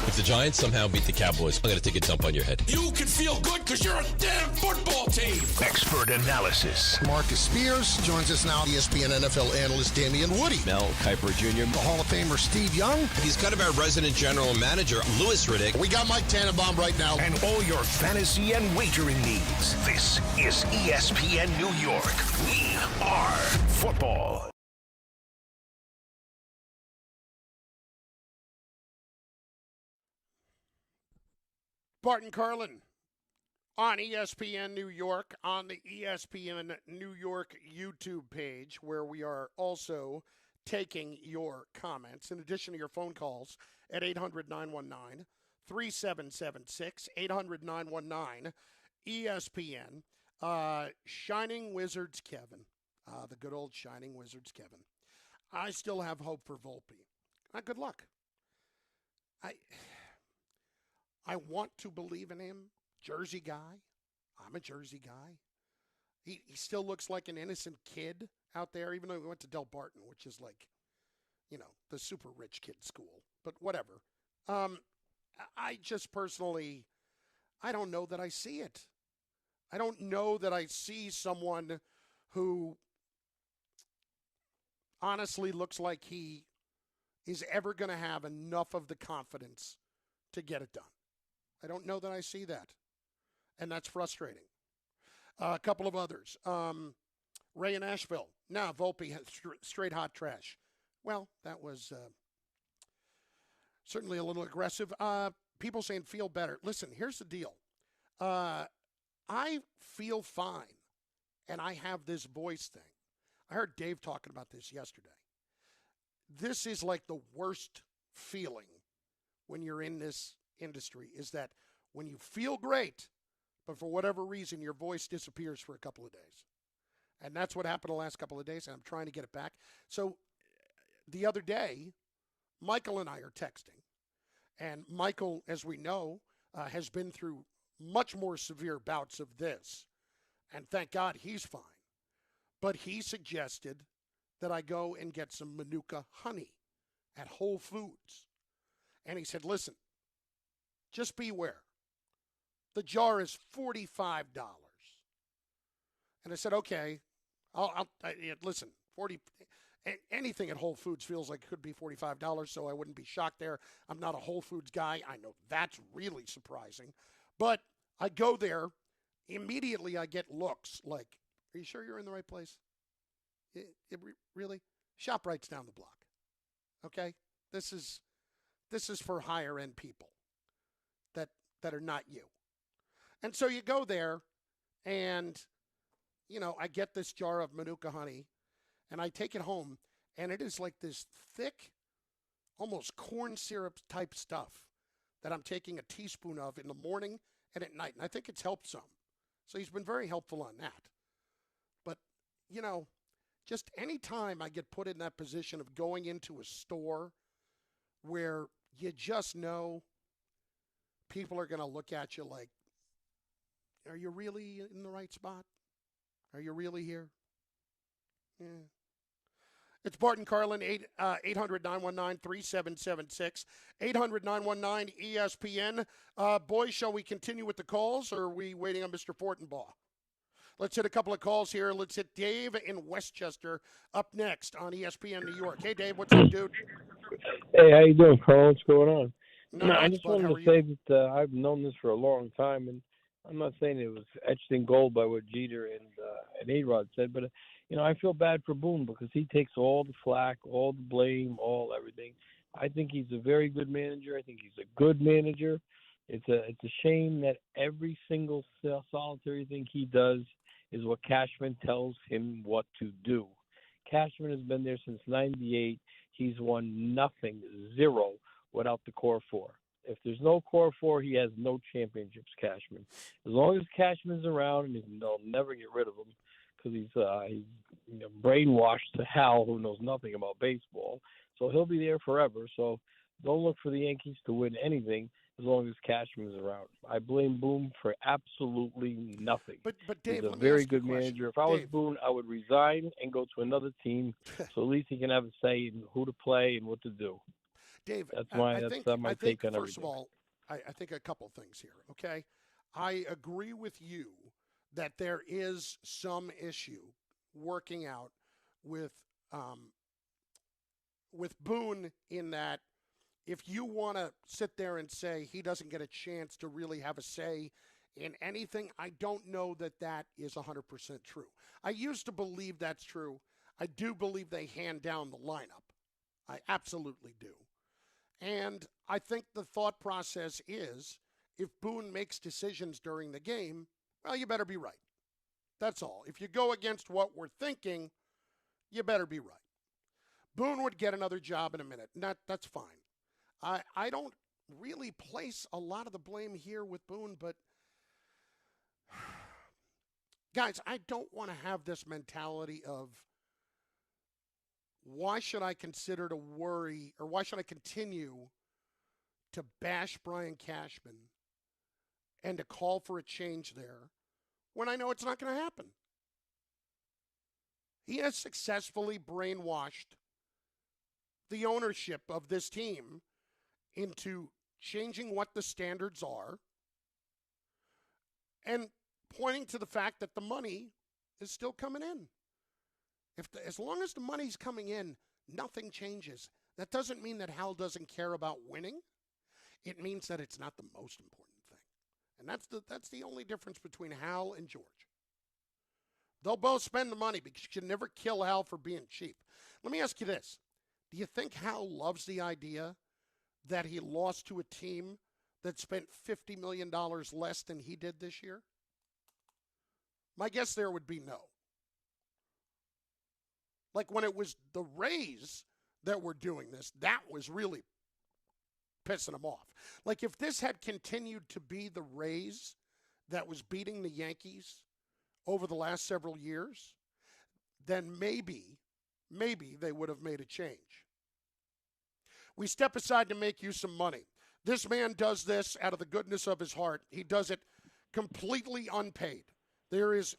Speaker 25: If the Giants somehow beat the Cowboys, I'm going to take a dump on your head.
Speaker 26: You can feel good because you're a damn football team.
Speaker 27: Expert analysis.
Speaker 28: Marcus Spears joins us now. ESPN NFL analyst Damian Woody.
Speaker 25: Mel Kiper Jr.
Speaker 28: The Hall of Famer Steve Young.
Speaker 25: He's kind of our resident general manager, Louis Riddick.
Speaker 28: We got Mike Tannenbaum right now.
Speaker 27: And all your fantasy and wagering needs. This is ESPN New York. We are football.
Speaker 2: Bart Carlin on ESPN New York, on the ESPN New York YouTube page, where we are also taking your comments, in addition to your phone calls at 800-919-3776, 800-919-ESPN. Shining Wizards Kevin, the good old Shining Wizards Kevin. I still have hope for Volpe. Good luck. I want to believe in him. Jersey guy. I'm a Jersey guy. He still looks like an innocent kid out there, even though he went to Del Barton, which is like, the super rich kid school. But whatever. I just personally, I don't know that I see it. I don't know that I see someone who honestly looks like he is ever going to have enough of the confidence to get it done. I don't know that I see that, and that's frustrating. A couple of others. Ray in Asheville. Now, Volpe has straight hot trash. Well, that was certainly a little aggressive. People saying feel better. Listen, here's the deal. I feel fine, and I have this voice thing. I heard Dave talking about this yesterday. This is like the worst feeling when you're in this industry, is that when you feel great, but for whatever reason, your voice disappears for a couple of days. And that's what happened the last couple of days, and I'm trying to get it back. So the other day, Michael and I are texting. And Michael, as we know, has been through much more severe bouts of this. And thank God he's fine. But he suggested that I go and get some Manuka honey at Whole Foods. And he said, listen, just beware. The jar is $45. And I said, okay, listen, Anything at Whole Foods feels like it could be $45, so I wouldn't be shocked there. I'm not a Whole Foods guy. I know that's really surprising. But I go there, immediately I get looks like, are you sure you're in the right place? Really? ShopRite's down the block. Okay? This is for higher end people that are not you. And so you go there and, I get this jar of Manuka honey and I take it home and it is like this thick, almost corn syrup type stuff that I'm taking a teaspoon of in the morning and at night. And I think it's helped some. So he's been very helpful on that. But, just any time I get put in that position of going into a store where you just know people are going to look at you like, are you really in the right spot? Are you really here? Yeah. It's Bart Carlin, 800-919-3776, 800-919-ESPN. Boys, shall we continue with the calls, or are we waiting on Mr. Fortenbaugh? Let's hit a couple of calls here. Let's hit Dave in Westchester up next on ESPN New York. Hey, Dave, what's up, dude?
Speaker 3: Hey, how you doing, Carl? What's going on?
Speaker 2: I
Speaker 3: just wanted to say that I've known this for a long time, and I'm not saying it was etched in gold by what Jeter and A-Rod said, but I feel bad for Boone because he takes all the flack, all the blame, everything. I think he's a very good manager. I think he's a good manager. It's a shame that every single solitary thing he does is what Cashman tells him what to do. Cashman has been there since '98. He's won nothing, zero, without the core four. If there's no core four, he has no championships, Cashman. As long as Cashman's around, and they'll never get rid of him because he's brainwashed to Hal, who knows nothing about baseball. So he'll be there forever. So don't look for the Yankees to win anything as long as Cashman's around. I blame Boone for absolutely nothing.
Speaker 2: But Dave,
Speaker 3: he's a very good manager. If I was Boone, I would resign and go to another team so at least he can have a say in who to play and what to do.
Speaker 2: Dave,
Speaker 3: that's my take on everything.
Speaker 2: First of all, I think a couple things here, okay? I agree with you that there is some issue working out with Boone in that if you want to sit there and say he doesn't get a chance to really have a say in anything, I don't know that is 100% true. I used to believe that's true. I do believe they hand down the lineup. I absolutely do. And I think the thought process is if Boone makes decisions during the game, well, you better be right. That's all. If you go against what we're thinking, you better be right. Boone would get another job in a minute, and that's fine. I don't really place a lot of the blame here with Boone, but guys, I don't want to have this mentality of why should I consider to worry or why should I continue to bash Brian Cashman and to call for a change there when I know it's not going to happen. He has successfully brainwashed the ownership of this team into changing what the standards are and pointing to the fact that the money is still coming in. As long as the money's coming in, nothing changes. That doesn't mean that Hal doesn't care about winning. It means that it's not the most important thing. And that's the only difference between Hal and George. They'll both spend the money because you can never kill Hal for being cheap. Let me ask you this. Do you think Hal loves the idea that he lost to a team that spent $50 million less than he did this year? My guess there would be no. Like when it was the Rays that were doing this, that was really pissing them off. Like if this had continued to be the Rays that was beating the Yankees over the last several years, then maybe they would have made a change. We step aside to make you some money. This man does this out of the goodness of his heart. He does it completely unpaid. There is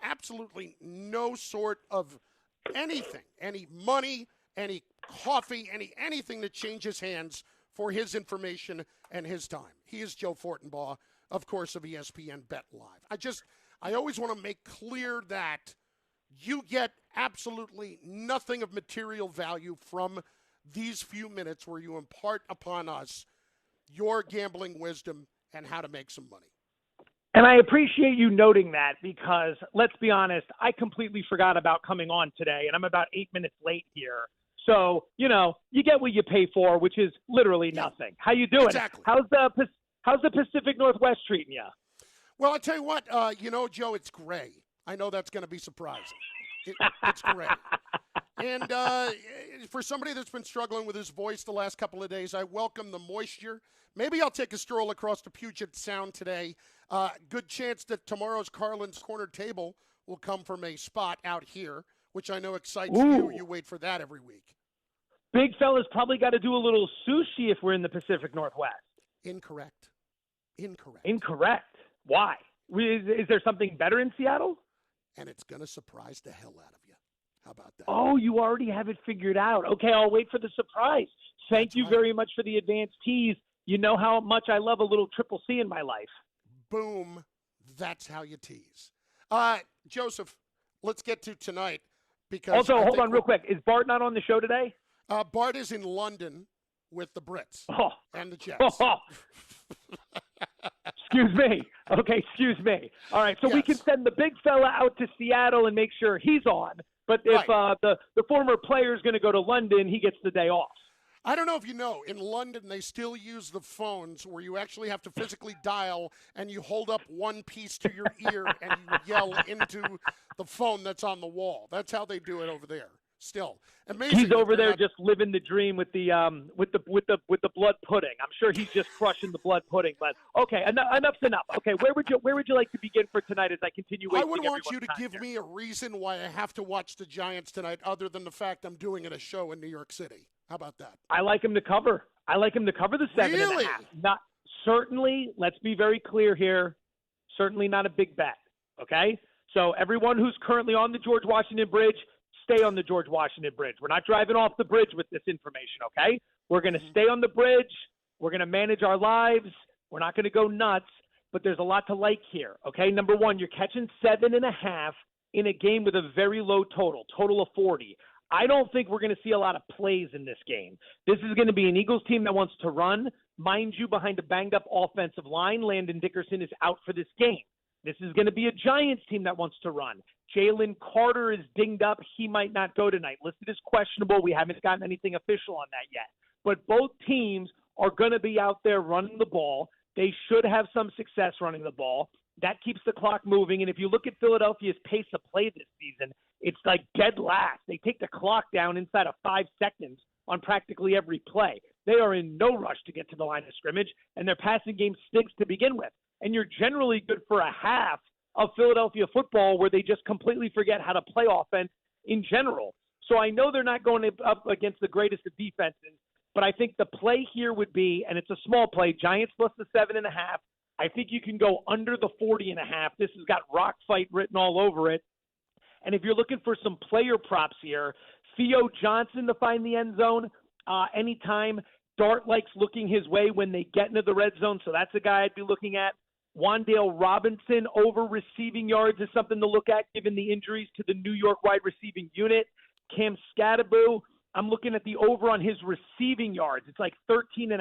Speaker 2: absolutely no sort of anything, any money, any coffee, anything that changes hands for his information and his time. He is Joe Fortenbaugh, of course, of ESPN Bet Live. I always want to make clear that You get absolutely nothing of material value from these few minutes where you impart upon us your gambling wisdom and how to make some money.
Speaker 8: And I appreciate you noting that because, let's be honest, I completely forgot about coming on today, and I'm about 8 minutes late here. So, you get what you pay for, which is literally nothing. How you doing?
Speaker 2: Exactly.
Speaker 8: How's the Pacific Northwest treating you?
Speaker 2: Well, I'll tell you what, Joe, it's gray. I know that's going to be surprising. It's gray. And for somebody that's been struggling with his voice the last couple of days, I welcome the moisture. Maybe I'll take a stroll across the Puget Sound today. Good chance that tomorrow's Carlin's Corner Table will come from a spot out here, which I know excites you. You wait for that every week.
Speaker 8: Big fella's probably got to do a little sushi if we're in the Pacific Northwest.
Speaker 2: Incorrect.
Speaker 8: Why? Is there something better in Seattle?
Speaker 2: And it's going to surprise the hell out of you. How about that?
Speaker 8: Oh, you already have it figured out. Okay, I'll wait for the surprise. Thank you very much for the advanced tease. You know how much I love a little triple C in my life.
Speaker 2: Boom. That's how you tease. Joseph, let's get to tonight. Because
Speaker 8: also, hold on real quick. Is Bart not on the show today?
Speaker 2: Bart is in London with the Brits and the Jets.
Speaker 8: Excuse me. Okay, excuse me. All right, so we can send the big fella out to Seattle and make sure he's on. But if the former player is going to go to London, he gets the day off.
Speaker 2: I don't know if you know, in London they still use the phones where you actually have to physically dial and you hold up one piece to your ear and you yell into the phone that's on the wall. That's how they do it over there. Still, amazing.
Speaker 8: He's over there just living the dream with the blood pudding. I'm sure he's just crushing the blood pudding. But okay, enough's enough. Okay, where would you like to begin for tonight as I continue?
Speaker 2: I would want you to give me a reason why I have to watch the Giants tonight, other than the fact I'm doing it a show in New York City. How about that?
Speaker 8: I like him to cover. I like him to cover the 7.5. Not certainly. Let's be very clear here. Certainly not a big bet. Okay, so everyone who's currently on the George Washington Bridge, stay on the George Washington Bridge. We're not driving off the bridge with this information, okay? We're going to stay on the bridge. We're going to manage our lives. We're not going to go nuts, but there's a lot to like here, okay? Number one, you're catching 7.5 in a game with a very low total of 40. I don't think we're going to see a lot of plays in this game. This is going to be an Eagles team that wants to run. Mind you, behind a banged-up offensive line, Landon Dickerson is out for this game. This is going to be a Giants team that wants to run. Jalen Carter is dinged up. He might not go tonight. Listed as questionable. We haven't gotten anything official on that yet. But both teams are going to be out there running the ball. They should have some success running the ball. That keeps the clock moving. And if you look at Philadelphia's pace of play this season, it's like dead last. They take the clock down inside of 5 seconds on practically every play. They are in no rush to get to the line of scrimmage, and their passing game stinks to begin with. And you're generally good for a half of Philadelphia football where they just completely forget how to play offense in general. So I know they're not going up against the greatest of defenses, but I think the play here would be, and it's a small play, Giants plus the 7.5. I think you can go under the 40.5. This has got rock fight written all over it. And if you're looking for some player props here, Theo Johnson to find the end zone anytime. Dart likes looking his way when they get into the red zone, so that's a guy I'd be looking at. Wan'Dale Robinson over receiving yards is something to look at given the injuries to the New York wide receiving unit. Cam Scatterbo, I'm looking at the over on his receiving yards. It's like 13.5.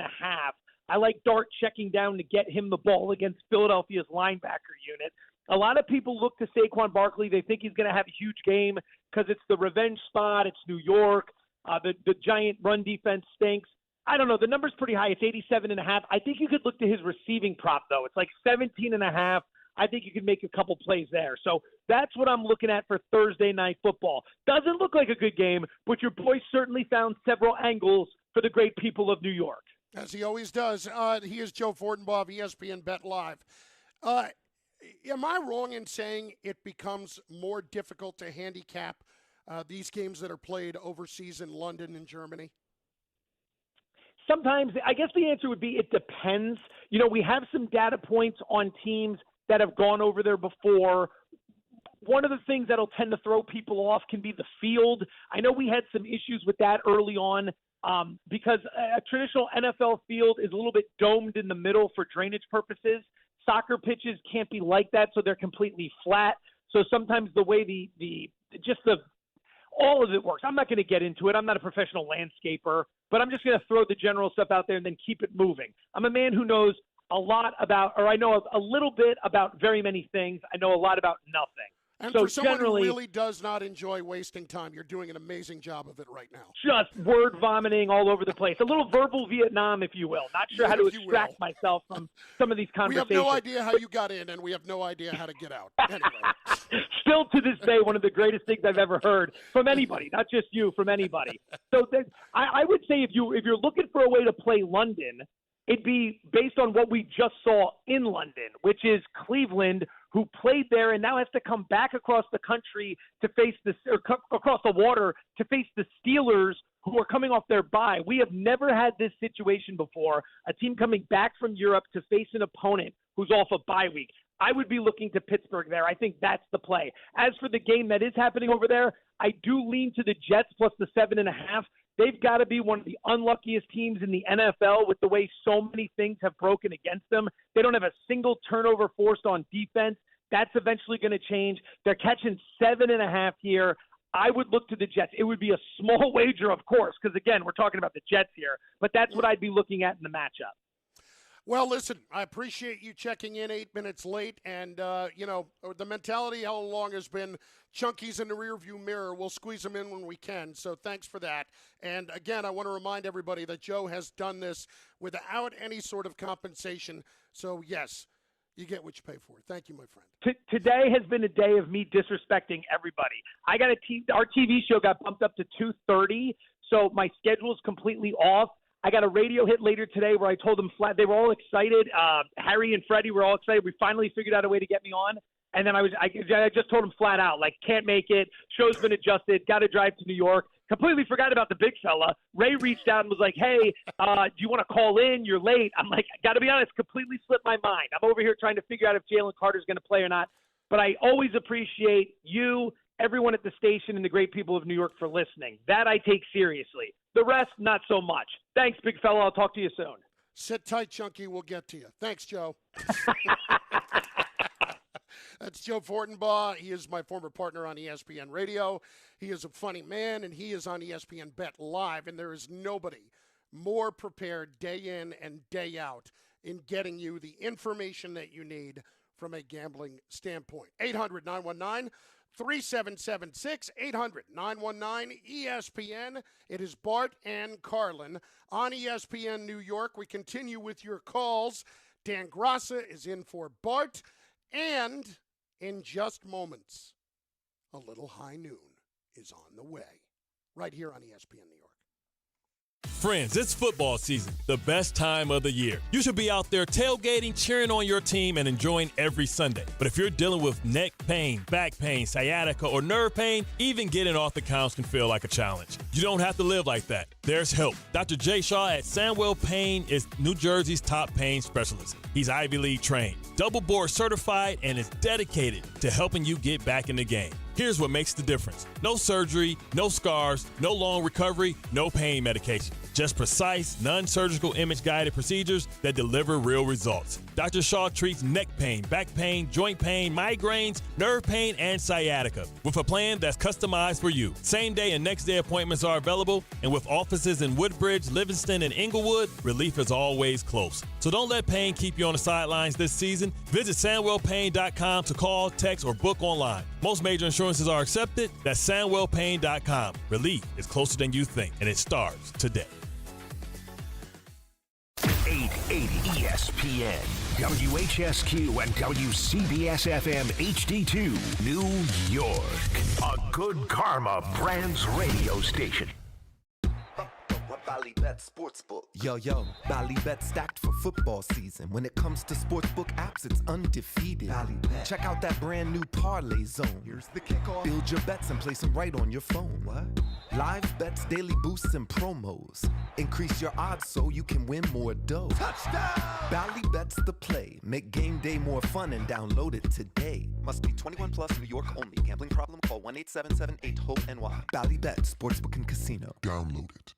Speaker 8: I like Dart checking down to get him the ball against Philadelphia's linebacker unit. A lot of people look to Saquon Barkley. They think he's going to have a huge game because it's the revenge spot. It's New York. The Giant run defense stinks. I don't know. The number's pretty high. It's 87.5. I think you could look to his receiving prop, though. It's like 17.5. I think you could make a couple plays there. So that's what I'm looking at for Thursday Night Football. Doesn't look like a good game, but your boy certainly found several angles for the great people of New York.
Speaker 2: As he always does. He is Joe Fortenbaugh of ESPN Bet Live. Am I wrong in saying it becomes more difficult to handicap these games that are played overseas in London and Germany?
Speaker 8: Sometimes, I guess the answer would be it depends. You know, we have some data points on teams that have gone over there before. One of the things that'll tend to throw people off can be the field. I know we had some issues with that early on because a traditional NFL field is a little bit domed in the middle for drainage purposes. Soccer pitches can't be like that, so they're completely flat. So sometimes the way the all of it works. I'm not going to get into it. I'm not a professional landscaper, but I'm just going to throw the general stuff out there and then keep it moving. I'm a man who knows a lot about, or I know a little bit about very many things. I know a lot about nothing.
Speaker 2: And
Speaker 8: so
Speaker 2: for someone
Speaker 8: generally,
Speaker 2: who really does not enjoy wasting time, you're doing an amazing job of it right now.
Speaker 8: Just word vomiting all over the place. A little verbal Vietnam, if you will. Not sure how to extract myself from some of these conversations.
Speaker 2: We have no idea how you got in, and we have no idea how to get out. Anyway.
Speaker 8: Still to this day, one of the greatest things I've ever heard from anybody, not just you, from anybody. So I would say if you're looking for a way to play London, it'd be based on what we just saw in London, which is Cleveland, who played there and now has to come back across the country to face across the water to face the Steelers, who are coming off their bye. We have never had this situation before, a team coming back from Europe to face an opponent who's off a bye week. I would be looking to Pittsburgh there. I think that's the play. As for the game that is happening over there, I do lean to the Jets plus the 7.5. They've got to be one of the unluckiest teams in the NFL with the way so many things have broken against them. They don't have a single turnover forced on defense. That's eventually going to change. They're catching 7.5 here. I would look to the Jets. It would be a small wager, of course, because, again, we're talking about the Jets here. But that's what I'd be looking at in the matchup.
Speaker 2: Well, listen, I appreciate you checking in 8 minutes late. And, the mentality all along has been Chunky's in the rearview mirror. We'll squeeze them in when we can. So thanks for that. And, again, I want to remind everybody that Joe has done this without any sort of compensation. So, yes, you get what you pay for. Thank you, my friend.
Speaker 8: Today has been a day of me disrespecting everybody. Our TV show got bumped up to 2:30, so my schedule is completely off. I got a radio hit later today where I told them flat. They were all excited. Harry and Freddie were all excited. We finally figured out a way to get me on. And then I just told them flat out, like, can't make it. Show's been adjusted. Got to drive to New York. Completely forgot about the big fella. Ray reached out and was like, hey, do you want to call in? You're late. I'm like, got to be honest, completely slipped my mind. I'm over here trying to figure out if Jalen Carter's going to play or not. But I always appreciate you, everyone at the station, and the great people of New York for listening. That I take seriously. The rest, not so much. Thanks, big fella. I'll talk to you soon.
Speaker 2: Sit tight, Chunky. We'll get to you. Thanks, Joe. That's Joe Fortenbaugh. He is my former partner on ESPN Radio. He is a funny man, and he is on ESPN Bet Live, and there is nobody more prepared day in and day out in getting you the information that you need from a gambling standpoint. 800-919-3776, 800-919-ESPN. It is Bart and Carlin on ESPN New York. We continue with your calls. Dan Graca is in for Bart. And in just moments, a little high noon is on the way. Right here on ESPN New York.
Speaker 9: Friends, it's football season, the best time of the year. You should be out there tailgating, cheering on your team, and enjoying every Sunday. But if you're dealing with neck pain, back pain, sciatica, or nerve pain, even getting off the couch can feel like a challenge. You don't have to live like that. There's help. Dr. Jay Shaw at Sandwell Pain is New Jersey's top pain specialist. He's Ivy League trained, double board certified, and is dedicated to helping you get back in the game. Here's what makes the difference. No surgery, no scars, no long recovery, no pain medication. Just precise, non-surgical image-guided procedures that deliver real results. Dr. Shaw treats neck pain, back pain, joint pain, migraines, nerve pain, and sciatica with a plan that's customized for you. Same-day and next-day appointments are available, and with offices in Woodbridge, Livingston, and Inglewood, relief is always close. So don't let pain keep you on the sidelines this season. Visit SandwellPain.com to call, text, or book online. Most major insurances are accepted. That's SandwellPain.com. Relief is closer than you think, and it starts today.
Speaker 27: 880 ESPN, WHSQ, and WCBS-FM HD2, New York. A Good Karma Brands radio station.
Speaker 14: Ballybet Sportsbook. Yo, Ballybet stacked for football season. When it comes to sportsbook apps, it's undefeated. Ballybet. Check out that brand new parlay zone. Here's the kickoff. Build your bets and place them right on your phone. What? Live bets, daily boosts, and promos. Increase your odds so you can win more dough. Touchdown! Ballybet's the play. Make game day more fun and download it today. Must be 21 plus, New York only. Gambling problem? Call 1-877-8-HOPE-NY. Ballybet Sportsbook and Casino.
Speaker 10: Download it.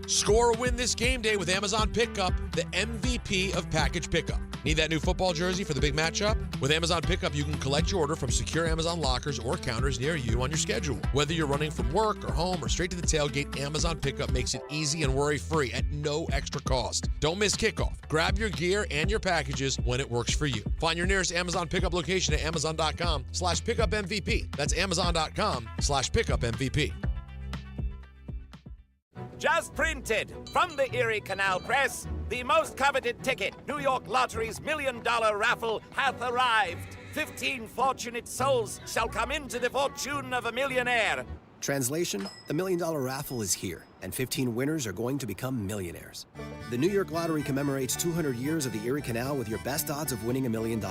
Speaker 20: Score a win this game day with Amazon Pickup, the MVP of package pickup. Need that new football jersey for the big matchup? With Amazon Pickup, you can collect your order from secure Amazon lockers or counters near you on your schedule. Whether you're running from work or home or straight to the tailgate, Amazon Pickup makes it easy and worry-free at no extra cost. Don't miss kickoff. Grab your gear and your packages when it works for you. Find your nearest Amazon Pickup location at amazon.com/pickupmvp. That's amazon.com/pickupmvp.
Speaker 6: Just printed from the Erie Canal Press, the most coveted ticket, New York Lottery's $1 million raffle, hath arrived. 15 fortunate souls shall come into the fortune of a millionaire.
Speaker 11: Translation, the $1 million raffle is here, and 15 winners are going to become millionaires. The New York Lottery commemorates 200 years of the Erie Canal with your best odds of winning $1 million.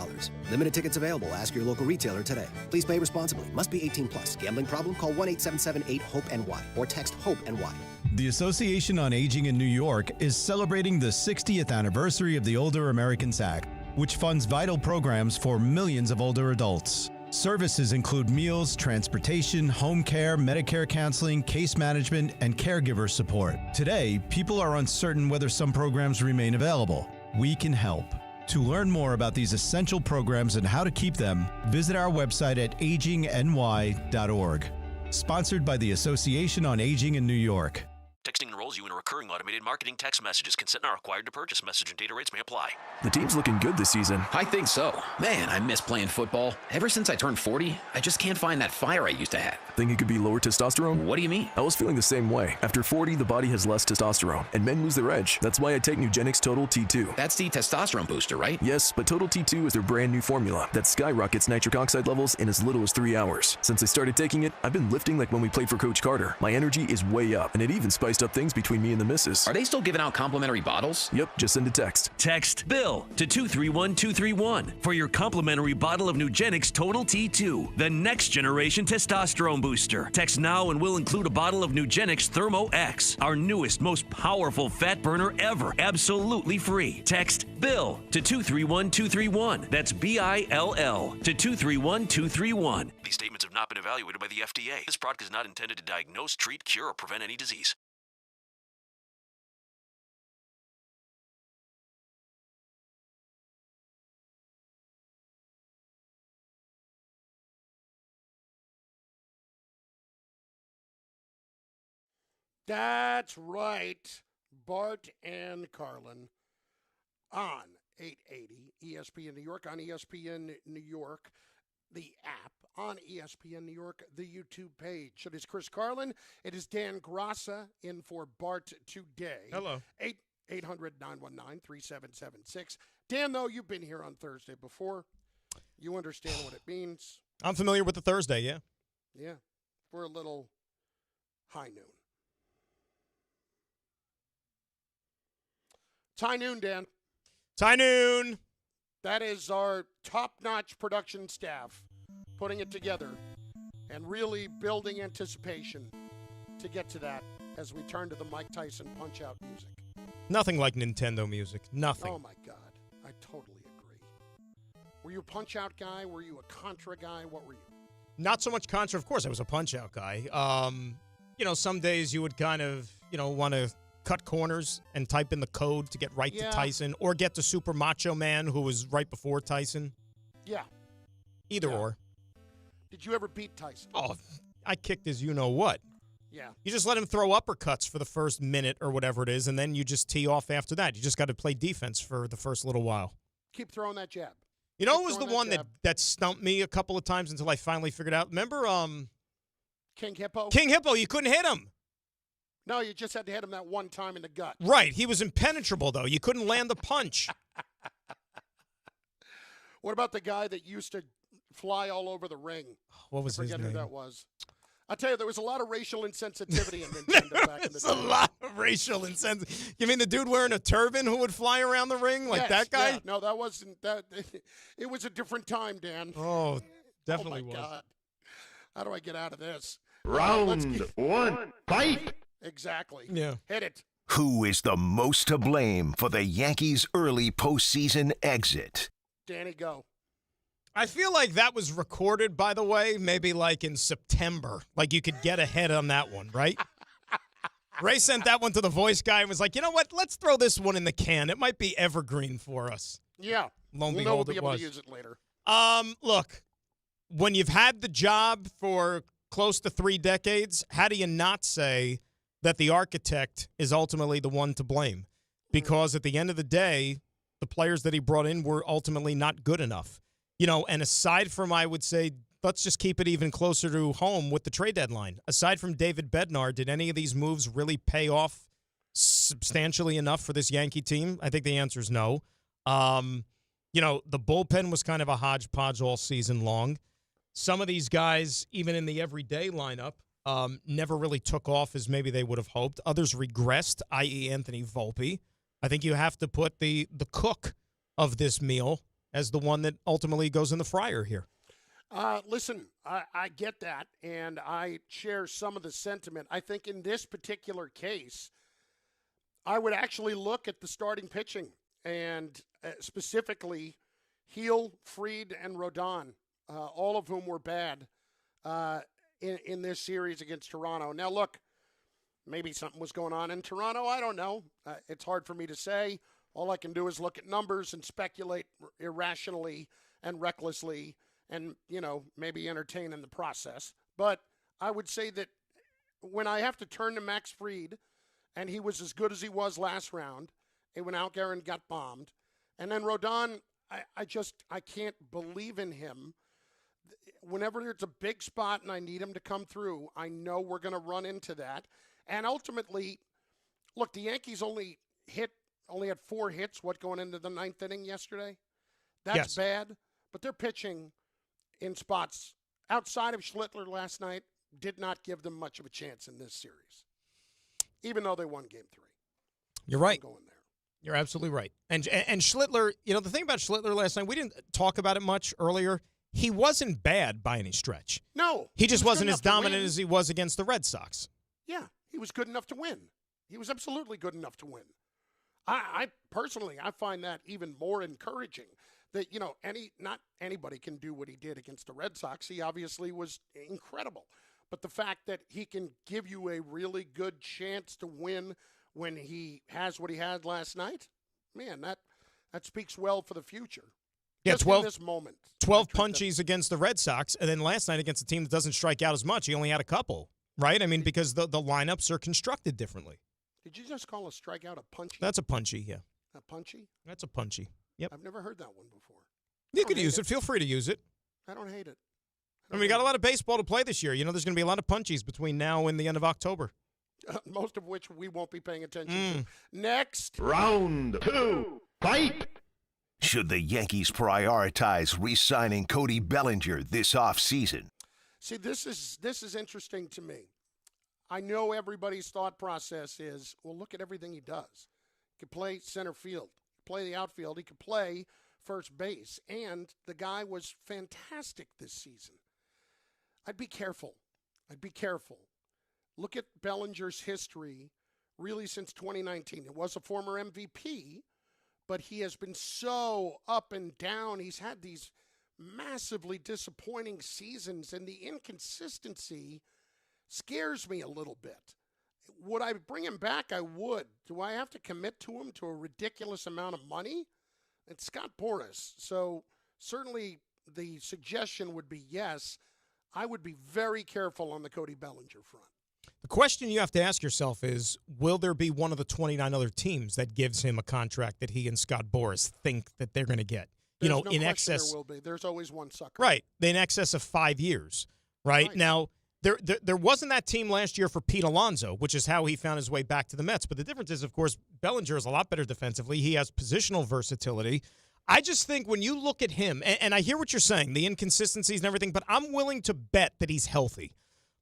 Speaker 11: Limited tickets available. Ask your local retailer today. Please play responsibly. Must be 18 plus. Gambling problem? Call 1-877-8-HOPE-NY or text HOPE-NY.
Speaker 4: The Association on Aging in New York is celebrating the 60th anniversary of the Older Americans Act, which funds vital programs for millions of older adults. Services include meals, transportation, home care, Medicare counseling, case management, and caregiver support. Today, people are uncertain whether some programs remain available. We can help. To learn more about these essential programs and how to keep them, visit our website at agingny.org. Sponsored by the Association on Aging in New York.
Speaker 10: Texting enrolls you in a recurring automated marketing text messages. Consent not required to purchase. Message and data rates may apply.
Speaker 15: The team's looking good this season.
Speaker 19: I think so. Man, I miss playing football. Ever since I turned 40, I just can't find that fire I used to have.
Speaker 15: Think it could be lower testosterone?
Speaker 19: What do you mean?
Speaker 15: I was feeling the same way. After 40, the body has less testosterone, and men lose their edge. That's why I take Nugenix Total T2.
Speaker 19: That's the testosterone booster, right?
Speaker 15: Yes, but Total T2 is their brand new formula that skyrockets nitric oxide levels in as little as 3 hours. Since I started taking it, I've been lifting like when we played for Coach Carter. My energy is way up, and it even spiced up things between me and the missus.
Speaker 19: Are they still giving out complimentary bottles?
Speaker 15: Yep, just send a text.
Speaker 21: Text BILL to 231231 for your complimentary bottle of Nugenix Total T2, the next generation testosterone booster. Text now and we'll include a bottle of Nugenix Thermo X, our newest, most powerful fat burner ever, absolutely free. Text BILL to 231231. That's BILL to 231231.
Speaker 10: These statements have not been evaluated by the FDA. This product is not intended to diagnose, treat, cure, or prevent any disease.
Speaker 2: That's right. Bart and Carlin on 880 ESPN New York, on ESPN New York, the app, on ESPN New York, the YouTube page. It is Chris Carlin. It is Dan Graca in for Bart today.
Speaker 22: Hello.
Speaker 2: 800-919-3776. Dan, though, you've been here on Thursday before. You understand what it means.
Speaker 22: I'm familiar with the Thursday, yeah.
Speaker 2: Yeah. For a little high noon. It's high noon, Dan.
Speaker 22: It's high noon.
Speaker 2: That is our top-notch production staff putting it together and really building anticipation to get to that as we turn to the Mike Tyson punch-out music.
Speaker 22: Nothing like Nintendo music. Nothing.
Speaker 2: Oh, my God. I totally agree. Were you a punch-out guy? Were you a Contra guy? What were you?
Speaker 22: Not so much Contra. Of course, I was a punch-out guy. Some days you would kind of, want to cut corners and type in the code to get right to Tyson, or get to Super Macho Man, who was right before Tyson.
Speaker 2: Yeah.
Speaker 22: Either or.
Speaker 2: Did you ever beat Tyson?
Speaker 22: Oh, I kicked his you-know-what.
Speaker 2: Yeah.
Speaker 22: You just let him throw uppercuts for the first minute or whatever it is, and then you just tee off after that. You just got to play defense for the first little while.
Speaker 2: Keep throwing that jab.
Speaker 22: You know, it was the one that stumped me a couple of times until I finally figured out. Remember
Speaker 2: King Hippo?
Speaker 22: King Hippo, you couldn't hit him.
Speaker 2: No, you just had to hit him that one time in the gut.
Speaker 22: Right. He was impenetrable, though. You couldn't land the punch.
Speaker 2: What about the guy that used to fly all over the ring?
Speaker 22: What was his name?
Speaker 2: I forget who that was. I tell you, there was a lot of racial insensitivity in Nintendo back in the day.
Speaker 22: A lot of racial insensitivity. You mean the dude wearing a turban who would fly around the ring like that guy?
Speaker 2: Yeah. No, that wasn't that. It was a different time, Dan.
Speaker 22: Oh, definitely
Speaker 2: was. God. How do I get out of this?
Speaker 27: Round one, fight.
Speaker 2: Exactly.
Speaker 22: Yeah.
Speaker 2: Hit it.
Speaker 27: Who is the most to blame for the Yankees' early postseason exit?
Speaker 2: Danny, go.
Speaker 22: I feel like that was recorded, by the way, maybe like in September. Like you could get ahead on that one, right? Ray sent that one to the voice guy and was like, you know what? Let's throw this one in the can. It might be evergreen for us.
Speaker 2: Yeah.
Speaker 22: Lo and
Speaker 2: we'll
Speaker 22: behold,
Speaker 2: be
Speaker 22: it
Speaker 2: able
Speaker 22: was.
Speaker 2: to use it later.
Speaker 22: Look, when you've had the job for close to 3 decades, how do you not say that the architect is ultimately the one to blame? Because at the end of the day, the players that he brought in were ultimately not good enough. And aside from, I would say, let's just keep it even closer to home with the trade deadline. Aside from David Bednar, did any of these moves really pay off substantially enough for this Yankee team? I think the answer is no. The bullpen was kind of a hodgepodge all season long. Some of these guys, even in the everyday lineup, never really took off as maybe they would have hoped. Others regressed, i.e. Anthony Volpe. I think you have to put the cook of this meal as the one that ultimately goes in the fryer here.
Speaker 2: Listen, I get that, and I share some of the sentiment. I think in this particular case, I would actually look at the starting pitching, and specifically Heel, Fried, and Rodon, all of whom were bad in this series against Toronto. Now, look, maybe something was going on in Toronto. I don't know. It's hard for me to say. All I can do is look at numbers and speculate irrationally and recklessly and, maybe entertain in the process. But I would say that when I have to turn to Max Fried, and he was as good as he was last round, and when Outgaren got bombed, and then Rodon, I can't believe in him. Whenever there's a big spot and I need him to come through, I know we're going to run into that. And ultimately, look, the Yankees only had 4 hits, going into the 9th inning yesterday? That's bad, but they're pitching in spots outside of Schlittler last night did not give them much of a chance in this series, even though they won Game 3.
Speaker 22: You're right.
Speaker 2: I'm going there.
Speaker 22: You're absolutely right. And Schlittler, the thing about Schlittler last night, we didn't talk about it much earlier. He wasn't bad by any stretch.
Speaker 2: No.
Speaker 22: He just wasn't as dominant as he was against the Red Sox.
Speaker 2: Yeah, he was good enough to win. He was absolutely good enough to win. I personally find that even more encouraging that, not anybody can do what he did against the Red Sox. He obviously was incredible. But the fact that he can give you a really good chance to win when he has what he had last night, man, that speaks well for the future.
Speaker 22: Yeah,
Speaker 2: just
Speaker 22: 12,
Speaker 2: in this moment.
Speaker 22: 12 punchies against the Red Sox, and then last night against a team that doesn't strike out as much, he only had a couple, right? I mean, because the lineups are constructed differently.
Speaker 2: Did you just call a strikeout a punchy?
Speaker 22: That's a punchy, yeah.
Speaker 2: A punchy?
Speaker 22: That's a punchy. Yep.
Speaker 2: I've never heard that one before.
Speaker 22: You could use it. Feel free to use it.
Speaker 2: I don't hate it.
Speaker 22: We got a lot of baseball to play this year. There's going to be a lot of punchies between now and the end of October.
Speaker 2: Most of which we won't be paying attention to. Next.
Speaker 27: Round 2, fight! Should the Yankees prioritize re-signing Cody Bellinger this offseason?
Speaker 2: See, this is interesting to me. I know everybody's thought process is, well, look at everything he does. He could play center field, play the outfield, he could play first base, and the guy was fantastic this season. I'd be careful. Look at Bellinger's history really since 2019. It was a former MVP, but he has been so up and down. He's had these massively disappointing seasons, and the inconsistency scares me a little bit. Would I bring him back? I would. Do I have to commit to him to a ridiculous amount of money? It's Scott Boras. So certainly the suggestion would be yes. I would be very careful on the Cody Bellinger front.
Speaker 22: The question you have to ask yourself is, will there be one of the 29 other teams that gives him a contract that he and Scott Boras think that they're going to get?
Speaker 2: There's no
Speaker 22: in
Speaker 2: question
Speaker 22: excess.
Speaker 2: There will be. There's always one sucker.
Speaker 22: Right. In excess of 5 years. Right. Now, there wasn't that team last year for Pete Alonso, which is how he found his way back to the Mets. But the difference is, of course, Bellinger is a lot better defensively. He has positional versatility. I just think when you look at him, and I hear what you're saying, the inconsistencies and everything, but I'm willing to bet that he's healthy.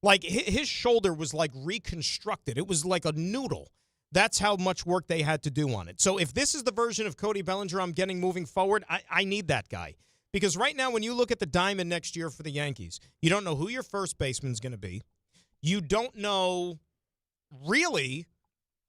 Speaker 22: Like, his shoulder was, like, reconstructed. It was like a noodle. That's how much work they had to do on it. So if this is the version of Cody Bellinger I'm getting moving forward, I need that guy. Because right now, when you look at the diamond next year for the Yankees, you don't know who your first baseman's going to be. You don't know, really,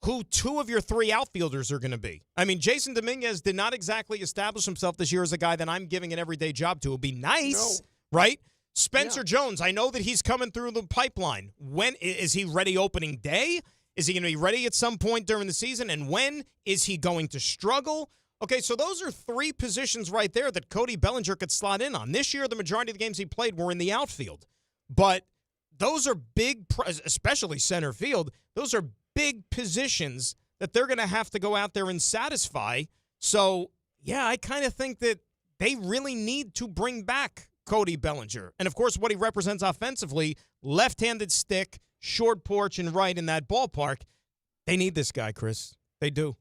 Speaker 22: who 2 of your 3 outfielders are going to be. I mean, Jason Dominguez did not exactly establish himself this year as a guy that I'm giving an everyday job to. It would be nice, right? Spencer Jones, I know that he's coming through the pipeline. When is he ready opening day? Is he going to be ready at some point during the season? And when? Is he going to struggle? Okay, so those are 3 positions right there that Cody Bellinger could slot in on. This year, the majority of the games he played were in the outfield. But those are big, especially center field, those are big positions that they're going to have to go out there and satisfy. So, yeah, I kind of think that they really need to bring back Cody Bellinger. And, of course, what he represents offensively, left-handed stick, short porch, and right in that ballpark. They need this guy, Chris. They do.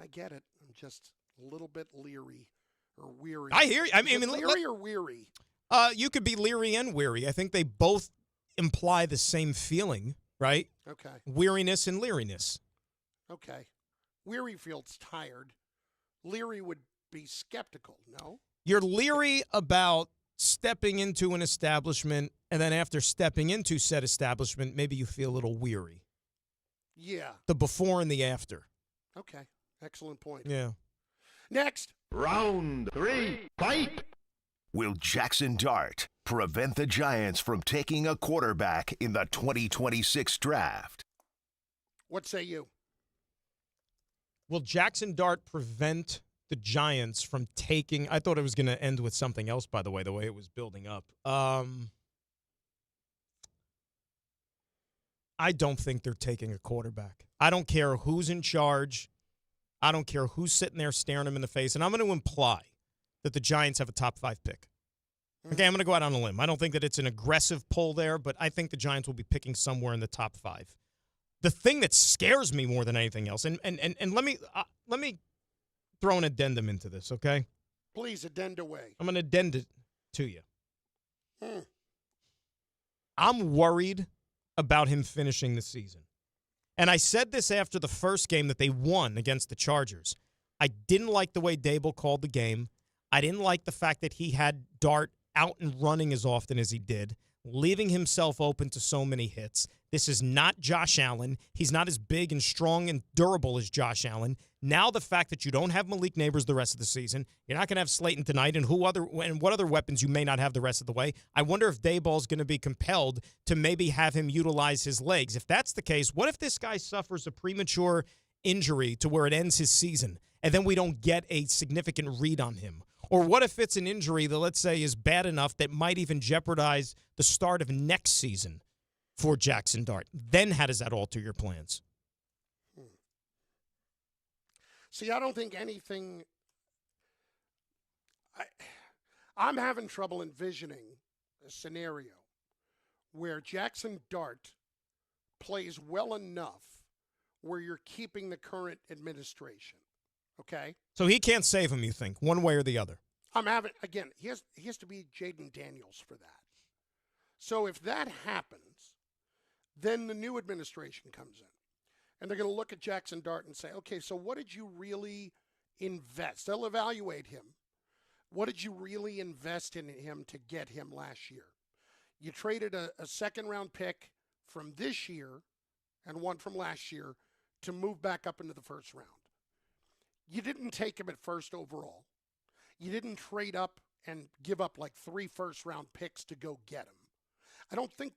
Speaker 2: I get it. I'm just a little bit leery or weary.
Speaker 22: I hear you. I mean,
Speaker 2: leery or weary?
Speaker 22: You could be leery and weary. I think they both imply the same feeling, right?
Speaker 2: Okay.
Speaker 22: Weariness and leeriness.
Speaker 2: Okay. Weary feels tired. Leery would be skeptical, no?
Speaker 22: You're leery about stepping into an establishment, and then after stepping into said establishment, maybe you feel a little weary.
Speaker 2: Yeah.
Speaker 22: The before and the after.
Speaker 2: Okay. Excellent point.
Speaker 22: Yeah.
Speaker 2: Next.
Speaker 27: Round 3, fight! Will Jackson Dart prevent the Giants from taking a quarterback in the 2026 draft?
Speaker 2: What say you?
Speaker 22: Will Jackson Dart prevent the Giants from taking... I thought it was going to end with something else, by the way it was building up. I don't think they're taking a quarterback. I don't care who's in charge. I don't care who's sitting there staring them in the face. And I'm going to imply that the Giants have a top 5 pick. Okay, I'm going to go out on a limb. I don't think that it's an aggressive pull there, but I think the Giants will be picking somewhere in the top 5. The thing that scares me more than anything else, and let me throw an addendum into this, okay?
Speaker 2: Please addend away.
Speaker 22: I'm going to addend it to you. I'm worried about him finishing the season. And I said this after the first game that they won against the Chargers. I didn't like the way Dable called the game. I didn't like the fact that he had Dart out and running as often as he did, leaving himself open to so many hits. This is not Josh Allen. He's not as big and strong and durable as Josh Allen. Now the fact that you don't have Malik Neighbors the rest of the season, you're not going to have Slayton tonight, and what other weapons you may not have the rest of the way. I wonder if Dayball's going to be compelled to maybe have him utilize his legs. If that's the case, what if this guy suffers a premature injury to where it ends his season, and then we don't get a significant read on him? Or what if it's an injury that, let's say, is bad enough that might even jeopardize the start of next season for Jackson Dart? Then how does that alter your plans?
Speaker 2: See, I don't think anything... I'm having trouble envisioning a scenario where Jackson Dart plays well enough where you're keeping the current administration. Okay?
Speaker 22: So he can't save him, you think, one way or the other?
Speaker 2: He has to be Jaden Daniels for that. So if that happens, then the new administration comes in. And they're going to look at Jackson Dart and say, okay, so what did you really invest? They'll evaluate him. What did you really invest in him to get him last year? You traded a second-round pick from this year and one from last year to move back up into the first round. You didn't take him at first overall. You didn't trade up and give up like 3 first-round picks to go get him. I don't think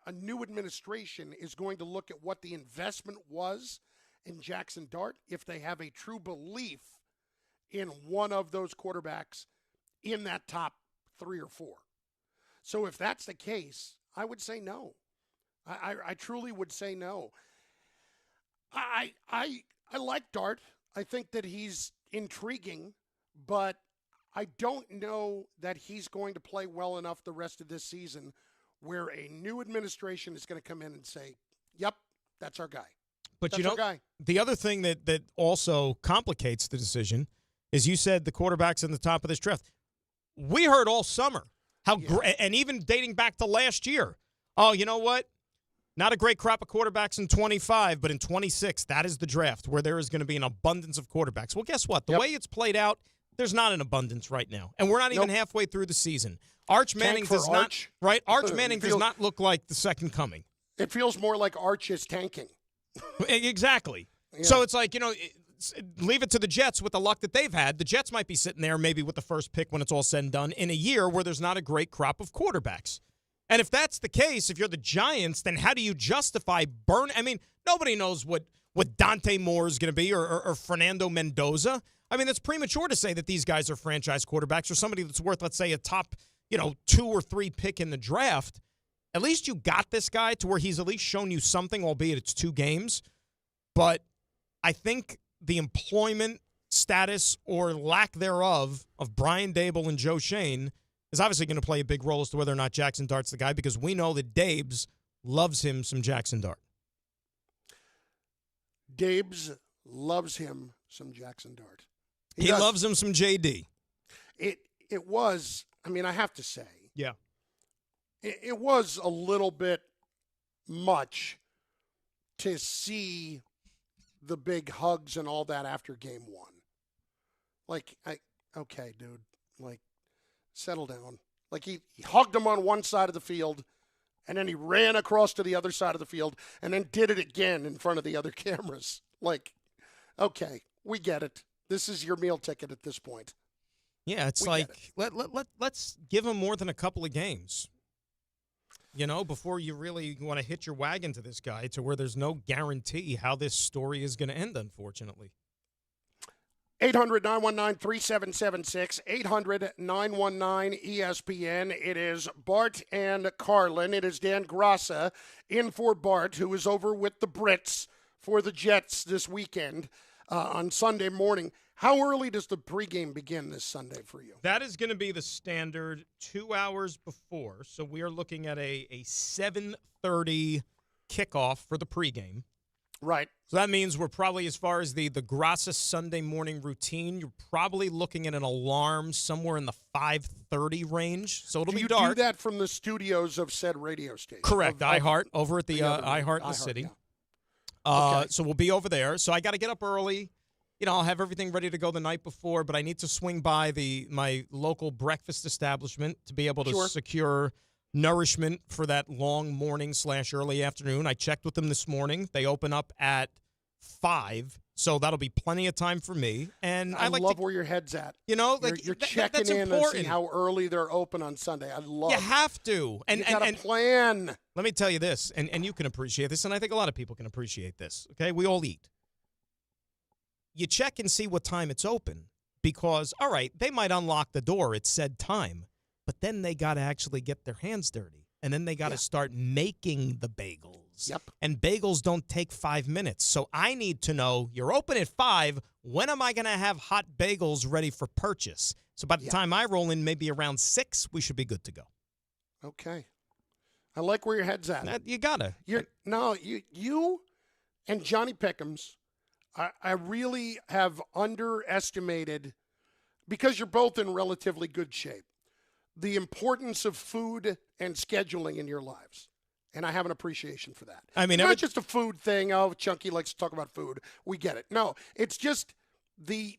Speaker 2: a new administration is going to look at what the investment was in Jackson Dart if they have a true belief in one of those quarterbacks in that top 3 or 4. So if that's the case, I would say no. I truly would say no. I like Dart. I think that he's intriguing, but I don't know that he's going to play well enough the rest of this season where a new administration is going to come in and say, yep, that's our guy.
Speaker 22: But
Speaker 2: that's our guy.
Speaker 22: The other thing that also complicates the decision is you said the quarterback's in the top of this draft. We heard all summer how and even dating back to last year, oh, you know what? Not a great crop of quarterbacks in 25, but in 26, that is the draft where there is going to be an abundance of quarterbacks. Well, guess what? The way it's played out, there's not an abundance right now. And we're not even halfway through the season. Arch Manning does not, right? Arch Manning does not look like the second coming.
Speaker 2: It feels more like Arch is tanking.
Speaker 22: Exactly. Yeah. So it's like, leave it to the Jets with the luck that they've had. The Jets might be sitting there maybe with the first pick when it's all said and done in a year where there's not a great crop of quarterbacks. And if that's the case, if you're the Giants, then how do you justify nobody knows what Dante Moore is going to be or Fernando Mendoza. I mean, it's premature to say that these guys are franchise quarterbacks or somebody that's worth, let's say, a top, 2 or 3 pick in the draft. At least you got this guy to where he's at least shown you something, albeit it's 2 games. But I think the employment status or lack thereof of Brian Daboll and Joe Schoen is obviously going to play a big role as to whether or not Jackson Dart's the guy, because we know that Dabes loves him some Jackson Dart.
Speaker 2: Dabes loves him some Jackson Dart.
Speaker 22: He loves him some JD.
Speaker 2: It was, I have to say.
Speaker 22: Yeah.
Speaker 2: It was a little bit much to see the big hugs and all that after game 1. Okay, dude, settle down. He hugged him on one side of the field, and then he ran across to the other side of the field, and then did it again in front of the other cameras. Okay, we get it. This is your meal ticket at this point.
Speaker 22: Yeah, it's let's give him more than a couple of games. Before you really want to hitch your wagon to this guy to where there's no guarantee how this story is going to end, unfortunately.
Speaker 2: 800-919-3776, 800-919-ESPN. It is Bart and Carlin. It is Dan Graca in for Bart, who is over with the Brits for the Jets this weekend on Sunday morning. How early does the pregame begin this Sunday for you?
Speaker 22: That is going to be the standard 2 hours before. So we are looking at a 7:30 kickoff for the pregame.
Speaker 2: Right.
Speaker 22: So that means we're probably, as far as the Graca Sunday morning routine, you're probably looking at an alarm somewhere in the 5:30 range. So it'll be dark.
Speaker 2: Do you do that from the studios of said radio station?
Speaker 22: Correct. iHeart, over at the iHeart in the city.
Speaker 2: Yeah. Okay.
Speaker 22: So we'll be over there. So I got to get up early. I'll have everything ready to go the night before, but I need to swing by my local breakfast establishment to be able to secure nourishment for that long morning / early afternoon. I checked with them this morning. They open up at 5, so that'll be plenty of time for me. And I love
Speaker 2: where your head's at.
Speaker 22: You're
Speaker 2: checking in
Speaker 22: important.
Speaker 2: and see how early they're open on Sunday. I love it.
Speaker 22: You have to. And
Speaker 2: you got to plan.
Speaker 22: Let me tell you this, and you can appreciate this, and I think a lot of people can appreciate this. Okay, we all eat. You check and see what time it's open because, all right, they might unlock the door at said time, but then they got to actually get their hands dirty, and then they got to start making the bagels.
Speaker 2: Yep.
Speaker 22: And bagels don't take 5 minutes. So I need to know, you're open at 5, when am I going to have hot bagels ready for purchase? So by the time I roll in, maybe around 6, we should be good to go.
Speaker 2: Okay. I like where your head's at.
Speaker 22: You got to.
Speaker 2: You and Johnny Pickham's, I really have underestimated, because you're both in relatively good shape, the importance of food and scheduling in your lives. And I have an appreciation for that. It's not just a food thing. Oh, Chunky likes to talk about food. We get it. No, it's just the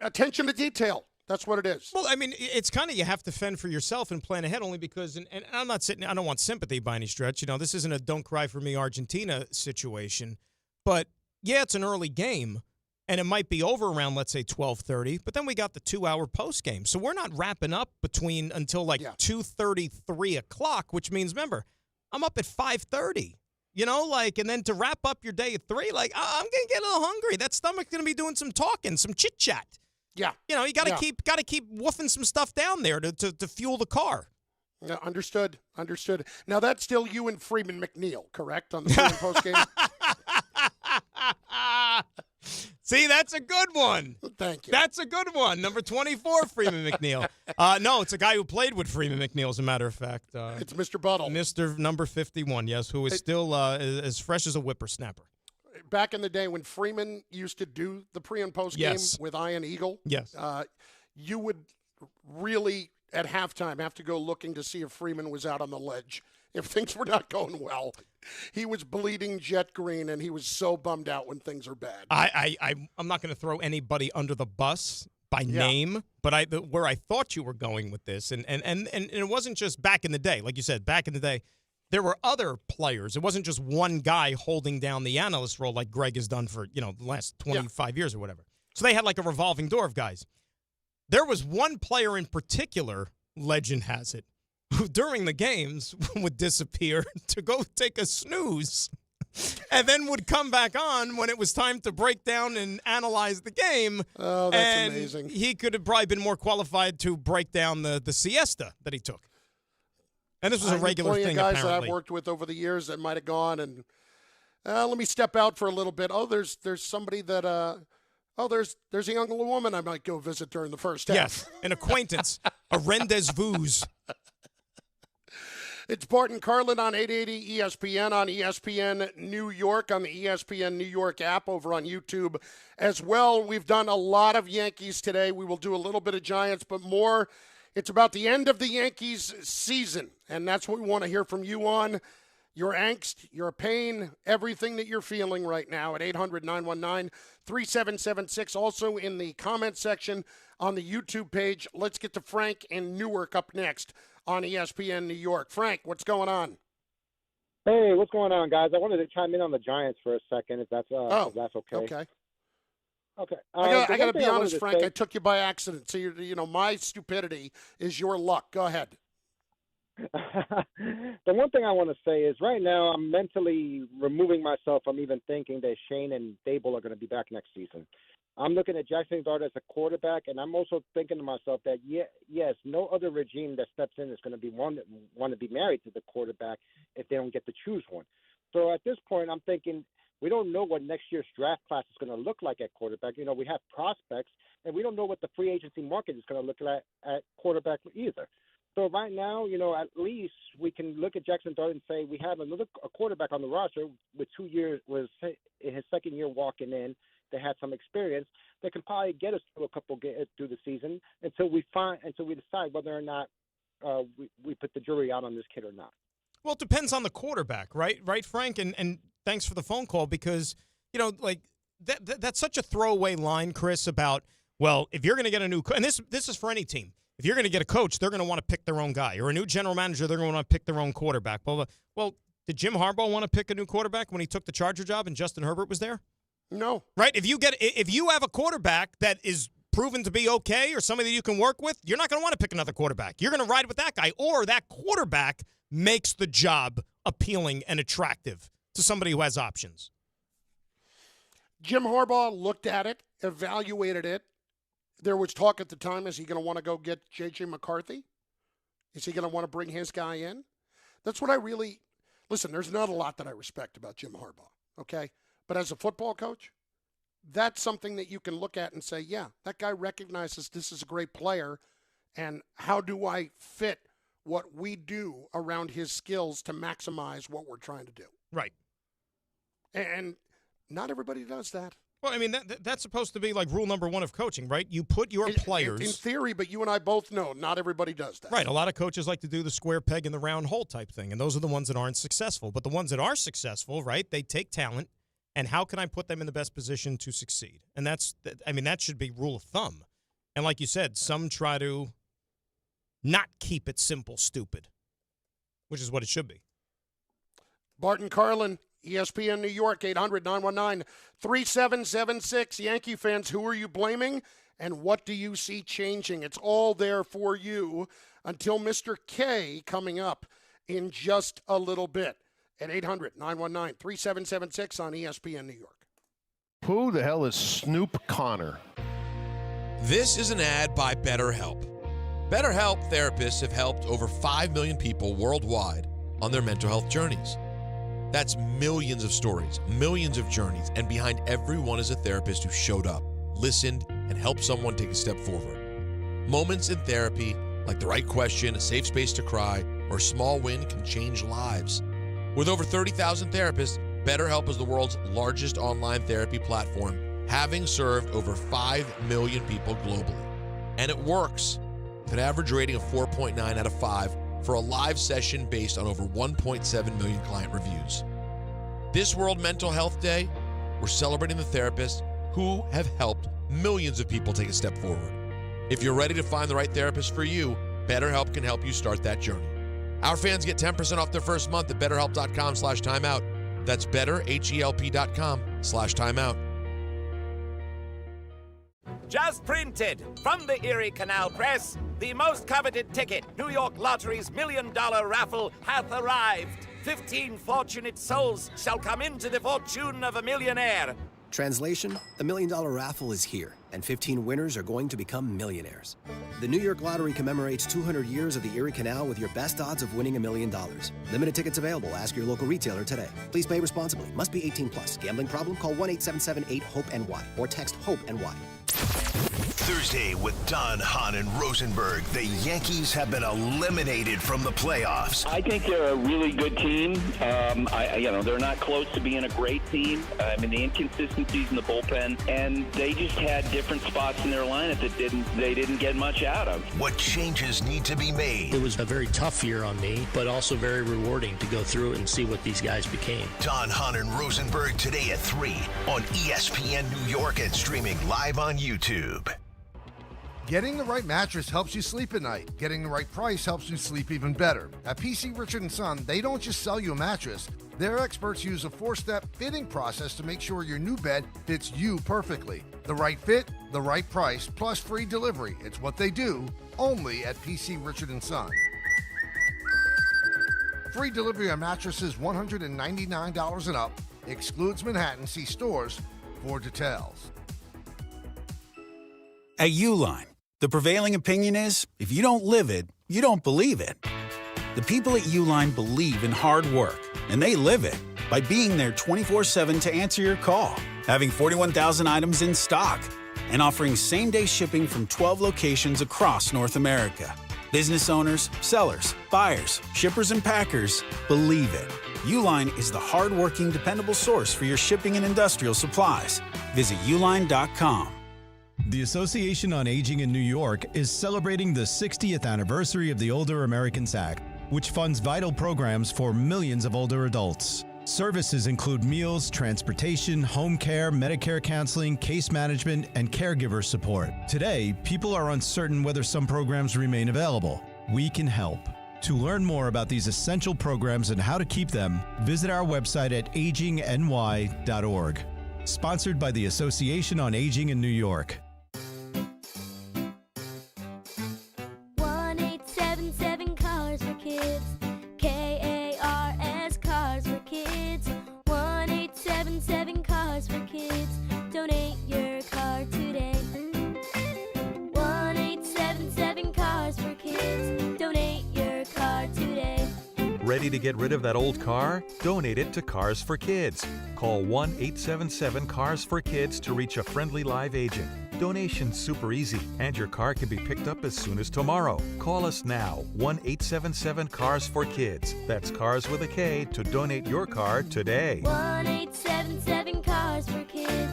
Speaker 2: attention to detail. That's what it is.
Speaker 22: Well, it's kind of, you have to fend for yourself and plan ahead, only because, and I'm not I don't want sympathy by any stretch. This isn't a don't cry for me Argentina situation. But yeah, it's an early game, and it might be over around, let's say, 12:30, but then we got the 2-hour post game. So we're not wrapping up until 2:30, 3 o'clock, which means, remember, I'm up at 5:30, and then to wrap up your day at 3, I'm going to get a little hungry. That stomach's going to be doing some talking, some chit-chat.
Speaker 2: Yeah.
Speaker 22: You got to keep woofing some stuff down there to fuel the car.
Speaker 2: Yeah, understood. Now, that's still you and Freeman McNeil, correct, on the pre- and post game?
Speaker 22: See, that's a good one.
Speaker 2: Thank you.
Speaker 22: That's a good one. Number 24, Freeman McNeil. No, it's a guy who played with Freeman McNeil, as a matter of fact.
Speaker 2: It's Mr. Buttle.
Speaker 22: Mr. number 51, yes, who is still as fresh as a whippersnapper.
Speaker 2: Back in the day when Freeman used to do the pre- and post game with Ian Eagle, you would really, at halftime, have to go looking to see if Freeman was out on the ledge. If things were not going well, he was bleeding jet green, and he was so bummed out when things are bad.
Speaker 22: I'm not going to throw anybody under the bus by name, but where I thought you were going with this, and it wasn't just back in the day. Like you said, back in the day, there were other players. It wasn't just one guy holding down the analyst role like Greg has done for the last 25 years or whatever. So they had like a revolving door of guys. There was one player in particular, legend has it, who during the games would disappear to go take a snooze and then would come back on when it was time to break down and analyze the game.
Speaker 2: Oh, that's amazing.
Speaker 22: He could have probably been more qualified to break down the siesta that he took. And this was a regular thing,
Speaker 2: guys
Speaker 22: apparently.
Speaker 2: that I've worked with over the years that might have gone and let me step out for a little bit. Oh, there's somebody that there's a young woman I might go visit during the first half.
Speaker 22: Yes, an acquaintance, a rendezvous.
Speaker 2: It's Bart and Carlin on 880 ESPN, on ESPN New York, on the ESPN New York app, over on YouTube as well. We've done a lot of Yankees today. We will do a little bit of Giants, but more. It's about the end of the Yankees season, and that's what we want to hear from you on. Your angst, your pain, everything that you're feeling right now at 800-919-3776. Also in the comment section on the YouTube page. Let's get to Frank in Newark up next on ESPN New York. Frank, what's going on?
Speaker 1: Hey, what's going on, guys? I wanted to chime in on the Giants for a second, if that's okay. Okay.
Speaker 2: I got to be honest, Frank. I took you by accident. So my stupidity is your luck. Go ahead.
Speaker 1: The one thing I want to say is right now I'm mentally removing myself from even thinking that Shane and Dable are going to be back next season. I'm looking at Jackson Dart as a quarterback, and I'm also thinking to myself that, yes, no other regime that steps in is going to be want to be married to the quarterback if they don't get to choose one. So at this point, I'm thinking we don't know what next year's draft class is going to look like at quarterback. We have prospects, and we don't know what the free agency market is going to look like at quarterback either. So right now, at least we can look at Jackson Dart and say we have a quarterback on the roster with 2 years, was in his second year walking in. They had some experience that can probably get us through through the season until we decide whether or not we put the jury out on this kid or not.
Speaker 22: Well, it depends on the quarterback, right? Right, Frank? And thanks for the phone call because, that's such a throwaway line, Chris, about, well, if you're going to get a new – and this is for any team. If you're going to get a coach, they're going to want to pick their own guy. Or a new general manager, they're going to want to pick their own quarterback. Well, did Jim Harbaugh want to pick a new quarterback when he took the Charger job and Justin Herbert was there?
Speaker 2: No.
Speaker 22: Right? If you have a quarterback that is proven to be okay or somebody that you can work with, you're not going to want to pick another quarterback. You're going to ride with that guy. Or that quarterback makes the job appealing and attractive to somebody who has options.
Speaker 2: Jim Harbaugh looked at it, evaluated it. There was talk at the time, is he going to want to go get J.J. McCarthy? Is he going to want to bring his guy in? That's what I really – listen, there's not a lot that I respect about Jim Harbaugh, okay? But as a football coach, that's something that you can look at and say, yeah, that guy recognizes this is a great player, and how do I fit what we do around his skills to maximize what we're trying to do?
Speaker 22: Right.
Speaker 2: And not everybody does that.
Speaker 22: Well, I mean, that's supposed to be like rule number one of coaching, right? You put your players...
Speaker 2: In theory, but you and I both know not everybody does that.
Speaker 22: Right. A lot of coaches like to do the square peg in the round hole type thing, and those are the ones that aren't successful. But the ones that are successful, right, they take talent, and how can I put them in the best position to succeed? And that should be rule of thumb. And like you said, some try to not keep it simple, stupid, which is what it should be.
Speaker 2: Bart and Carlin, ESPN New York, 800-919-3776. Yankee fans, who are you blaming, and what do you see changing? It's all there for you until Mr. K coming up in just a little bit at 800-919-3776 on ESPN New York.
Speaker 5: Who the hell is Snoop Connor?
Speaker 20: This is an ad by BetterHelp. BetterHelp therapists have helped over 5 million people worldwide on their mental health journeys. That's millions of stories, millions of journeys, and behind every one is a therapist who showed up, listened, and helped someone take a step forward. Moments in therapy, like the right question, a safe space to cry, or a small win can change lives. With over 30,000 therapists, BetterHelp is the world's largest online therapy platform, having served over 5 million people globally. And it works, with an average rating of 4.9 out of 5, for a live session based on over 1.7 million client reviews. This World Mental Health Day, we're celebrating the therapists who have helped millions of people take a step forward. If you're ready to find the right therapist for you, BetterHelp can help you start that journey. Our fans get 10% off their first month at BetterHelp.com/timeout. That's BetterHelp.com/timeout.
Speaker 6: Just printed from the Erie Canal Press, the most coveted ticket, New York Lottery's $1 million raffle, hath arrived. 15 fortunate souls shall come into the fortune of a millionaire.
Speaker 11: Translation, the $1 million raffle is here, and 15 winners are going to become millionaires. The New York Lottery commemorates 200 years of the Erie Canal with your best odds of winning $1 million. Limited tickets available. Ask your local retailer today. Please play responsibly. Must be 18 plus. Gambling problem? Call 1-877-8-HOPE-NY or text HOPE-NY.
Speaker 27: Thursday with Don, Hahn, and Rosenberg, the Yankees have been eliminated from the playoffs.
Speaker 7: I think they're a really good team. They're not close to being a great team. The inconsistencies in the bullpen, and they just had different spots in their lineup that they didn't get much out of.
Speaker 27: What changes need to be made?
Speaker 12: It was a very tough year on me, but also very rewarding to go through it and see what these guys became.
Speaker 27: Don, Hahn, and Rosenberg today at 3 on ESPN New York and streaming live on YouTube.
Speaker 13: Getting the right mattress helps you sleep at night. Getting the right price helps you sleep even better. At PC Richard & Son, they don't just sell you a mattress. Their experts use a 4-step fitting process to make sure your new bed fits you perfectly. The right fit, the right price, plus free delivery. It's what they do, only at PC Richard & Son. Free delivery on mattresses $199 and up. Excludes Manhattan. See stores for details.
Speaker 16: At Uline, the prevailing opinion is, if you don't live it, you don't believe it. The people at Uline believe in hard work, and they live it by being there 24/7 to answer your call, having 41,000 items in stock, and offering same-day shipping from 12 locations across North America. Business owners, sellers, buyers, shippers, and packers believe it. Uline is the hard-working, dependable source for your shipping and industrial supplies. Visit uline.com.
Speaker 4: The Association on Aging in New York is celebrating the 60th anniversary of the Older Americans Act, which funds vital programs for millions of older adults. Services include meals, transportation, home care, Medicare counseling, case management, and caregiver support. Today, people are uncertain whether some programs remain available. We can help. To learn more about these essential programs and how to keep them, visit our website at agingny.org. Sponsored by the Association on Aging in New York.
Speaker 17: 1-877 Cars for Kids. KARS Cars for Kids. 1-877 Cars for Kids. Donate your car today. 1-877 Cars for Kids. Donate your car today.
Speaker 18: Ready to get rid of that old car? Donate it to Cars for Kids. Call 1-877-CARS-FOR-KIDS to reach a friendly live agent. Donation's super easy, and your car can be picked up as soon as tomorrow. Call us now, 1-877-CARS-FOR-KIDS. That's Cars with a K to donate your car today.
Speaker 17: 1-877 Cars for Kids.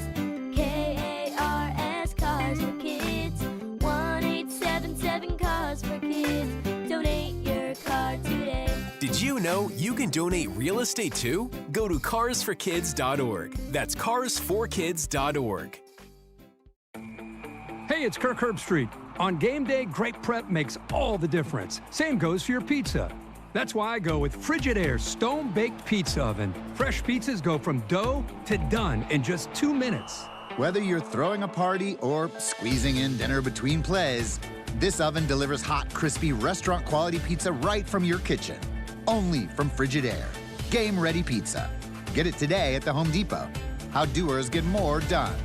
Speaker 17: KARS Cars for Kids. 1-877 Cars for Kids. Donate your car today.
Speaker 23: Did you know you can donate real estate too? Go to carsforkids.org. That's carsforkids.org.
Speaker 24: Hey, it's Kirk Herbstreit. On game day, great prep makes all the difference. Same goes for your pizza. That's why I go with Frigidaire Stone-Baked Pizza Oven. Fresh pizzas go from dough to done in just 2 minutes.
Speaker 29: Whether you're throwing a party or squeezing in dinner between plays, this oven delivers hot, crispy, restaurant-quality pizza right from your kitchen. Only from Frigidaire. Game-ready pizza. Get it today at the Home Depot. How doers get more done.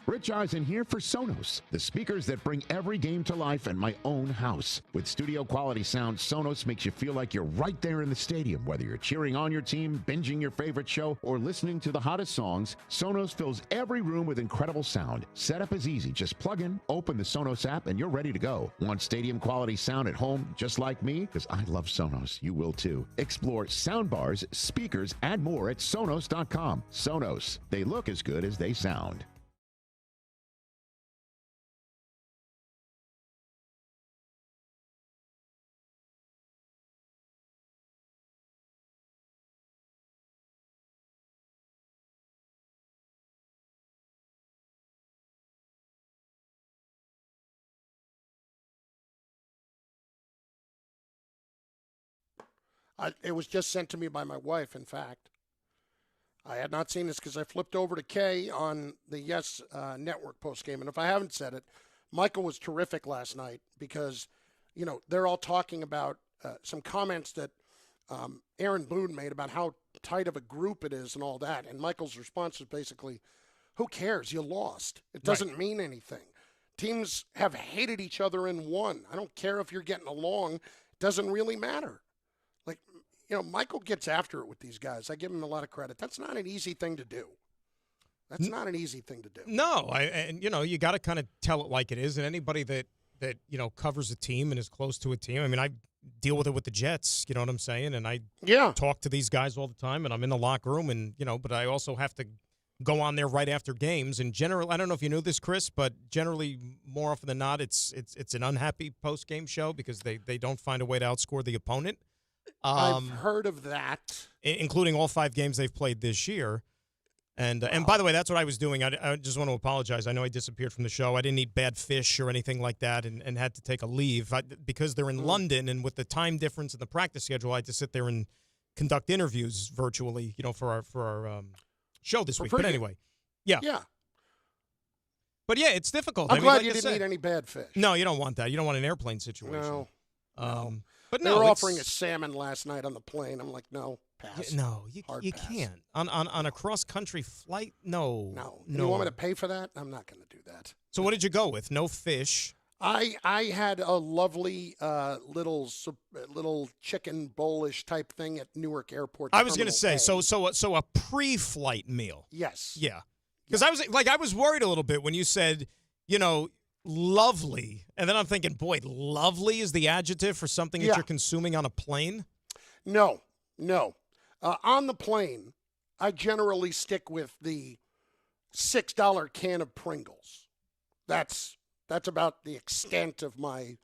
Speaker 30: Rich Eisen here for Sonos, the speakers that bring every game to life in my own house. With studio quality sound, Sonos makes you feel like you're right there in the stadium. Whether you're cheering on your team, binging your favorite show, or listening to the hottest songs, Sonos fills every room with incredible sound. Setup is easy. Just plug in, open the Sonos app, and you're ready to go. Want stadium quality sound at home just like me? Because I love Sonos. You will too. Explore soundbars, speakers, and more at Sonos.com. Sonos. They look as good as they sound.
Speaker 2: It was just sent to me by my wife, in fact. I had not seen this because I flipped over to Kay on the Yes Network postgame. And if I haven't said it, Michael was terrific last night because, they're all talking about some comments that Aaron Boone made about how tight of a group it is and all that. And Michael's response was basically, who cares? You lost. It doesn't mean anything. Teams have hated each other and won. I don't care if you're getting along. It doesn't really matter. Michael gets after it with these guys. I give him a lot of credit. That's not an easy thing to do. That's not an easy thing to do.
Speaker 22: No, you got to kind of tell it like it is. And anybody that covers a team and is close to a team. I mean, I deal with it with the Jets. You know what I'm saying? And I talk to these guys all the time. And I'm in the locker room. And but I also have to go on there right after games. And generally, I don't know if you knew this, Chris, but generally, more often than not, it's an unhappy post game show because they don't find a way to outscore the opponent.
Speaker 2: I've heard of that,
Speaker 22: including all 5 games they've played this year. And by the way, that's what I was doing. I just want to apologize. I know I disappeared from the show. I didn't eat bad fish or anything like that and had to take a leave. Because they're in London and with the time difference and the practice schedule, I had to sit there and conduct interviews virtually, for our show this week. But anyway, yeah. But, yeah, it's difficult.
Speaker 2: I'm glad you didn't eat any bad fish.
Speaker 22: No, you don't want that. You don't want an airplane situation.
Speaker 2: No.
Speaker 22: But
Speaker 2: they were offering a salmon last night on the plane. I'm like, no, pass.
Speaker 22: No, you can't. On a cross-country flight, no.
Speaker 2: You want me to pay for that? I'm not going to do that.
Speaker 22: So what did you go with? No fish?
Speaker 2: I had a lovely little chicken bowl-ish type thing at Newark Airport.
Speaker 22: I was going to say, so a pre-flight meal.
Speaker 2: Yes.
Speaker 22: Yeah. Because I was worried a little bit when you said, lovely. And then I'm thinking, boy, lovely is the adjective for something that you're consuming on a plane?
Speaker 2: No. On the plane, I generally stick with the $6 can of Pringles. That's about the extent of my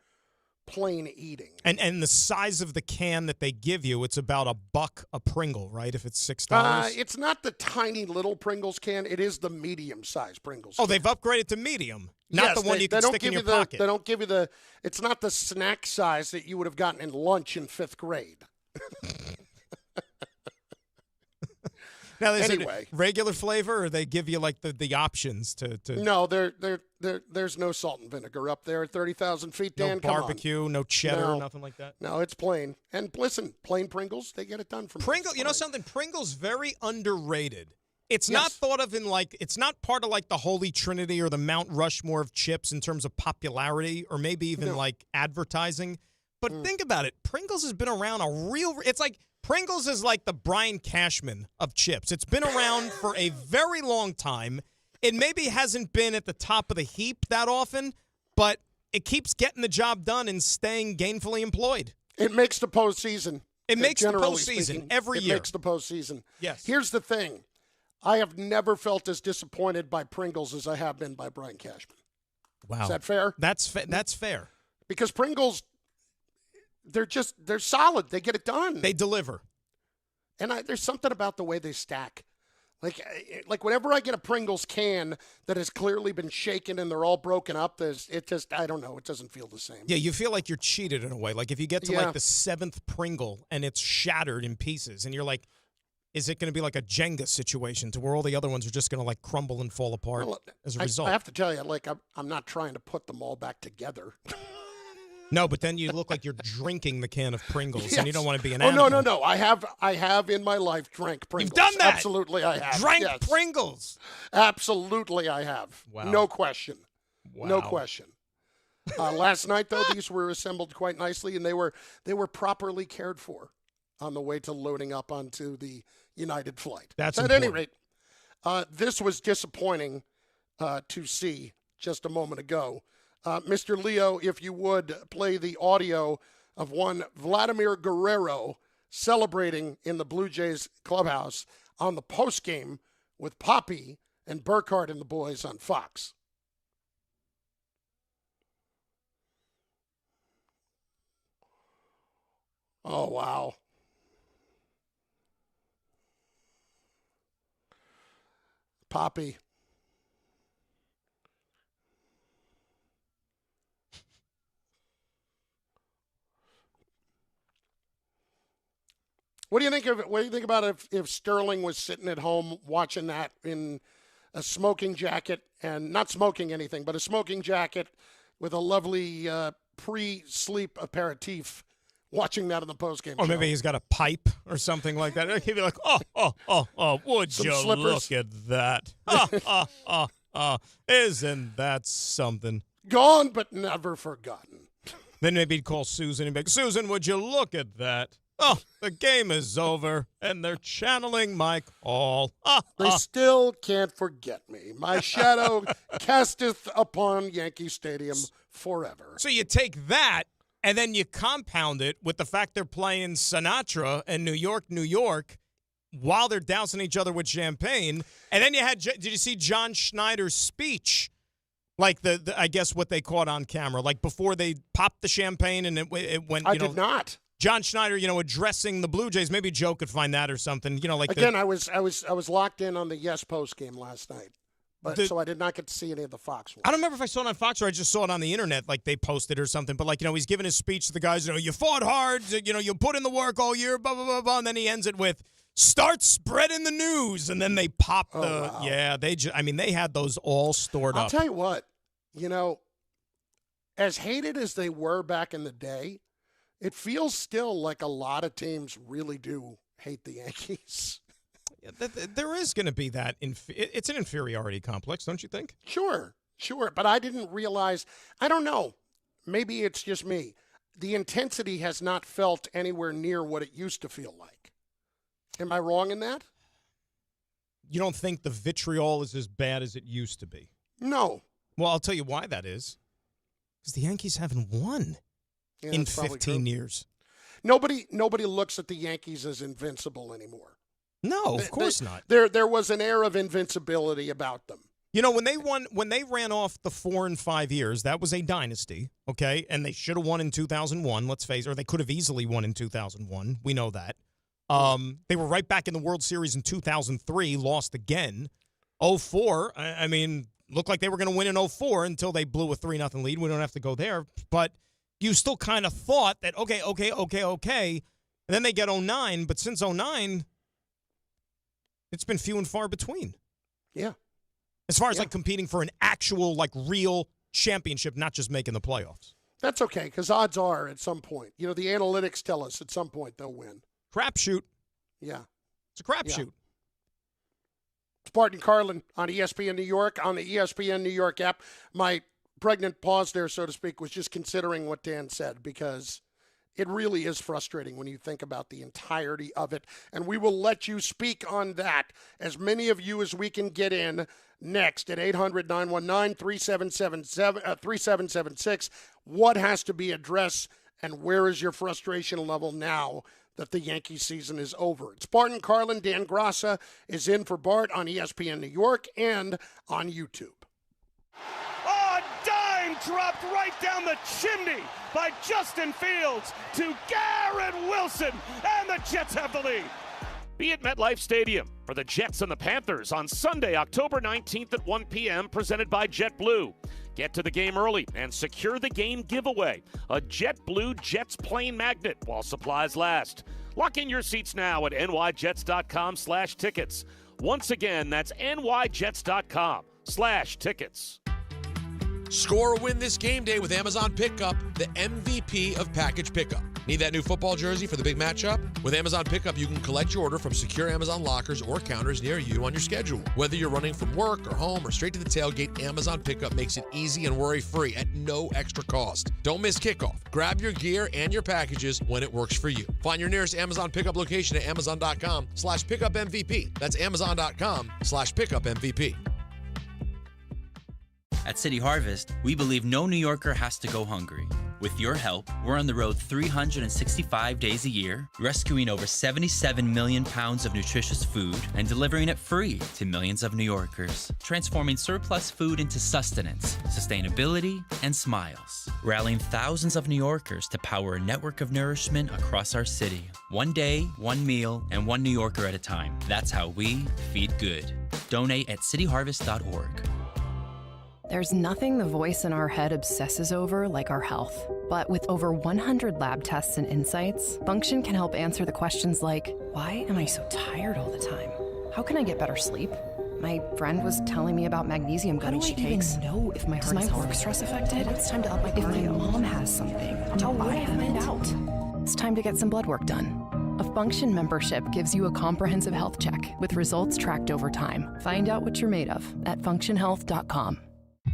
Speaker 2: plane eating.
Speaker 22: And the size of the can that they give you, it's about $1 a Pringle, right? If it's $6.
Speaker 2: It's not the tiny little Pringles can. It is the medium-sized Pringles.
Speaker 22: Oh, they've upgraded to medium. Not the one you can stick in your pocket.
Speaker 2: They don't give you it's not the snack size that you would have gotten in lunch in 5th grade.
Speaker 22: Now, is it regular flavor, or they give you like the options to?
Speaker 2: No, there's no salt and vinegar up there at 30,000 feet. Dan,
Speaker 22: no barbecue, no cheddar, nothing like that.
Speaker 2: No, it's plain. And listen, plain Pringles, they get it done from
Speaker 22: Pringles. You know something? Pringles very underrated. It's not thought of in it's not part of like the Holy Trinity or the Mount Rushmore of chips in terms of popularity or maybe even like advertising. But think about it. Pringles has been around it's like Pringles is like the Brian Cashman of chips. It's been around for a very long time. It maybe hasn't been at the top of the heap that often, but it keeps getting the job done and staying gainfully employed.
Speaker 2: It makes the postseason.
Speaker 22: It makes the postseason every year.
Speaker 2: It makes the postseason.
Speaker 22: Yes.
Speaker 2: Here's the thing. I have never felt as disappointed by Pringles as I have been by Brian Cashman.
Speaker 22: Wow.
Speaker 2: Is that fair?
Speaker 22: That's fair. Because
Speaker 2: Pringles, they're solid. They get it done.
Speaker 22: They deliver.
Speaker 2: And there's something about the way they stack. Like whenever I get a Pringles can that has clearly been shaken and they're all broken up, I don't know, it doesn't feel the same.
Speaker 22: Yeah, you feel like you're cheated in a way. Like if you get to like the 7th Pringle and it's shattered in pieces and you're like, is it going to be like a Jenga situation to where all the other ones are just going to like crumble and fall apart as a result?
Speaker 2: I have to tell you, I'm not trying to put them all back together.
Speaker 22: No, but then you look like you're drinking the can of Pringles, and you don't want to be an
Speaker 2: animal.
Speaker 22: animal.
Speaker 2: No. I have in my life drank Pringles.
Speaker 22: You've done that?
Speaker 2: Absolutely, I have.
Speaker 22: Drank Pringles?
Speaker 2: Absolutely, I have.
Speaker 22: Wow.
Speaker 2: No question.
Speaker 22: Wow.
Speaker 2: No question. Last night, though, these were assembled quite nicely, and they were properly cared for on the way to loading up onto the United flight.
Speaker 22: That's
Speaker 2: at
Speaker 22: important.
Speaker 2: any rate, this was disappointing to see just a moment ago. Mr. Leo, if you would play the audio of one Vladimir Guerrero celebrating in the Blue Jays clubhouse on the postgame with Poppy and Burkhardt and the boys on Fox. Oh, wow. Poppy. What do you think of it? What do you think about if Sterling was sitting at home watching that in a smoking jacket, and not smoking anything, but a smoking jacket with a lovely pre-sleep aperitif, watching that in the postgame show?
Speaker 22: Or maybe he's got a pipe or something like that. He'd be like, would
Speaker 2: Some
Speaker 22: you
Speaker 2: slippers.
Speaker 22: look at that? Isn't that something?
Speaker 2: Gone but never forgotten.
Speaker 22: Then maybe he'd call Susan and be like, Susan, would you look at that? Oh, the game is over, and they're channeling my call.
Speaker 2: They still can't forget me. My shadow casteth upon Yankee Stadium forever.
Speaker 22: So you take that, and then you compound it with the fact they're playing Sinatra and New York, New York, while they're dousing each other with champagne. And then you had, did you see John Schneider's speech? Like I guess what they caught on camera, like before they popped the champagne and it went.
Speaker 2: I did not.
Speaker 22: John Schneider, addressing the Blue Jays. Maybe Joe could find that or something.
Speaker 2: Again, I was locked in on the Yes post game last night, so I did not get to see any of the Fox one.
Speaker 22: I don't remember if I saw it on Fox or I just saw it on the internet, like they posted or something. But he's giving his speech to the guys. You fought hard. You put in the work all year. Blah blah blah blah. And then he ends it with, "Start spreading the news." And then they pop
Speaker 2: wow.
Speaker 22: Yeah. They had those all stored up.
Speaker 2: I'll tell you what. As hated as they were back in the day, it feels still like a lot of teams really do hate the Yankees.
Speaker 22: There is going to be that. It's an inferiority complex, don't you think?
Speaker 2: Sure. But I didn't realize, I don't know, maybe it's just me. The intensity has not felt anywhere near what it used to feel like. Am I wrong in that?
Speaker 22: You don't think the vitriol is as bad as it used to be?
Speaker 2: No.
Speaker 22: Well, I'll tell you why that is. Because the Yankees haven't won in 15 years.
Speaker 2: Nobody looks at the Yankees as invincible anymore.
Speaker 22: No, of course not.
Speaker 2: There was an air of invincibility about them.
Speaker 22: When they ran off the 4 and 5 years, that was a dynasty, okay? And they should have won in 2001, let's face it, or they could have easily won in 2001. We know that. They were right back in the World Series in 2003, lost again. 2004, looked like they were going to win in 2004 until they blew a 3-0 lead. We don't have to go there. But you still kind of thought that, okay. And then they get 2009. But since 2009, it's been few and far between.
Speaker 2: Yeah.
Speaker 22: As far as competing for an actual, real championship, not just making the playoffs.
Speaker 2: That's okay, because odds are at some point. The analytics tell us at some point they'll win.
Speaker 22: Crapshoot.
Speaker 2: Yeah.
Speaker 22: It's a crapshoot.
Speaker 2: Yeah. It's Bart Carlin on ESPN New York, on the ESPN New York app. My pregnant pause there, so to speak, was just considering what Dan said, because it really is frustrating when you think about the entirety of it. And we will let you speak on that, as many of you as we can get in next at 800-919-3776. What has to be addressed, and where is your frustration level now that the Yankee season is over? It's Bart and Carlin. Dan Graca is in for Bart on ESPN New York and on YouTube.
Speaker 3: A dime dropped right down the chimney by Justin Fields to Garrett Wilson, and the Jets have the lead. Be at MetLife Stadium for the Jets and the Panthers on Sunday, October 19th at 1 p.m., presented by JetBlue. Get to the game early and secure the game giveaway, a JetBlue Jets plane magnet while supplies last. Lock in your seats now at nyjets.com/tickets. Once again, that's nyjets.com/tickets.
Speaker 20: Score or win this game day with Amazon Pickup, the MVP of package pickup. Need that new football jersey for the big matchup? With Amazon Pickup, you can collect your order from secure Amazon lockers or counters near you on your schedule. Whether you're running from work or home or straight to the tailgate, Amazon Pickup makes it easy and worry-free at no extra cost. Don't miss kickoff. Grab your gear and your packages when it works for you. Find your nearest Amazon Pickup location at amazon.com/pickupmvp. That's amazon.com/pickupmvp.
Speaker 8: At City Harvest, we believe no New Yorker has to go hungry. With your help, we're on the road 365 days a year, rescuing over 77 million pounds of nutritious food and delivering it free to millions of New Yorkers, transforming surplus food into sustenance, sustainability, and smiles, rallying thousands of New Yorkers to power a network of nourishment across our city. One day, one meal, and one New Yorker at a time. That's how we feed good. Donate at cityharvest.org.
Speaker 1: There's nothing the voice in our head obsesses over like our health. But with over 100 lab tests and insights, Function can help answer the questions like, why am I so tired all the time? How can I get better sleep? My friend was telling me about magnesium gummy she takes. How do I even know if my heart is work stress affected? It's time to up my cardio. If my mom has something, how would I find out? It's time to get some blood work done. A Function membership gives you a comprehensive health check with results tracked over time. Find out what you're made of at functionhealth.com.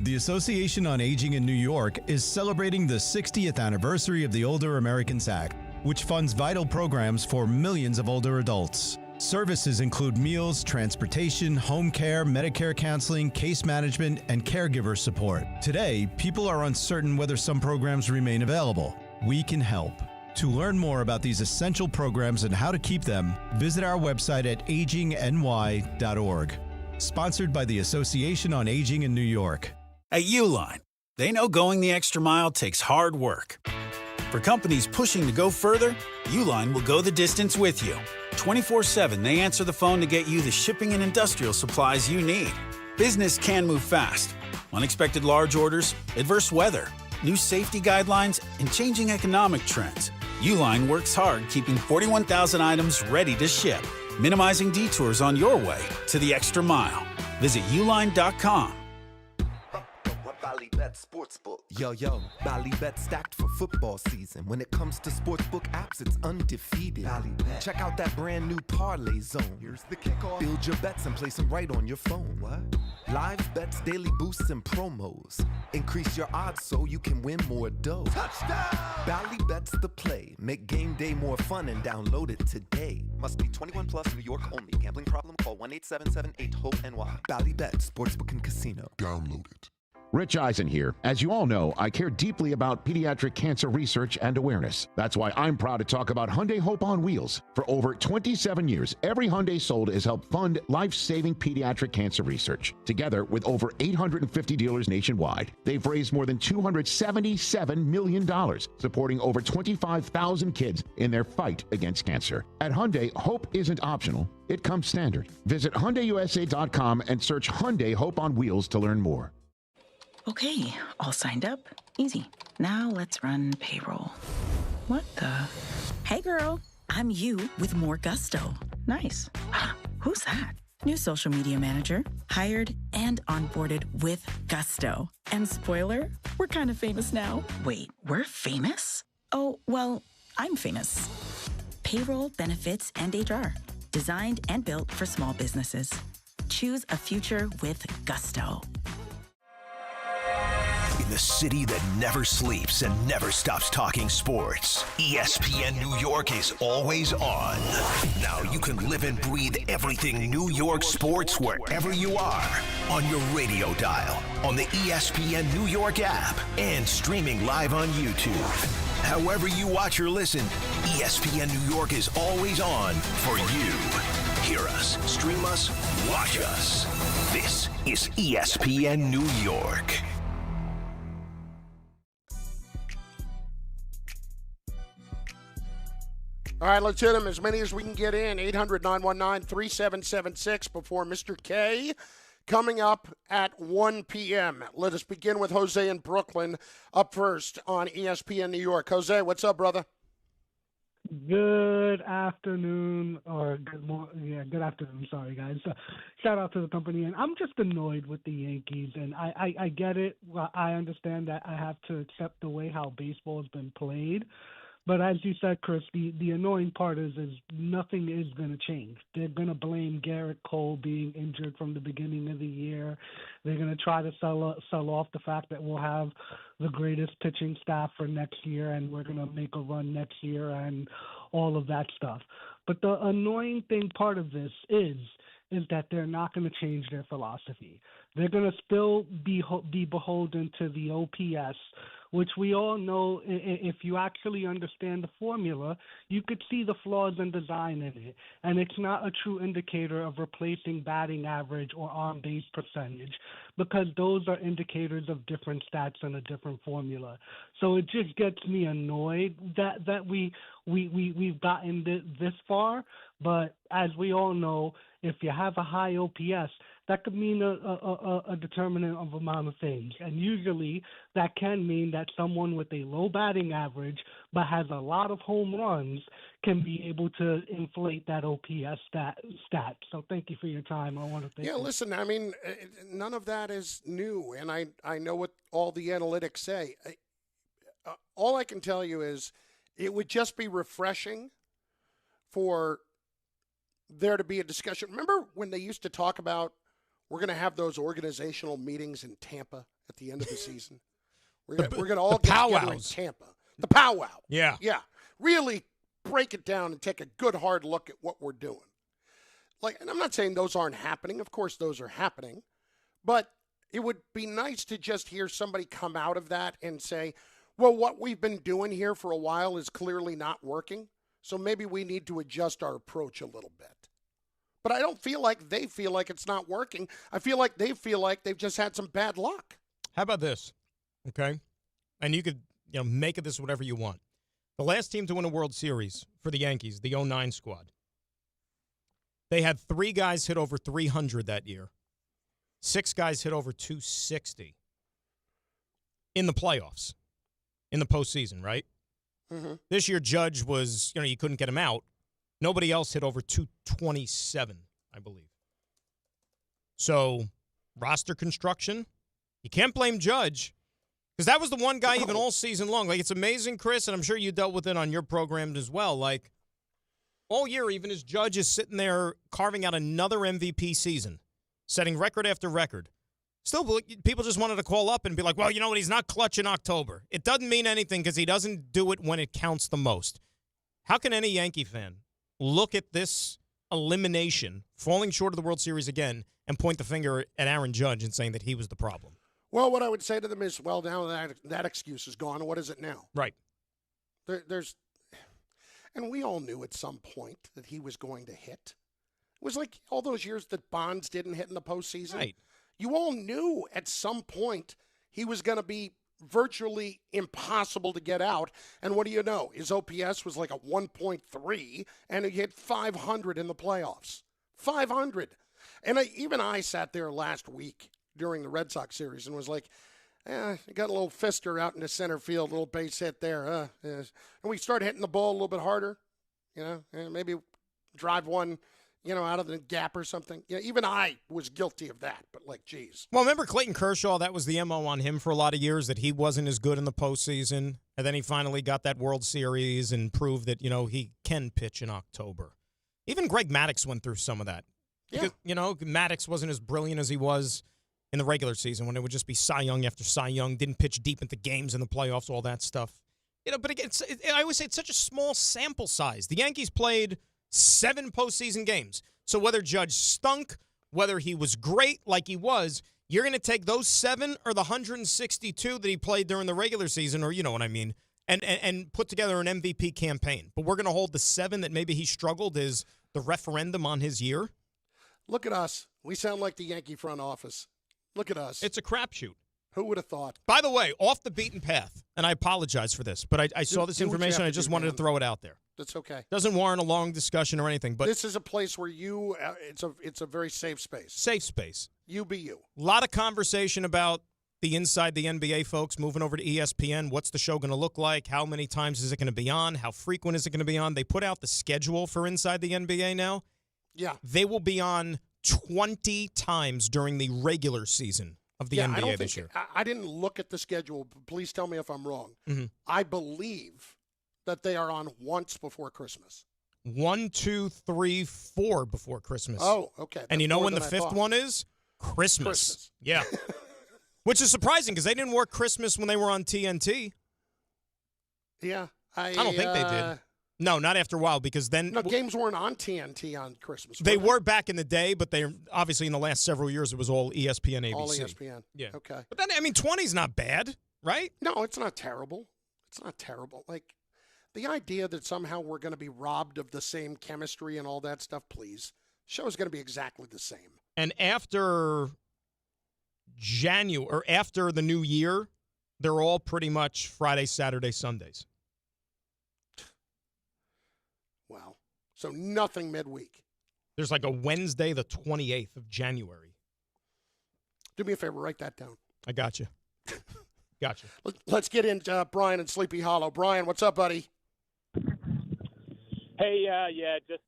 Speaker 4: The Association on Aging in New York is celebrating the 60th anniversary of the Older Americans Act, which funds vital programs for millions of older adults. Services include meals, transportation, home care, Medicare counseling, case management, and caregiver support. Today, people are uncertain whether some programs remain available. We can help. To learn more about these essential programs and how to keep them, visit our website at agingny.org. Sponsored by the Association on Aging in New York.
Speaker 16: At Uline, they know going the extra mile takes hard work. For companies pushing to go further, Uline will go the distance with you. 24/7, they answer the phone to get you the shipping and industrial supplies you need. Business can move fast. Unexpected large orders, adverse weather, new safety guidelines, and changing economic trends. Uline works hard keeping 41,000 items ready to ship, minimizing detours on your way to the extra mile. Visit uline.com.
Speaker 9: Sportsbook. Yo, Ballybet stacked for football season. When it comes to sportsbook apps, it's undefeated. Ballybet. Check out that brand new parlay zone. Here's the kickoff. Build your bets and place them right on your phone. What? Live bets, daily boosts, and promos. Increase your odds so you can win more dough. Touchdown! Ballybet's the play. Make game day more fun and download it today. Must be 21 plus, New York only. Gambling problem? Call 1-877-8-HOPE-NY. Ballybet, Sportsbook and Casino.
Speaker 30: Download it. Rich Eisen here. As you all know, I care deeply about pediatric cancer research and awareness. That's why I'm proud to talk about Hyundai Hope on Wheels. For over 27 years, every Hyundai sold has helped fund life-saving pediatric cancer research. Together with over 850 dealers nationwide, they've raised more than $277 million, supporting over 25,000 kids in their fight against cancer. At Hyundai, hope isn't optional. It comes standard. Visit HyundaiUSA.com and search Hyundai Hope on Wheels to learn more.
Speaker 10: Okay, all signed up. Easy. Now let's run payroll. What the? Hey girl, I'm you with more gusto. Nice. Who's that? New social media manager, hired and onboarded with gusto. And spoiler, we're kind of famous now. Wait, we're famous? Oh, well, I'm famous. Payroll, benefits, and HR. Designed and built for small businesses. Choose a future with gusto.
Speaker 27: In the city that never sleeps and never stops talking sports, ESPN New York is always on. Now you can live and breathe everything New York sports wherever you are. On your radio dial, on the ESPN New York app, and streaming live on YouTube. However you watch or listen, ESPN New York is always on for you. Hear us, stream us, watch us. This is ESPN New York.
Speaker 2: All right, let's hit them as many as we can get in. 800-919-3776 before Mr. K. Coming up at 1 p.m. Let us begin with Jose in Brooklyn up first on ESPN New York. Jose, what's up, brother?
Speaker 14: Good afternoon, or good morning. Yeah, good afternoon. Sorry, guys. Shout out to the company. And I'm just annoyed with the Yankees. And I get it. I understand that I have to accept the way how baseball has been played. But as you said, Chris, the annoying part is nothing is going to change. They're going to blame Garrett Cole being injured from the beginning of the year. They're going to try to sell off the fact that we'll have the greatest pitching staff for next year and we're going to make a run next year and all of that stuff. But the annoying part of this is that they're not going to change their philosophy. They're going to still be beholden to the OPS, which we all know, if you actually understand the formula, you could see the flaws in design in it. And it's not a true indicator of replacing batting average or on-base percentage, because those are indicators of different stats and a different formula. So it just gets me annoyed that we've gotten this far. But as we all know, if you have a high OPS, that could mean a determinant of amount of things. And usually that can mean that someone with a low batting average but has a lot of home runs can be able to inflate that OPS stat. So thank you for your time. I want to thank you.
Speaker 2: Yeah, listen, I mean, none of that is new, and I know what all the analytics say. All I can tell you is it would just be refreshing for there to be a discussion. Remember when they used to talk about we're going to have those organizational meetings in Tampa at the end of the season? We're going to all get together in Tampa. The powwow.
Speaker 22: Yeah.
Speaker 2: Yeah. Really break it down and take a good hard look at what we're doing. And I'm not saying those aren't happening. Of course those are happening. But it would be nice to just hear somebody come out of that and say, well, what we've been doing here for a while is clearly not working, so maybe we need to adjust our approach a little bit. But I don't feel like they feel like it's not working. I feel like they feel like they've just had some bad luck.
Speaker 22: How about this? Okay? And you could make of this whatever you want. The last team to win a World Series for the Yankees, the 09 squad, they had 3 guys hit over 300 that year. 6 guys hit over 260 in the playoffs, in the postseason, right?
Speaker 2: Mm-hmm.
Speaker 22: This year, Judge was, you couldn't get him out. Nobody else hit over 227, I believe. So, roster construction, you can't blame Judge, because that was the one guy even all season long. It's amazing, Chris, and I'm sure you dealt with it on your program as well. All year, even as Judge is sitting there carving out another MVP season, setting record after record. Still, people just wanted to call up and be like, well, you know what, he's not clutch in October. It doesn't mean anything because he doesn't do it when it counts the most. How can any Yankee fan look at this elimination, falling short of the World Series again, and point the finger at Aaron Judge and saying that he was the problem?
Speaker 2: Well, what I would say to them is, well, now that excuse is gone. What is it now?
Speaker 22: Right.
Speaker 2: And we all knew at some point that he was going to hit. It was like all those years that Bonds didn't hit in the postseason.
Speaker 22: Right.
Speaker 2: You all knew at some point he was going to be virtually impossible to get out. And what do you know? His OPS was like a 1.3, and he hit 500 in the playoffs. 500. And even I sat there last week during the Red Sox series and was like, I got a little fister out in the center field, a little base hit there. And we start hitting the ball a little bit harder, and maybe drive one, out of the gap or something. Even I was guilty of that, but geez.
Speaker 22: Well, remember Clayton Kershaw? That was the MO on him for a lot of years, that he wasn't as good in the postseason. And then he finally got that World Series and proved that, he can pitch in October. Even Greg Maddux went through some of that.
Speaker 2: Yeah.
Speaker 22: Because, Maddux wasn't as brilliant as he was in the regular season when it would just be Cy Young after Cy Young, didn't pitch deep into games in the playoffs, all that stuff. But again, I always say it's such a small sample size. The Yankees played 7 postseason games. So whether Judge stunk, whether he was great like he was, you're going to take those 7 or the 162 that he played during the regular season, or you know what I mean, and put together an MVP campaign. But we're going to hold the 7 that maybe he struggled as the referendum on his year.
Speaker 2: Look at us. We sound like the Yankee front office. Look at us.
Speaker 22: It's a crapshoot.
Speaker 2: Who would have thought?
Speaker 22: By the way, off the beaten path, and I apologize for this, but I saw this information. I just wanted to throw it out there.
Speaker 2: That's okay.
Speaker 22: Doesn't warrant a long discussion or anything, but
Speaker 2: this is a place where it's a very safe space.
Speaker 22: Safe space.
Speaker 2: You be you.
Speaker 22: A lot of conversation about the Inside the NBA folks moving over to ESPN. What's the show going to look like? How many times is it going to be on? How frequent is it going to be on? They put out the schedule for Inside the NBA now.
Speaker 2: Yeah.
Speaker 22: They will be on 20 times during the regular season of the NBA this year.
Speaker 2: I didn't look at the schedule. Please tell me if I'm wrong.
Speaker 22: Mm-hmm.
Speaker 2: I believe that they are on once before Christmas.
Speaker 22: 1, 2, 3, 4 before Christmas.
Speaker 2: Oh, okay.
Speaker 22: And you know when the 5th
Speaker 2: thought.
Speaker 22: one is? Christmas. Yeah. Which is surprising because they didn't work Christmas when they were on TNT.
Speaker 2: Yeah.
Speaker 22: I don't think they did. No, not after a while, because then...
Speaker 2: No, games weren't on TNT on Christmas.
Speaker 22: They were back in the day, but they obviously in the last several years, it was all ESPN, ABC.
Speaker 2: All ESPN.
Speaker 22: Yeah.
Speaker 2: Okay.
Speaker 22: But then, 20's not bad, right?
Speaker 2: No, it's not terrible. It's not terrible. The idea that somehow we're going to be robbed of the same chemistry and all that stuff, please. Show's going to be exactly the same.
Speaker 22: And after January, or after the new year, they're all pretty much Friday, Saturday, Sundays.
Speaker 2: Wow. So nothing midweek.
Speaker 22: There's a Wednesday, the 28th of January.
Speaker 2: Do me a favor, write that down.
Speaker 22: I got you. Gotcha.
Speaker 2: Let's get into Brian in Sleepy Hollow. Brian, what's up, buddy?
Speaker 5: Hey, just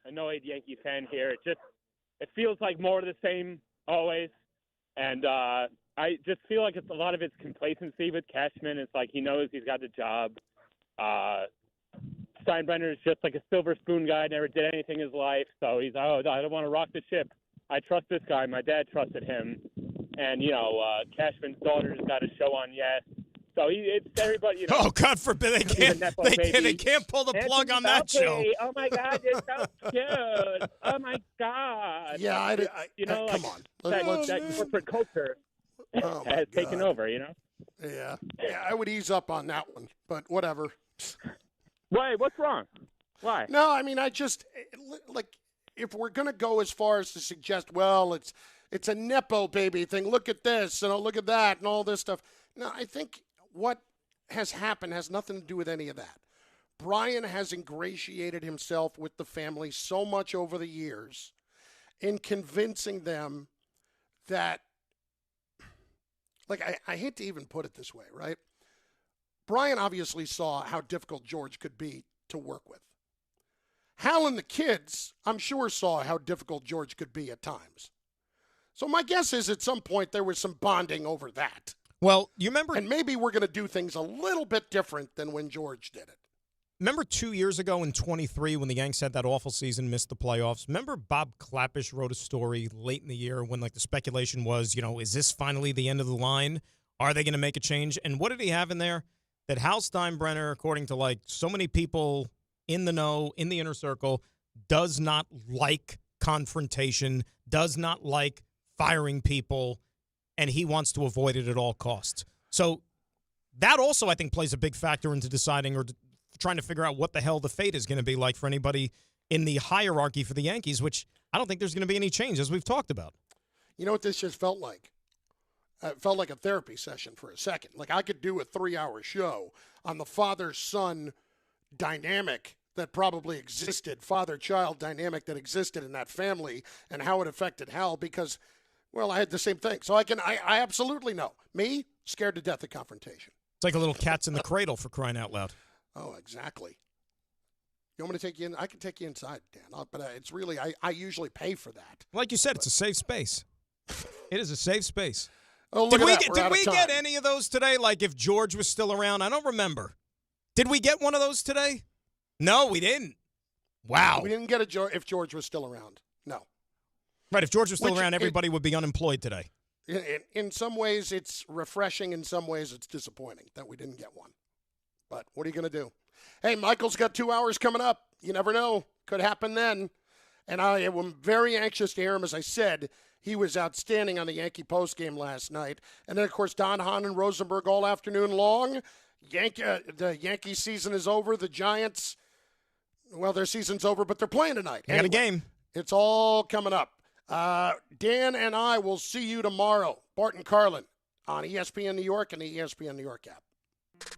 Speaker 5: annoyed Yankee fan here. It feels like more of the same always, and I just feel like it's a lot of it's complacency with Cashman. It's like he knows he's got the job. Steinbrenner is just like a silver spoon guy, never did anything in his life, so he's, I don't want to rock the ship. I trust this guy. My dad trusted him. And, Cashman's daughter's got a show on Yes. So it's everybody,
Speaker 22: Oh, God forbid. They can't pull the plug on that show.
Speaker 5: Oh, my God, you're so cute. Oh, my God.
Speaker 2: Yeah, come on.
Speaker 5: That corporate culture has taken over,
Speaker 2: Yeah, I would ease up on that one, but whatever.
Speaker 5: Why? What's wrong? Why?
Speaker 2: No, I mean, I just, if we're going to go as far as to suggest, well, it's a Nepo baby thing, look at this, and look at that, and all this stuff. No, I think what has happened has nothing to do with any of that. Brian has ingratiated himself with the family so much over the years in convincing them that, I hate to even put it this way, right? Brian obviously saw how difficult George could be to work with. Hal and the kids, I'm sure, saw how difficult George could be at times. So my guess is at some point there was some bonding over that.
Speaker 22: Well, you remember...
Speaker 2: And maybe we're going to do things a little bit different than when George did it.
Speaker 22: Remember 2 years ago in 23 when the Yanks had that awful season, missed the playoffs? Remember Bob Klapisch wrote a story late in the year when the speculation was, is this finally the end of the line? Are they going to make a change? And what did he have in there? That Hal Steinbrenner, according to so many people in the know, in the inner circle, does not like confrontation, does not like firing people, and he wants to avoid it at all costs. So that also, I think, plays a big factor into deciding or trying to figure out what the hell the fate is going to be like for anybody in the hierarchy for the Yankees, which I don't think there's going to be any change, as we've talked about.
Speaker 2: You know what this just felt like? It felt like a therapy session for a second. I could do a 3-hour show on the father-son dynamic that probably existed, father-child dynamic that existed in that family and how it affected Hal because, well, I had the same thing. So I absolutely know. Me, scared to death of confrontation.
Speaker 22: It's like a little cat's in the cradle, for crying out loud.
Speaker 2: Oh, exactly. You want me to take you in? I can take you inside, Dan. But it's really, I usually pay for that.
Speaker 22: Like you said, it's a safe space. It is a safe space.
Speaker 2: Oh,
Speaker 22: did we get any of those today? Like if George was still around? I don't remember. Did we get one of those today? No, we didn't. Wow.
Speaker 2: We didn't get if George was still around. No.
Speaker 22: Right, if George was still around, everybody would be unemployed today.
Speaker 2: In some ways, it's refreshing. In some ways, it's disappointing that we didn't get one. But what are you going to do? Hey, Michael's got 2 hours coming up. You never know. Could happen then. And I am very anxious to hear him. As I said, he was outstanding on the Yankee postgame last night. And then, of course, Don Hahn and Rosenberg all afternoon long. The Yankee season is over. The Giants, well, their season's over, but they're playing tonight.
Speaker 22: They got a game.
Speaker 2: It's all coming up. Dan and I will see you tomorrow. Bart and Carlin on ESPN New York and the ESPN New York app.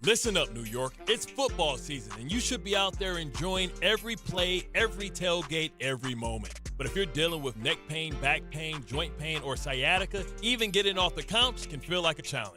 Speaker 6: Listen up, New York. It's football season, and you should be out there enjoying every play, every tailgate, every moment. But if you're dealing with neck pain, back pain, joint pain, or sciatica, even getting off the couch can feel like a challenge.